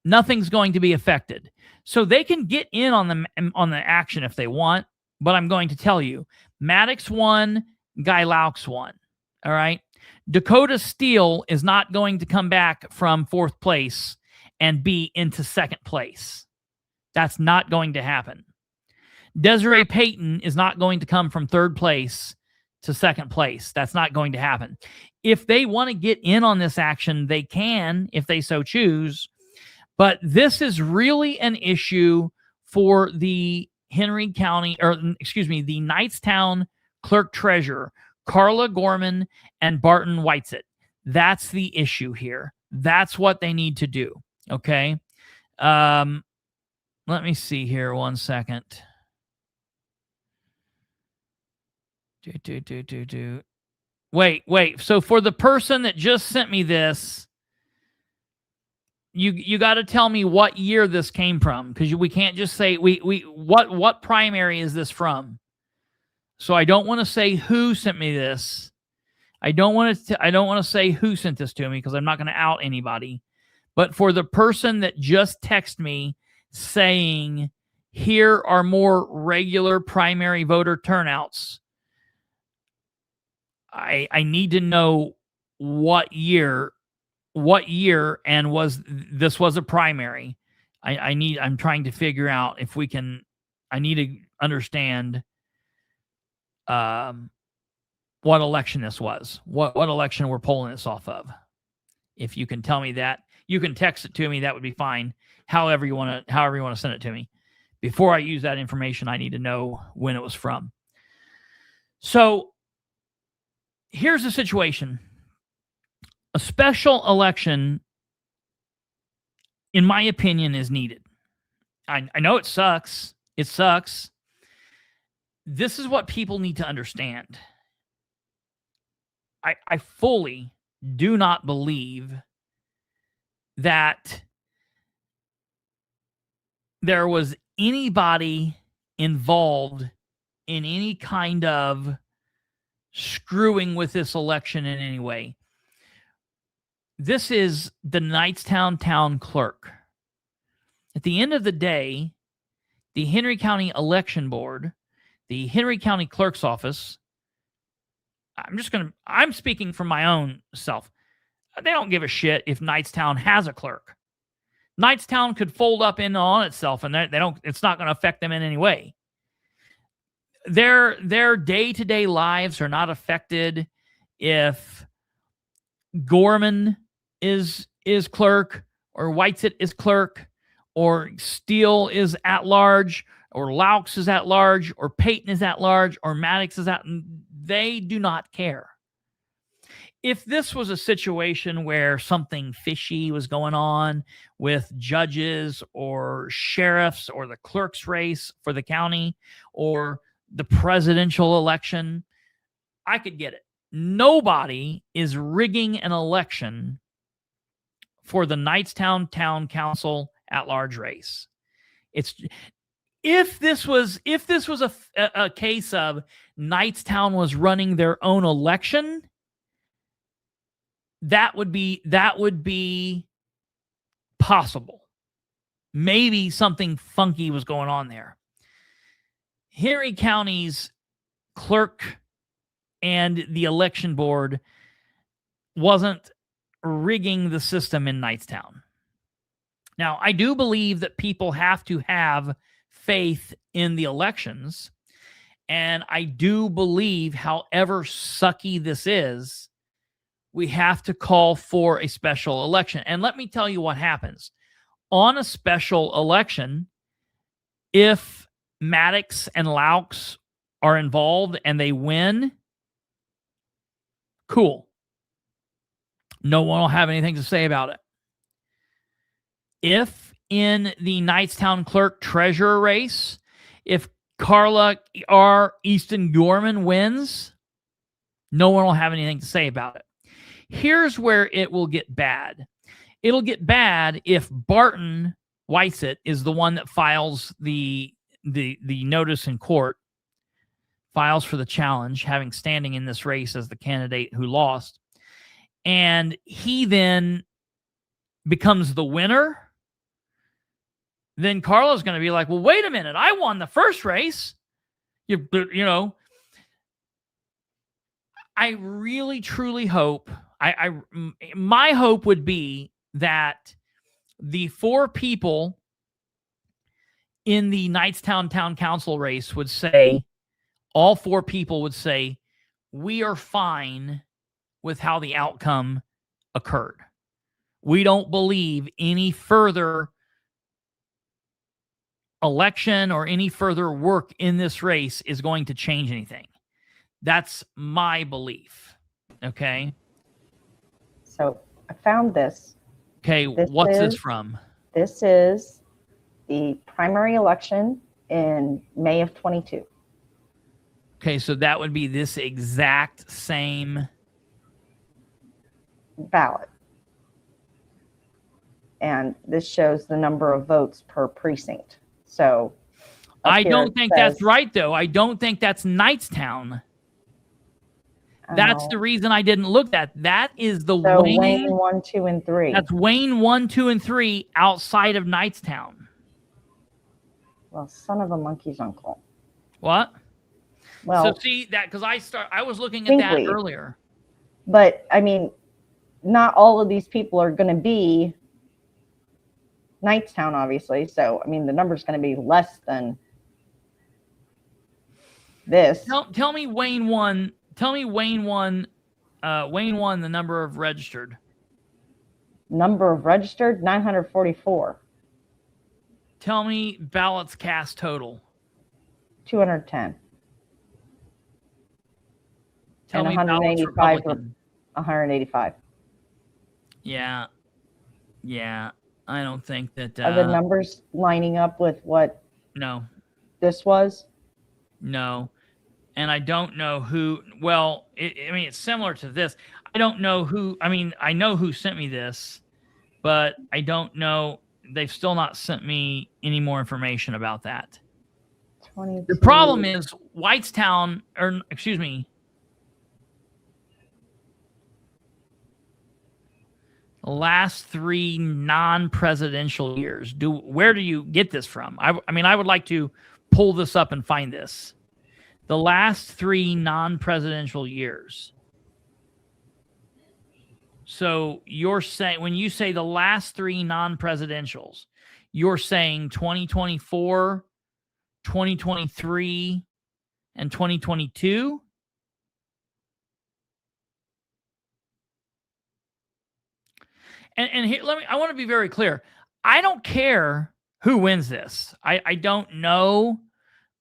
Nothing's going to be affected. So they can get in on the action if they want, but I'm going to tell you, Maddox won, Guy Laux won. All right. Dakota Steele is not going to come back from 4th place and be into 2nd place. That's not going to happen. Desiree Payton is not going to come from 3rd place to 2nd place. That's not going to happen. If they want to get in on this action, they can, if they so choose. But this is really an issue for the the Knightstown Clerk Treasurer, Carla Gorman and Barton Whitesett. That's the issue here. That's what they need to do. Okay. Let me see here 1 second. Wait. So for the person that just sent me this, you got to tell me what year this came from, because we can't just say what primary is this from. So I don't want to say who sent me this. I don't want to say who sent this to me, because I'm not going to out anybody. But for the person that just texted me saying here are more regular primary voter turnouts, I need to know what year and was a primary. I'm trying to figure out if we can. I need to understand what election this was, what election we're pulling this off of. If you can tell me that, you can text it to me. That would be fine. However you want to send it to me. Before I use that information, I need to know when it was from. So here's the situation. A special election, in my opinion, is needed. I know it sucks. It sucks. This is what people need to understand. I fully do not believe that there was anybody involved in any kind of screwing with this election in any way. This is the Knightstown Town Clerk. At the end of the day, the Henry County Election Board, the Henry County Clerk's Office, I'm speaking from my own self. They don't give a shit if Knightstown has a clerk. Knightstown could fold up in on itself, and it's not going to affect them in any way. Their day-to-day lives are not affected if Gorman is clerk, or Whitesett is clerk, or Steele is at large, or Laux is at large, or Payton is at large, or Maddox is at. They do not care. If this was a situation where something fishy was going on with judges or sheriffs or the clerk's race for the county or the presidential election, I could get it. Nobody is rigging an election for the Knightstown Town Council at-large race. If this was a case of Knightstown was running their own election, that would be possible. Maybe something funky was going on there. Henry County's clerk and the election board wasn't rigging the system in Knightstown. Now, I do believe that people have to have faith in the elections, and I do believe, however sucky this is, we have to call for a special election. And let me tell you what happens. On a special election, if Maddox and Laux are involved and they win, cool. No one will have anything to say about it. If in the Knightstown Clerk Treasurer race, if Carla R. Easton Gorman wins, no one will have anything to say about it. Here's where it will get bad. It'll get bad if Barton Whitesett is the one that files the notice in court, files for the challenge, having standing in this race as the candidate who lost, and he then becomes the winner. Then Carla's going to be like, well, wait a minute, I won the first race. You know, I really truly hope, my hope would be that the 4 people in the Knightstown Town Council race would say, all 4 people would say, we are fine with how the outcome occurred. We don't believe any further election or any further work in this race is going to change anything. That's my belief. Okay. So I found this. Okay. What's this from? This is the primary election in May of 22. Okay. So that would be this exact same ballot. And this shows the number of votes per precinct. So I don't think that's right, though. I don't think that's Knightstown. That's the reason I didn't look at. That is the Wayne 1, 2, and 3. That's Wayne 1, 2, and 3 outside of Knightstown. Well, son of a monkey's uncle. What? Well, so see that because I was looking at that earlier. But I mean, not all of these people are going to be Knightstown, obviously. So I mean, the number's going to be less than this. Tell me Wayne 1. Tell me Wayne 1, the number of registered. Number of registered, 944. Tell me ballots cast total. 210. Tell and me 185. ballots Republican. 185. Yeah. I don't think that. Are the numbers lining up with what? No. This was? No. And I don't know who, well, I mean, it's similar to this. I don't know who, I mean, I know who sent me this, but I don't know, they've still not sent me any more information about that. 22. The problem is Whitestown, or excuse me, the last 3 non-presidential years. Where do you get this from? I mean, I would like to pull this up and find this. The last 3 non-presidential years. So you're saying, when you say the last 3 non-presidentials, you're saying 2024, 2023, and 2022? And here, I want to be very clear. I don't care who wins this. I don't know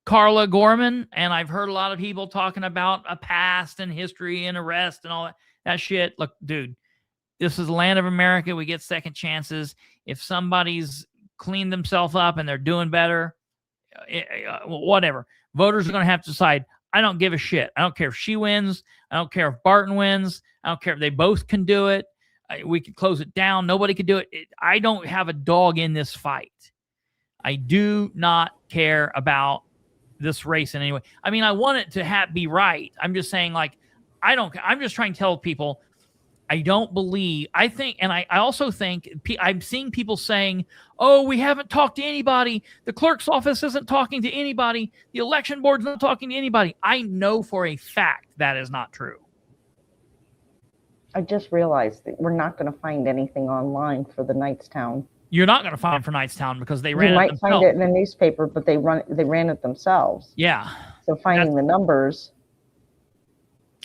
Carla Gorman, and I've heard a lot of people talking about a past and history and arrest and all that shit. Look, dude, this is the land of America. We get second chances. If somebody's cleaned themselves up and they're doing better, whatever. Voters are going to have to decide. I don't give a shit. I don't care if she wins. I don't care if Barton wins. I don't care if they both can do it. We could close it down. Nobody could do it. I don't have a dog in this fight. I do not care about this race in any way. I mean, I want it to be right. I'm just saying, like, I'm just trying to tell people, I don't believe, I think, and I also think, I'm seeing people saying, oh, we haven't talked to anybody. The clerk's office isn't talking to anybody. The election board's not talking to anybody. I know for a fact that is not true. I just realized that we're not going to find anything online for the Knightstown. You're not going to find for Knightstown because they ran it themselves. You might find it in the newspaper, but they ran it themselves. Yeah. So finding the numbers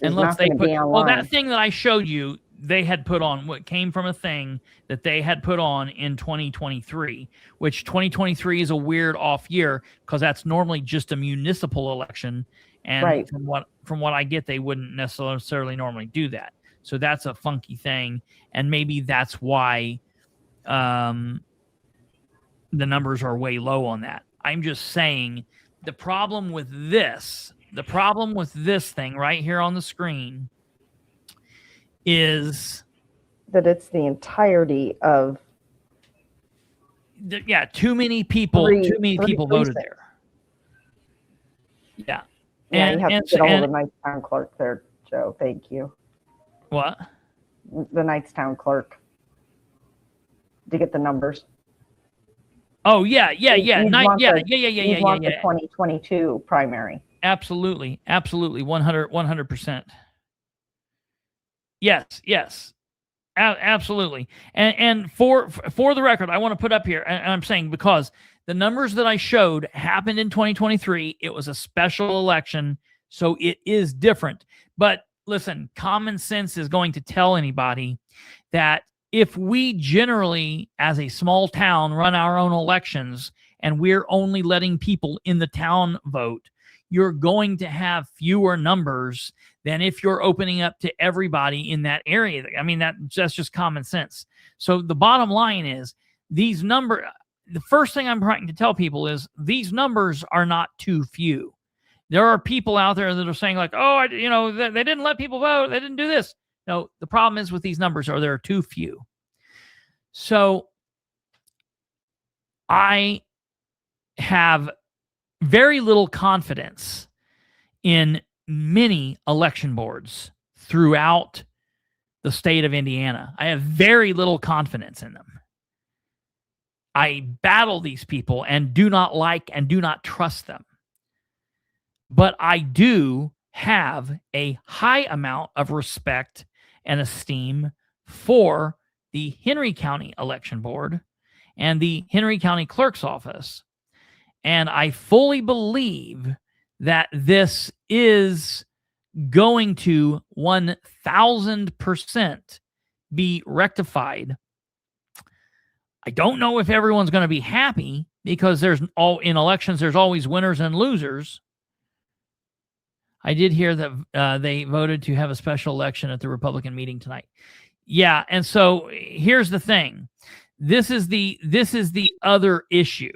is not going to be online. Well, that thing that I showed you, they had put on, what came from a thing that they had put on in 2023, which 2023 is a weird off year because that's normally just a municipal election. And right. from what I get, they wouldn't necessarily normally do that. So that's a funky thing. And maybe that's why the numbers are way low on that. I'm just saying the problem with this thing right here on the screen is that it's the entirety of too many people voted there. Yeah. Yeah, you have to get all the Knightstown clerk there, Joe. Thank you. What? The Knightstown clerk to get the numbers. Oh yeah. You want the 2022 primary. Absolutely, 100%. Yes. Absolutely. And for the record, I want to put up here, and I'm saying because the numbers that I showed happened in 2023, it was a special election, so it is different. But listen, common sense is going to tell anybody that if we generally, as a small town, run our own elections and we're only letting people in the town vote, you're going to have fewer numbers than if you're opening up to everybody in that area. I mean, that's just common sense. So the bottom line is the first thing I'm trying to tell people is these numbers are not too few. There are people out there that are saying like, oh, they didn't let people vote. They didn't do this. No, the problem is with these numbers are there are too few. So I have very little confidence in many election boards throughout the state of Indiana. I have very little confidence in them. I battle these people and do not like and do not trust them. But I do have a high amount of respect and esteem for the Henry County Election Board and the Henry County Clerk's Office. And I fully believe that this is going to 1,000% be rectified. I don't know if everyone's going to be happy because in elections, there's always winners and losers. I did hear that they voted to have a special election at the Republican meeting tonight. Yeah, and so here's the thing. This is the other issue.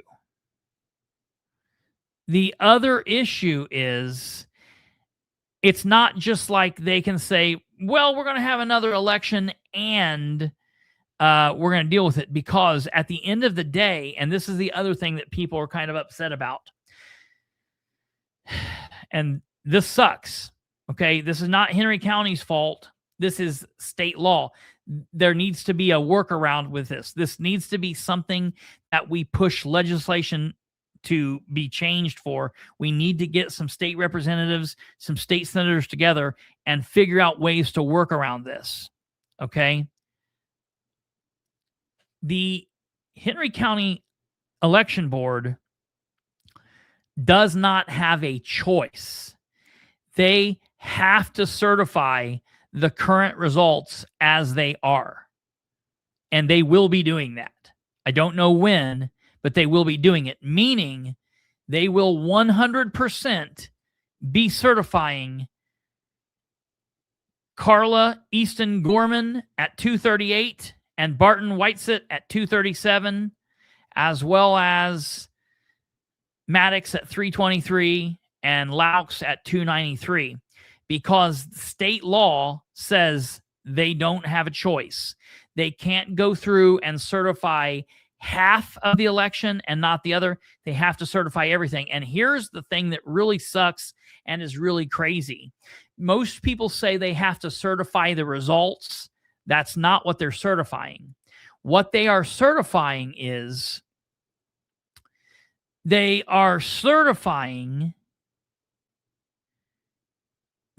The other issue is it's not just like they can say, well, we're going to have another election and we're going to deal with it, because at the end of the day, and this is the other thing that people are kind of upset about, and this sucks, okay? This is not Henry County's fault. This is state law. There needs to be a workaround with this. This needs to be something that we push legislation to be changed for. We need to get some state representatives, some state senators together and figure out ways to work around this, okay? The Henry County Election Board does not have a choice. They have to certify the current results as they are. And they will be doing that. I don't know when, but they will be doing it, meaning they will 100% be certifying Carla Easton Gorman at 238 and Barton Whitesett at 237, as well as Maddox at 323 and Laux at 293, because state law says they don't have a choice. They can't go through and certify half of the election and not the other. They have to certify everything. And here's the thing that really sucks and is really crazy. Most people say they have to certify the results. That's not what they're certifying. What they are certifying is they are certifying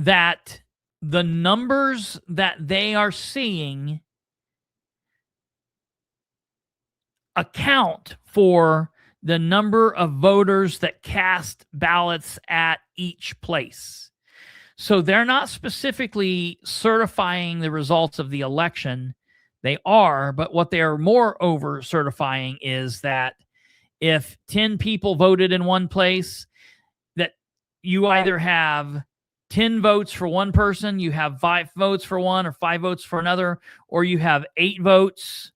that the numbers that they are seeing account for the number of voters that cast ballots at each place. So they're not specifically certifying the results of the election. They are, but what they are moreover certifying is that if 10 people voted in one place, that you either have 10 votes for one person, you have 5 votes for one or 5 votes for another, or you have 8 votes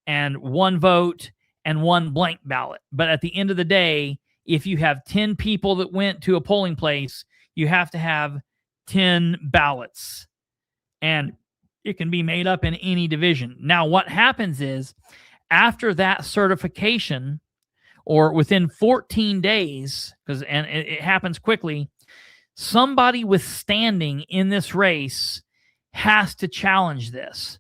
and 1 vote and 1 blank ballot. But at the end of the day, if you have 10 people that went to a polling place, you have to have 10 ballots. And it can be made up in any division. Now, what happens is after that certification, or within 14 days, and it happens quickly, somebody with standing in this race has to challenge this.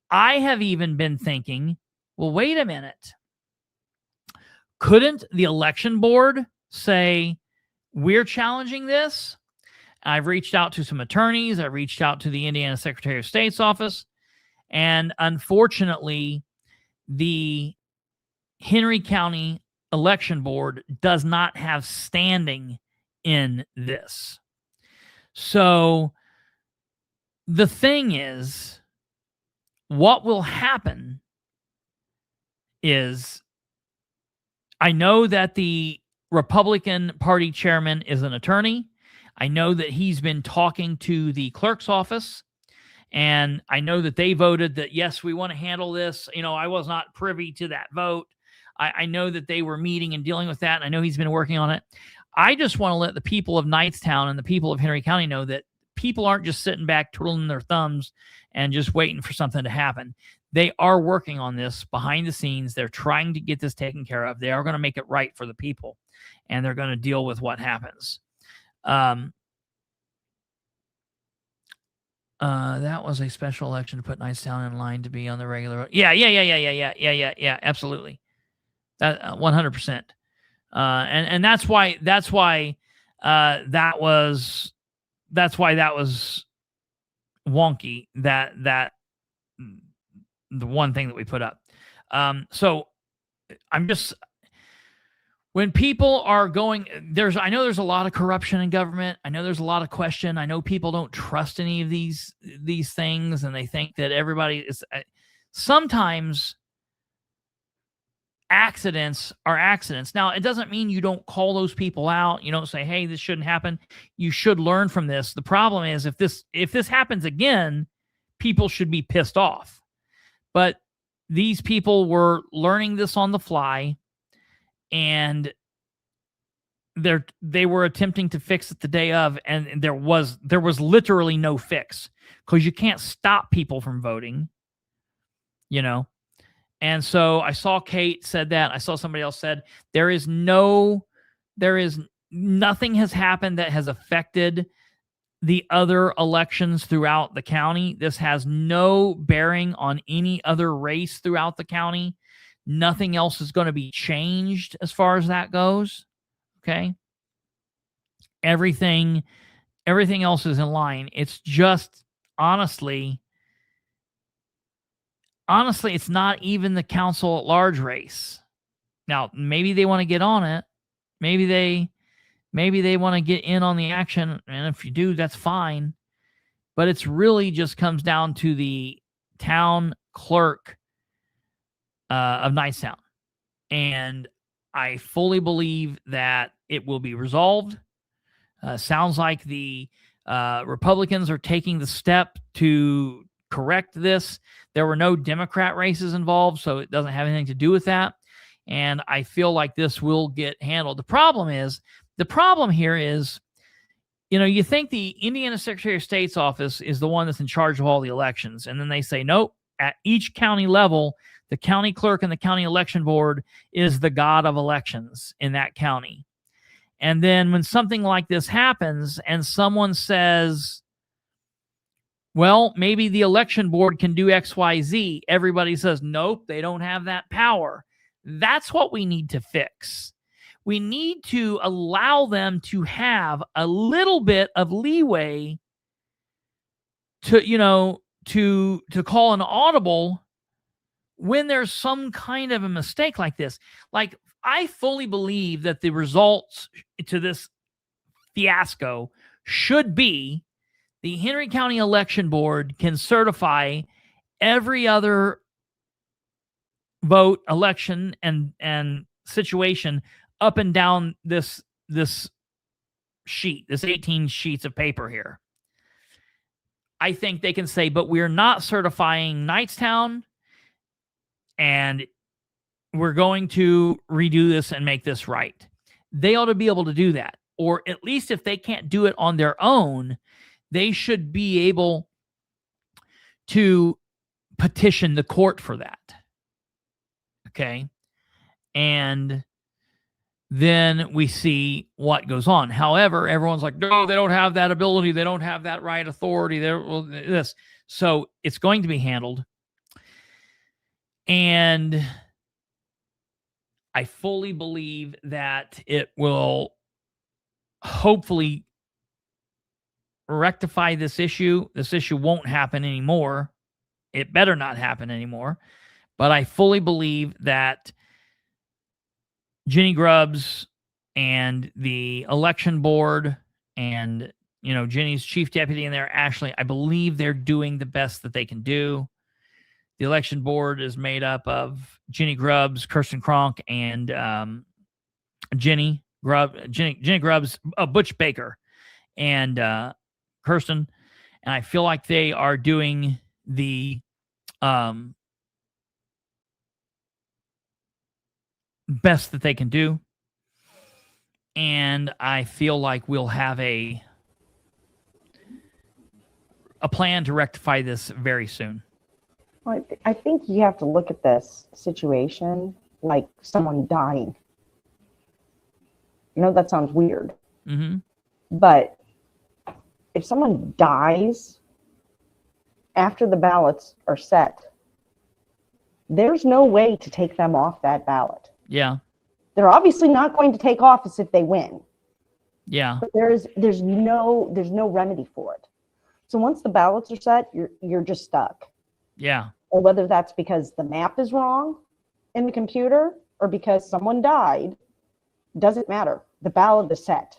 I have even been thinking, well, wait a minute. Couldn't the election board say, we're challenging this? I've reached out to some attorneys. I've reached out to the Indiana Secretary of State's office. And unfortunately, the Henry County Election Board does not have standing in this. So the thing is, what will happen is, I know that the Republican Party chairman is an attorney. I know that he's been talking to the clerk's office, and I know that they voted that, yes, we want to handle this. I was not privy to that vote. I know that they were meeting and dealing with that, and I know he's been working on it. I just want to let the people of Knightstown and the people of Henry County know that people aren't just sitting back twiddling their thumbs and just waiting for something to happen. They are working on this behind the scenes. They're trying to get this taken care of. They are going to make it right for the people, and they're going to deal with what happens. That was a special election to put Knightstown in line to be on the regular. Yeah. Absolutely. That 100%. And that's why that was wonky. That the one thing that we put up. So I'm just, when people are going, I know there's a lot of corruption in government. I know there's a lot of question. I know people don't trust any of these things, and they think that everybody is. Sometimes accidents are accidents. Now, it doesn't mean you don't call those people out. You don't say, "Hey, this shouldn't happen." You should learn from this. The problem is, if this happens again, people should be pissed off. But these people were learning this on the fly, and they were attempting to fix it the day of, and there was literally no fix, because you can't stop people from voting, And so I saw Kate said that. I saw somebody else said nothing has happened that has affected the other elections throughout the county. This has no bearing on any other race throughout the county. Nothing else is going to be changed as far as that goes. Okay. Everything else is in line. It's just, honestly, it's not even the council at large race. Now, maybe they want to get on it. Maybe they want to get in on the action. And if you do, that's fine. But it's really just comes down to the town clerk of Knightstown. And I fully believe that it will be resolved. Sounds like the Republicans are taking the step to correct this. There were no Democrat races involved, so it doesn't have anything to do with that. And I feel like this will get handled. The problem here is, you think the Indiana Secretary of State's office is the one that's in charge of all the elections. And then they say, nope, at each county level, the county clerk and the county election board is the god of elections in that county. And then when something like this happens and someone says, well, maybe the election board can do X, Y, Z, everybody says, nope, they don't have that power. That's what we need to fix. We need to allow them to have a little bit of leeway to call an audible when there's some kind of a mistake like this. Like, I fully believe that the results to this fiasco should be the Henry County Election Board can certify every other vote, election, and situation up and down this sheet, this 18 sheets of paper here. I think they can say, but we're not certifying Knightstown, and we're going to redo this and make this right. They ought to be able to do that. Or at least if they can't do it on their own, they should be able to petition the court for that. Okay. And then we see what goes on. However, everyone's like, no, they don't have that ability. They don't have that right authority. This. So it's going to be handled. And I fully believe that it will hopefully rectify this issue won't happen anymore. It better not happen anymore. But I fully believe that Jenny Grubbs and the election board and, Jenny's chief deputy in there, Ashley, I believe they're doing the best that they can do. The election board is made up of Jenny Grubbs, Kirsten Kronk, and Jenny Grubbs, Butch Baker, and Kirsten. And I feel like they are doing the best that they can do. And I feel like we'll have a plan to rectify this very soon. Well, I think you have to look at this situation like someone dying. That sounds weird. Mm-hmm. But if someone dies after the ballots are set, there's no way to take them off that ballot. Yeah. They're obviously not going to take office if they win. Yeah. But there's no remedy for it. So once the ballots are set, you're just stuck. Yeah. Or whether that's because the map is wrong in the computer or because someone died, doesn't matter. The ballot is set.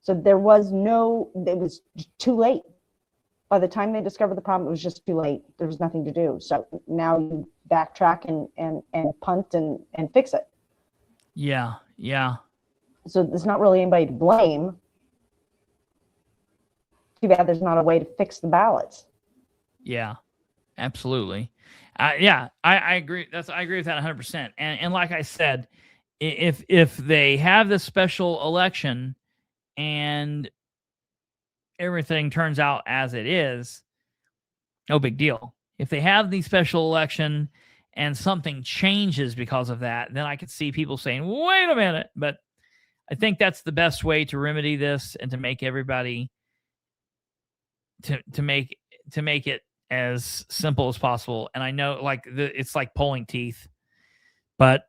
So it was too late. By the time they discovered the problem, it was just too late. There was nothing to do. So now you backtrack and punt and fix it. Yeah. Yeah. So there's not really anybody to blame. Too bad there's not a way to fix the ballots. Yeah, absolutely. I agree. I agree with that 100%. And like I said, if they have this special election and everything turns out as it is, no big deal. If they have the special election and something changes because of that, then I could see people saying, wait a minute. But I think that's the best way to remedy this and to make everybody to make it as simple as possible. And I know it's like pulling teeth, but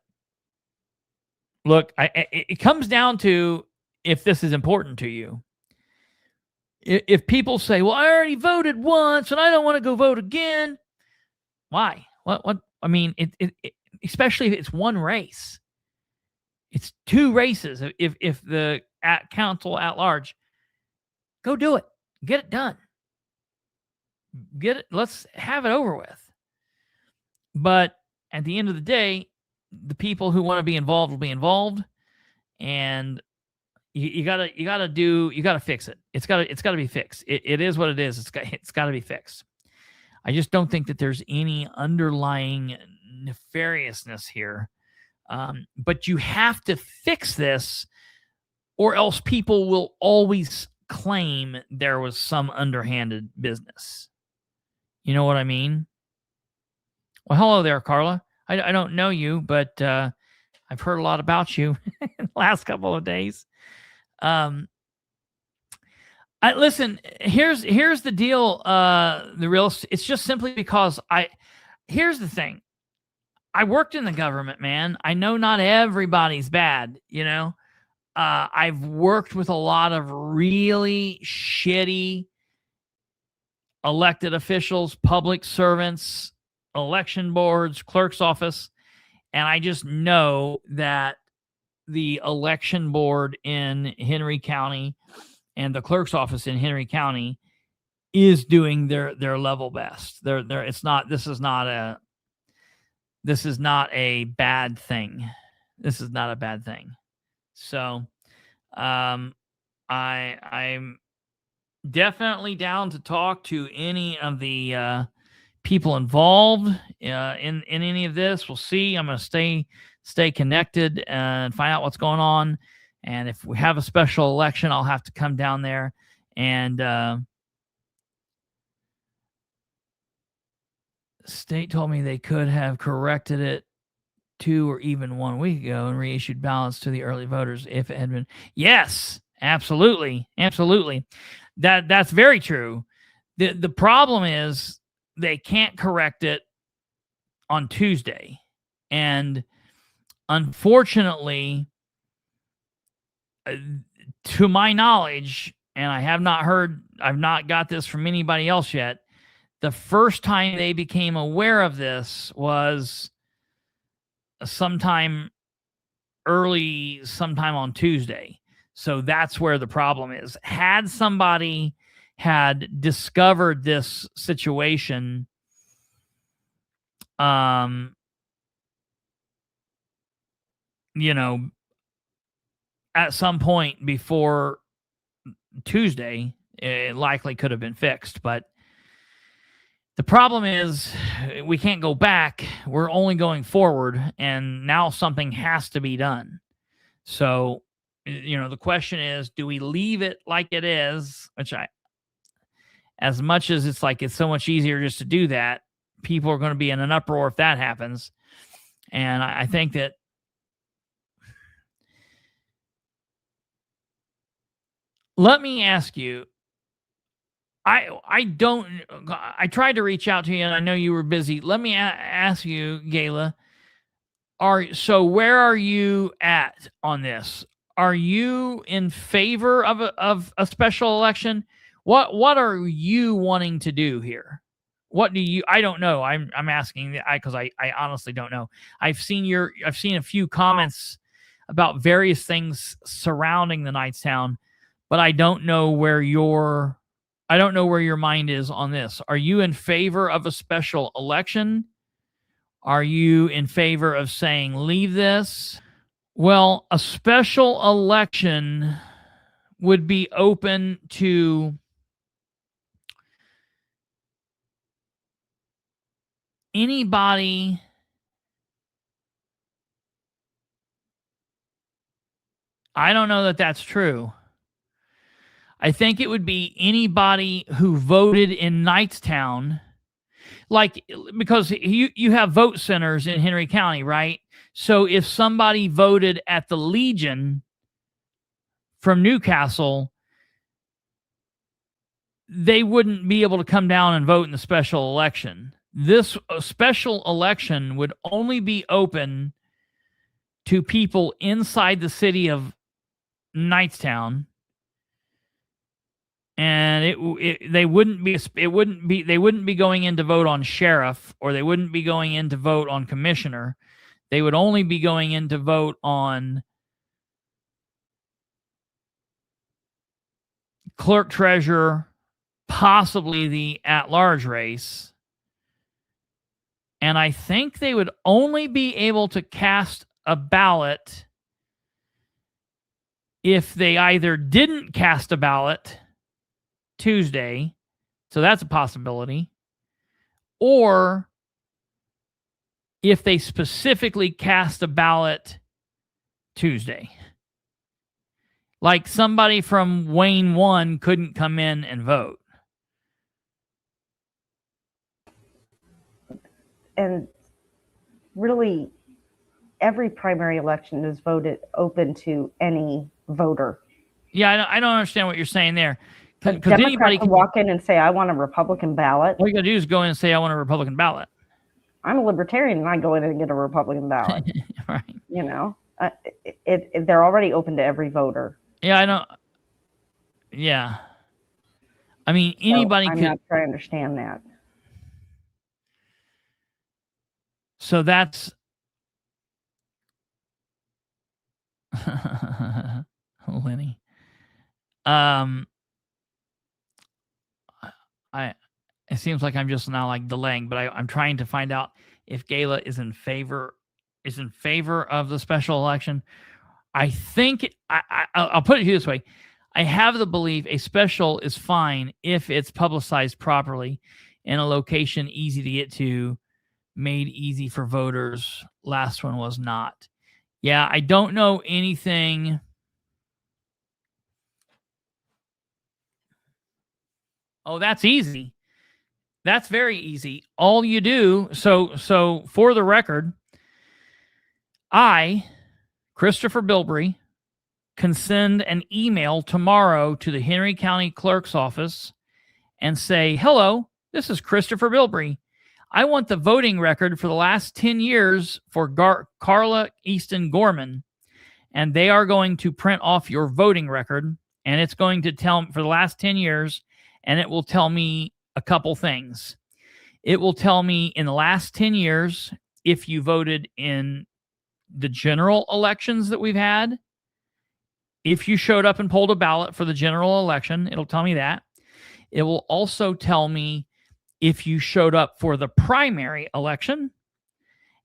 look, it comes down to if this is important to you. If people say, well, I already voted once and I don't want to go vote again. Why? What? I mean, it especially if it's one race. It's two races. If the council at large, go do it. Get it done. Let's have it over with. But at the end of the day, the people who want to be involved will be involved, and you gotta fix it. It's gotta be fixed. It is what it is. It's gotta be fixed. I just don't think that there's any underlying nefariousness here. But you have to fix this, or else people will always claim there was some underhanded business. You know what I mean? Well, hello there, Carla. I don't know you, but I've heard a lot about you in the last couple of days. Listen, here's the deal. It's just simply because here's the thing. I worked in the government, man. I know not everybody's bad, I've worked with a lot of really shitty elected officials, public servants, election boards, clerk's office, and I just know that the election board in Henry County and the clerk's office in Henry County is doing their level best. This is not a bad thing. This is not a bad thing. So I'm definitely down to talk to any of the people involved in any of this. We'll see. I'm going to stay connected and find out what's going on. And if we have a special election, I'll have to come down there and state told me they could have corrected it 2 or even 1 week ago and reissued ballots to the early voters if it had been. Yes, absolutely. That's very true. The problem is they can't correct it on Tuesday. And unfortunately, to my knowledge, and I've not got this from anybody else yet. The first time they became aware of this was sometime on Tuesday. So that's where the problem is. Had somebody had discovered this situation, at some point before Tuesday, it likely could have been fixed. But the problem is we can't go back. We're only going forward, and now something has to be done. So, the question is, do we leave it like it is? Which as much as it's so much easier just to do that, people are going to be in an uproar if that happens. And I think that let me ask you, I tried to reach out to you, and I know you were busy. Let me ask you, Gayla, where are you at on this? Are you in favor of a special election? What are you wanting to do here? I don't know. I'm asking because I honestly don't know. I've seen a few comments about various things surrounding the Knightstown, but I don't know where your mind is on this. Are you in favor of a special election? Are you in favor of saying leave this? Well, a special election would be open to anybody I don't know that that's true. I think it would be anybody who voted in Knightstown, because you have vote centers in Henry County, right? So if somebody voted at the Legion from Newcastle, they wouldn't be able to come down and vote in the special election. This special election would only be open to people inside the city of Knightstown, and they wouldn't be going in to vote on sheriff, or they wouldn't be going in to vote on commissioner. They would only be going in to vote on clerk, treasurer, possibly the at-large race. And I think they would only be able to cast a ballot if they either didn't cast a ballot Tuesday, so that's a possibility, or if they specifically cast a ballot Tuesday. Like somebody from Wayne 1 couldn't come in and vote. And really, every primary election is voted open to any voter. Yeah, I don't understand what you're saying there. Because anybody can walk in and say, I want a Republican ballot. All you got to do is go in and say, I want a Republican ballot. I'm a libertarian, and I go in and get a Republican ballot. Right. They're already open to every voter. Yeah, I know. Yeah. I mean, anybody I'm not trying to understand that. So that's Lenny. It seems like I'm just now delaying, but I'm trying to find out if Gayla is in favor of the special election. I think I'll put it this way. I have the belief a special is fine if it's publicized properly in a location easy to get to, made easy for voters. Last one was not. Yeah, I don't know anything. Oh, that's easy. That's very easy. All you do, so for the record, I, Kristopher Bilbrey, can send an email tomorrow to the Henry County Clerk's office and say, hello, this is Kristopher Bilbrey. I want the voting record for the last 10 years for Carla Easton Gorman, and they are going to print off your voting record, and it's going to tell me for the last 10 years, and it will tell me a couple things. It will tell me in the last 10 years if you voted in the general elections that we've had. If you showed up and pulled a ballot for the general election, it'll tell me that. It will also tell me if you showed up for the primary election.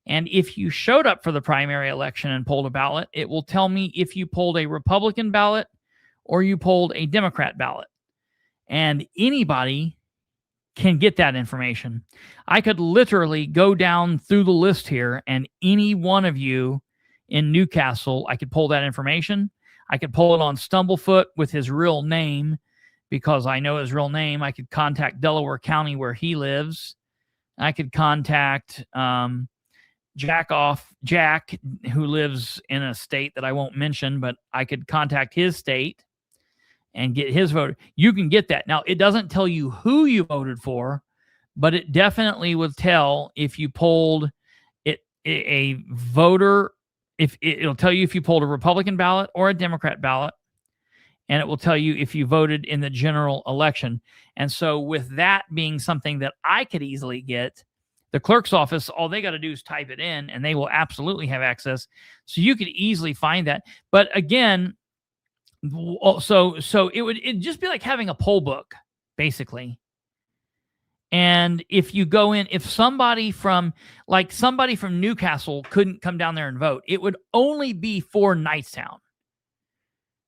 And if you showed up for the primary election and pulled a ballot, it will tell me if you pulled a Republican ballot or you pulled a Democrat ballot. And anybody can get that information. I could literally go down through the list here, and any one of you in Newcastle, I could pull that information. I could pull it on Stumblefoot with his real name, because I know his real name. I could contact Delaware County where he lives. I could contact Jack, who lives in a state that I won't mention, but I could contact his state and get his vote. You can get that. Now, it doesn't tell you who you voted for, but it definitely would tell if you polled a voter. It'll tell you if you pulled a Republican ballot or a Democrat ballot, and it will tell you if you voted in the general election. And so with that being something that I could easily get, the clerk's office, all they got to do is type it in, and they will absolutely have access. So you could easily find that. But again, so it'd just be like having a poll book, basically. And if you go in, if somebody from Newcastle couldn't come down there and vote, it would only be for Knightstown.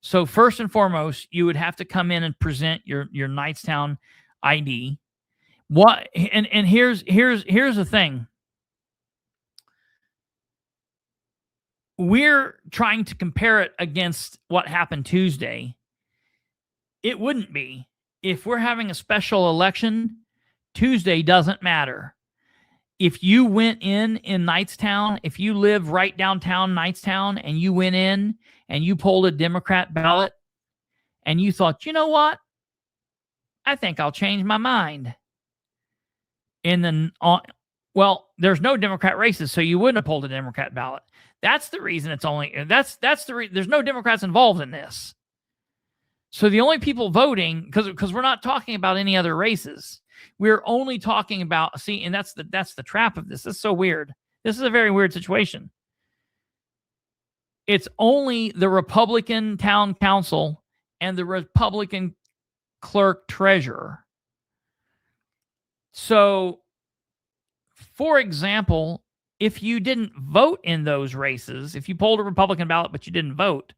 So first and foremost, you would have to come in and present your Knightstown ID. And here's the thing. We're trying to compare it against what happened Tuesday. It wouldn't be. If we're having a special election, Tuesday doesn't matter. If you went in Knightstown, if you live right downtown Knightstown and you went in and you pulled a Democrat ballot and you thought, you know what? I think I'll change my mind. Well, there's no Democrat races, so you wouldn't have pulled a Democrat ballot. That's the reason it's only, there's no Democrats involved in this. So the only people voting, because we're not talking about any other races. We're only talking about, and that's the trap of this. It's so weird. This is a very weird situation. It's only the Republican town council and the Republican clerk treasurer. So, for example, if you didn't vote in those races, if you polled a Republican ballot but you didn't vote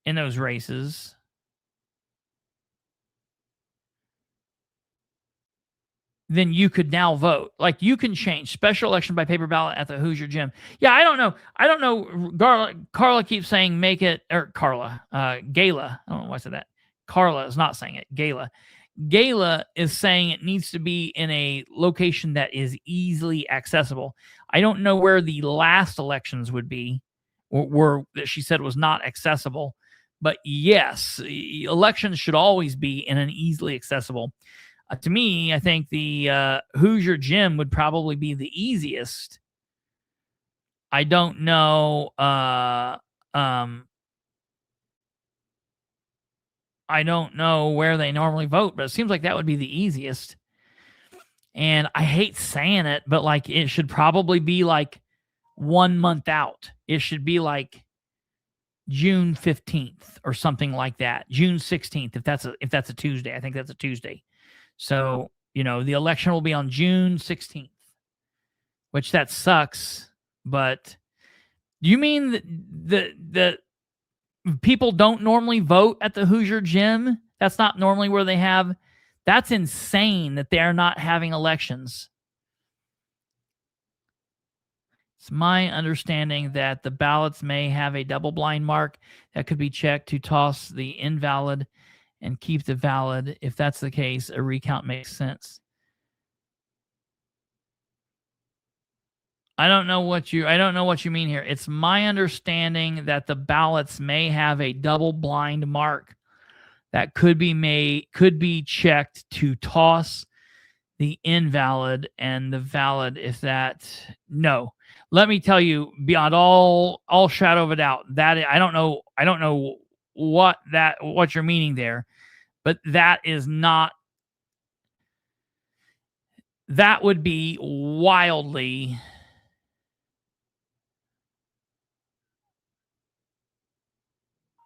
in those races, then you could now vote. Like, you can change special election by paper ballot at the Hoosier Gym. Yeah, I don't know. Carla keeps saying make it, or Gala. I don't know why I said that. Carla is not saying it. Gala is saying it needs to be in a location that is easily accessible. I don't know where the last elections would be, or that she said was not accessible. But yes, elections should always be in an easily accessible. To me, I think the Hoosier Gym would probably be the easiest. I don't know. I don't know where they normally vote, but it seems like that would be the easiest. And I hate saying it, but like, it should probably be like 1 month out. It should be like June 15th or something like that. June 16th, if that's a Tuesday. I think that's a Tuesday. So, the election will be on June 16th, which that sucks. But you mean that people don't normally vote at the Hoosier Gym? That's not normally where they have. That's insane that they're not having elections. It's my understanding that the ballots may have a double blind mark that could be checked to toss the invalid and keep the valid. If that's the case, a recount makes sense. I don't know what you mean here. It's my understanding that the ballots may have a double blind mark that could be checked to toss the invalid and the valid. No. Let me tell you, beyond all shadow of a doubt, that I don't know what you're meaning there, but that would be wildly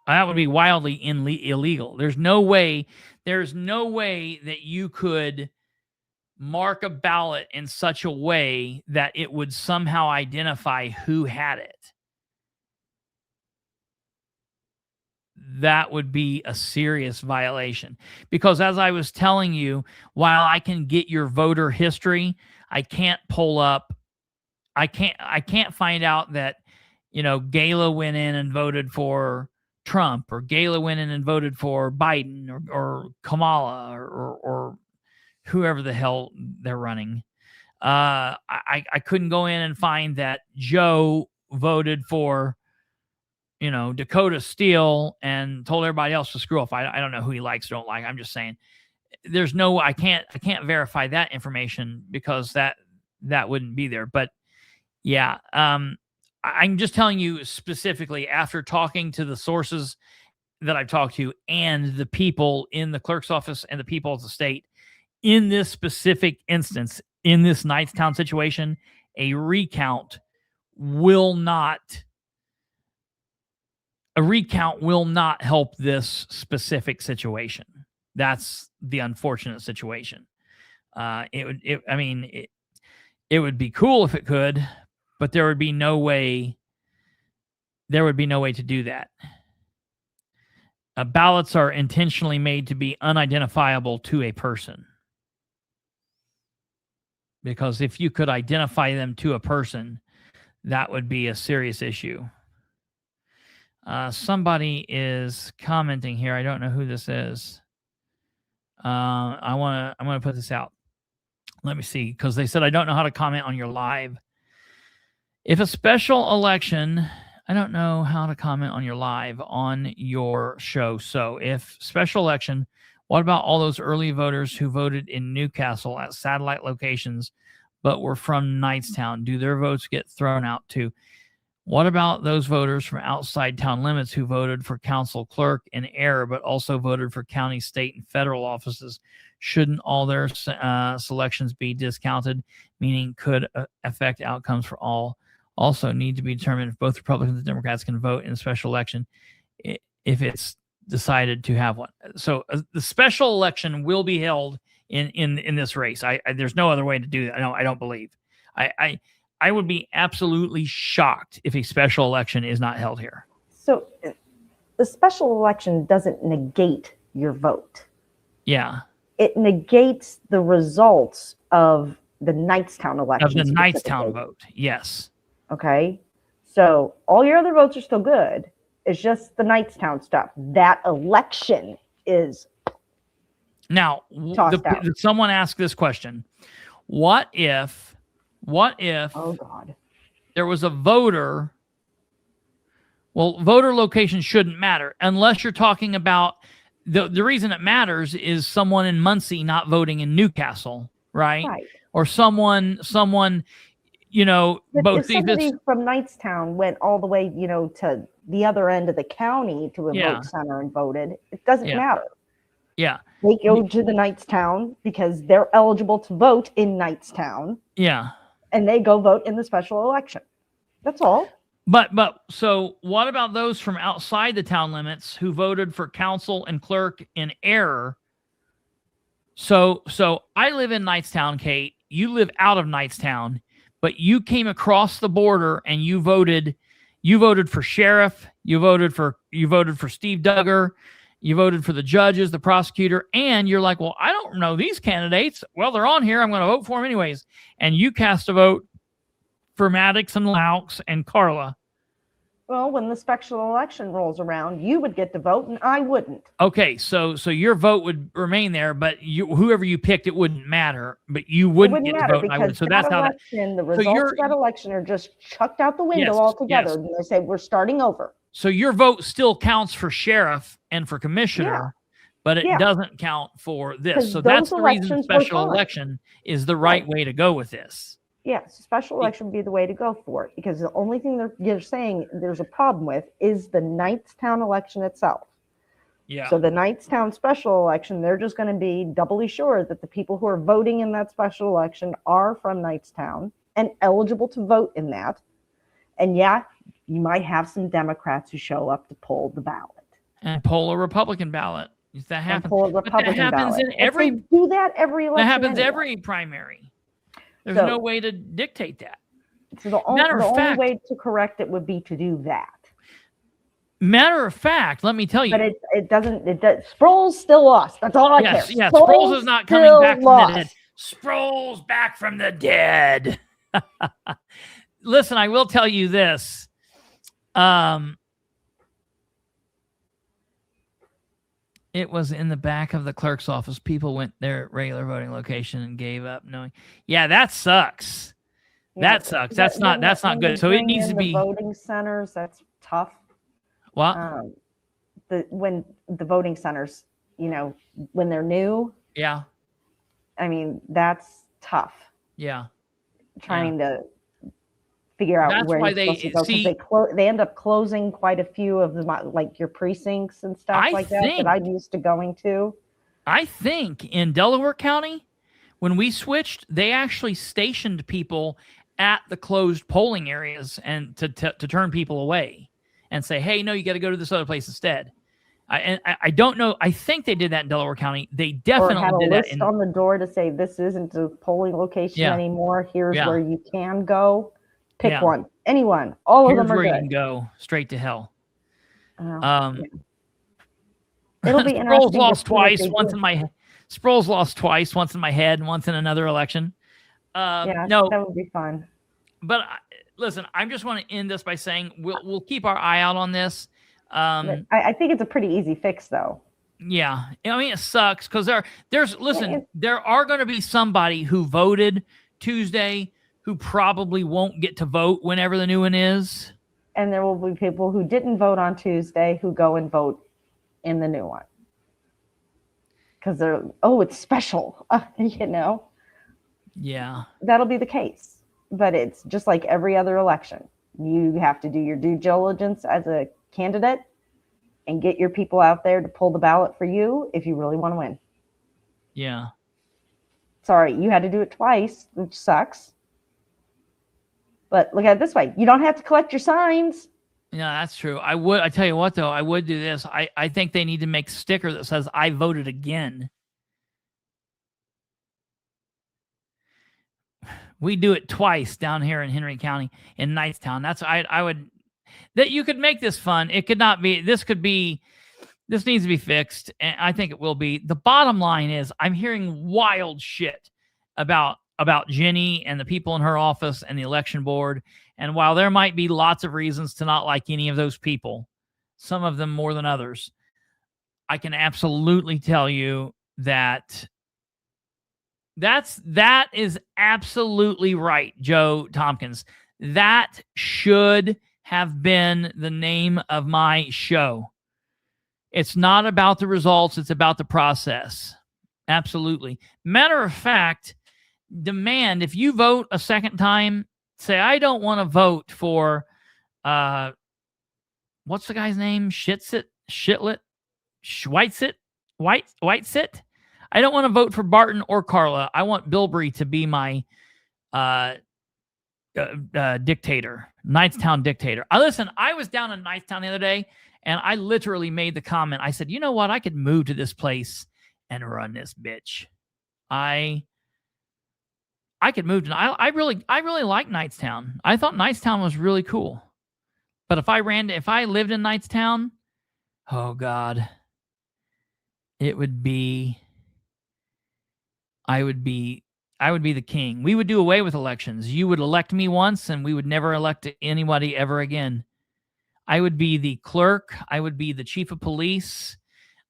illegal. There's no way that you could mark a ballot in such a way that it would somehow identify who had it. That would be a serious violation, because as I was telling you, while I can get your voter history, I can't find out that, Gayla went in and voted for Trump, or Gayla went in and voted for Biden, or Kamala, or whoever the hell they're running. I couldn't go in and find that Joe voted for, Dakota Steele and told everybody else to screw off. I don't know who he likes or don't like. I'm just saying I can't verify that information, because that wouldn't be there. But yeah, I'm just telling you specifically, after talking to the sources that I've talked to and the people in the clerk's office and the people at the state, in this specific instance, in this Knightstown situation, a recount will not help this specific situation. That's the unfortunate situation. It would be cool if it could, but there would be no way to do that. Ballots are intentionally made to be unidentifiable to a person, because if you could identify them to a person, that would be a serious issue. Somebody is commenting here. I don't know who this is. I'm gonna put this out. Let me see, because they said I don't know how to comment on your live. If a special election, I don't know how to comment on your live on your show. So if special election, what about all those early voters who voted in Newcastle at satellite locations but were from Knightstown? Do their votes get thrown out too? What about those voters from outside town limits who voted for council clerk in error but also voted for county, state, and federal offices? Shouldn't all their selections be discounted, meaning could affect outcomes for all? Also need to be determined if both Republicans and Democrats can vote in a special election if it's decided to have one. So the special election will be held in this race. There's no other way to do that. No, I don't believe. I would be absolutely shocked if a special election is not held here. So the special election doesn't negate your vote. Yeah. It negates the results of the Knightstown election. Of the Knightstown vote, yes. Okay. So all your other votes are still good. It's just the Knightstown stuff. That election is now tossed out. Someone asked this question. What if oh God, there was a voter? Well, voter location shouldn't matter unless you're talking about the reason it matters is someone in Muncie not voting in Newcastle, right? Right. Or someone, But both if somebody from Knightstown went all the way, to the other end of the county to a vote center and voted, it doesn't matter. Yeah. They go to the Knightstown because they're eligible to vote in Knightstown. Yeah. And they go vote in the special election. That's all. But so what about those from outside the town limits who voted for council and clerk in error? So I live in Knightstown, Kate. You live out of Knightstown, but you came across the border and you voted for sheriff, you voted for Steve Duggar, you voted for the judges, the prosecutor, and you're like, well, I don't know these candidates. Well, they're on here. I'm going to vote for them anyways. And you cast a vote for Maddox and Laux and Carla. Well, when the special election rolls around, you would get to vote and I wouldn't. Okay, so your vote would remain there, but whoever you picked, it wouldn't matter. But you wouldn't get to vote. And I would. So that's how the results of that election are just chucked out the window altogether. Yes. And they say we're starting over. So your vote still counts for sheriff and for commissioner, but it doesn't count for this. So that's the reason special election is the right way to go with this. Yes, special election would be the way to go for it, because the only thing they're saying there's a problem with is the Knightstown election itself. Yeah. So the Knightstown special election, they're just going to be doubly sure that the people who are voting in that special election are from Knightstown and eligible to vote in that. And yeah, you might have some Democrats who show up to poll the ballot. And poll a Republican ballot. If that happens. But that happens in every do that every election. That happens anyway. every primary. There's no way to dictate that. So the only way to correct it would be to do that. Matter of fact, let me tell you. But it doesn't. Sproul's still lost. That's all I care. Yes, Sproul's is not coming back from the dead. Sproul's back from the dead. Listen, I will tell you this. It was in the back of the clerk's office. People went their regular voting location and gave up knowing. Yeah, that sucks. Yeah, that sucks. That's not good. So it needs to be voting centers. That's tough. What? When the voting centers, when they're new. Yeah. I mean, that's tough. Yeah. Trying to figure out where you're supposed to go. They end up closing quite a few of them, like your precincts and stuff that I'm used to going to. I think in Delaware County, when we switched, they actually stationed people at the closed polling areas and to turn people away and say, hey, no, you got to go to this other place instead. I don't know. I think they did that in Delaware County. They definitely had a did list that on the door to say this isn't a polling location anymore. Here's where you can go. Pick one, anyone. All of them are good. Here's where you can go straight to hell. It'll be interesting. Sproul's lost twice. Sproul's lost twice. Once in my head and once in another election. No, that would be fun. But listen, I just want to end this by saying we'll keep our eye out on this. I think it's a pretty easy fix, though. Yeah, I mean it sucks because there are going to be somebody who voted Tuesday who probably won't get to vote whenever the new one is. And there will be people who didn't vote on Tuesday who go and vote in the new one. Because it's special, Yeah. That'll be the case. But it's just like every other election. You have to do your due diligence as a candidate and get your people out there to pull the ballot for you if you really want to win. Yeah. Sorry, you had to do it twice, which sucks. But look at it this way. You don't have to collect your signs. Yeah, that's true. I tell you what, though, I would do this. I think they need to make a sticker that says, I voted again. We do it twice down here in Henry County in Knightstown. That you could make this fun. It could not be, this needs to be fixed. And I think it will be. The bottom line is I'm hearing wild shit about Jenny and the people in her office and the election board. And while there might be lots of reasons to not like any of those people, some of them more than others, I can absolutely tell you that is absolutely right, Joe Tompkins. That should have been the name of my show. It's not about the results. It's about the process. Absolutely. Matter of fact, demand, if you vote a second time, say, I don't want to vote for, what's the guy's name? Whitesit? I don't want to vote for Barton or Carla. I want Bilbrey to be my dictator, Knightstown dictator. I was down in Knightstown the other day, and I literally made the comment. I said, you know what? I could move to this place and run this bitch. I could move to. I really like Knightstown. I thought Knightstown was really cool. But if I lived in Knightstown, oh God, it would be. I would be the king. We would do away with elections. You would elect me once, and we would never elect anybody ever again. I would be the clerk. I would be the chief of police.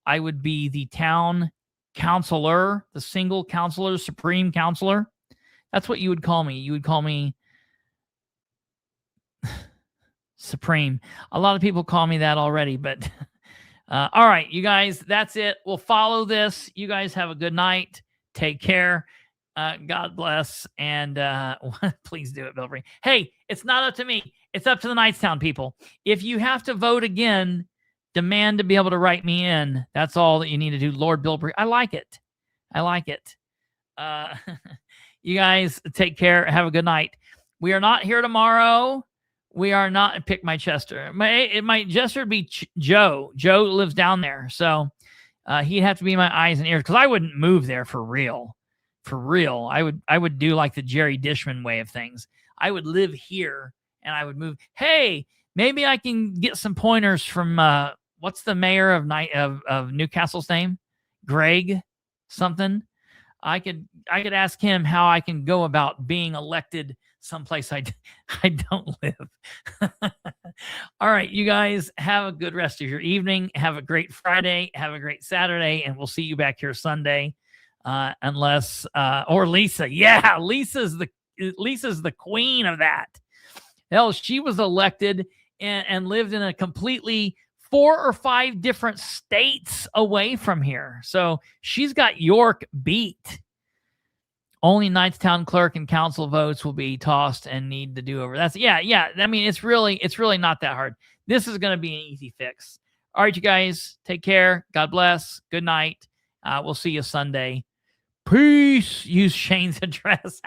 I would be the town counselor, the single counselor, supreme counselor. That's what you would call me. You would call me Supreme. A lot of people call me that already, but all right, you guys, that's it. We'll follow this. You guys have a good night. Take care. God bless. And please do it, Bilbrey. Hey, it's not up to me. It's up to the Knightstown people. If you have to vote again, demand to be able to write me in. That's all that you need to do. Lord Bilbrey. I like it. I like it. You guys take care. Have a good night. We are not here tomorrow. We are not. Pick my Chester. It might Chester be Joe. Joe lives down there. So he'd have to be my eyes and ears because I wouldn't move there for real. For real. I would do like the Jerry Dishman way of things. I would live here and I would move. Hey, maybe I can get some pointers from what's the mayor of Newcastle's name? Greg something. I could ask him how I can go about being elected someplace I don't live. All right, you guys have a good rest of your evening. Have a great Friday. Have a great Saturday, and we'll see you back here Sunday. Unless or Lisa. Yeah, Lisa's the queen of that. Hell, she was elected and lived in a completely 4 or 5 different states away from here. So she's got York beat. Only Knightstown clerk and council votes will be tossed and need to do over. That's yeah. I mean, it's really not that hard. This is going to be an easy fix. All right, you guys, take care. God bless. Good night. We'll see you Sunday. Peace. Use Shane's address.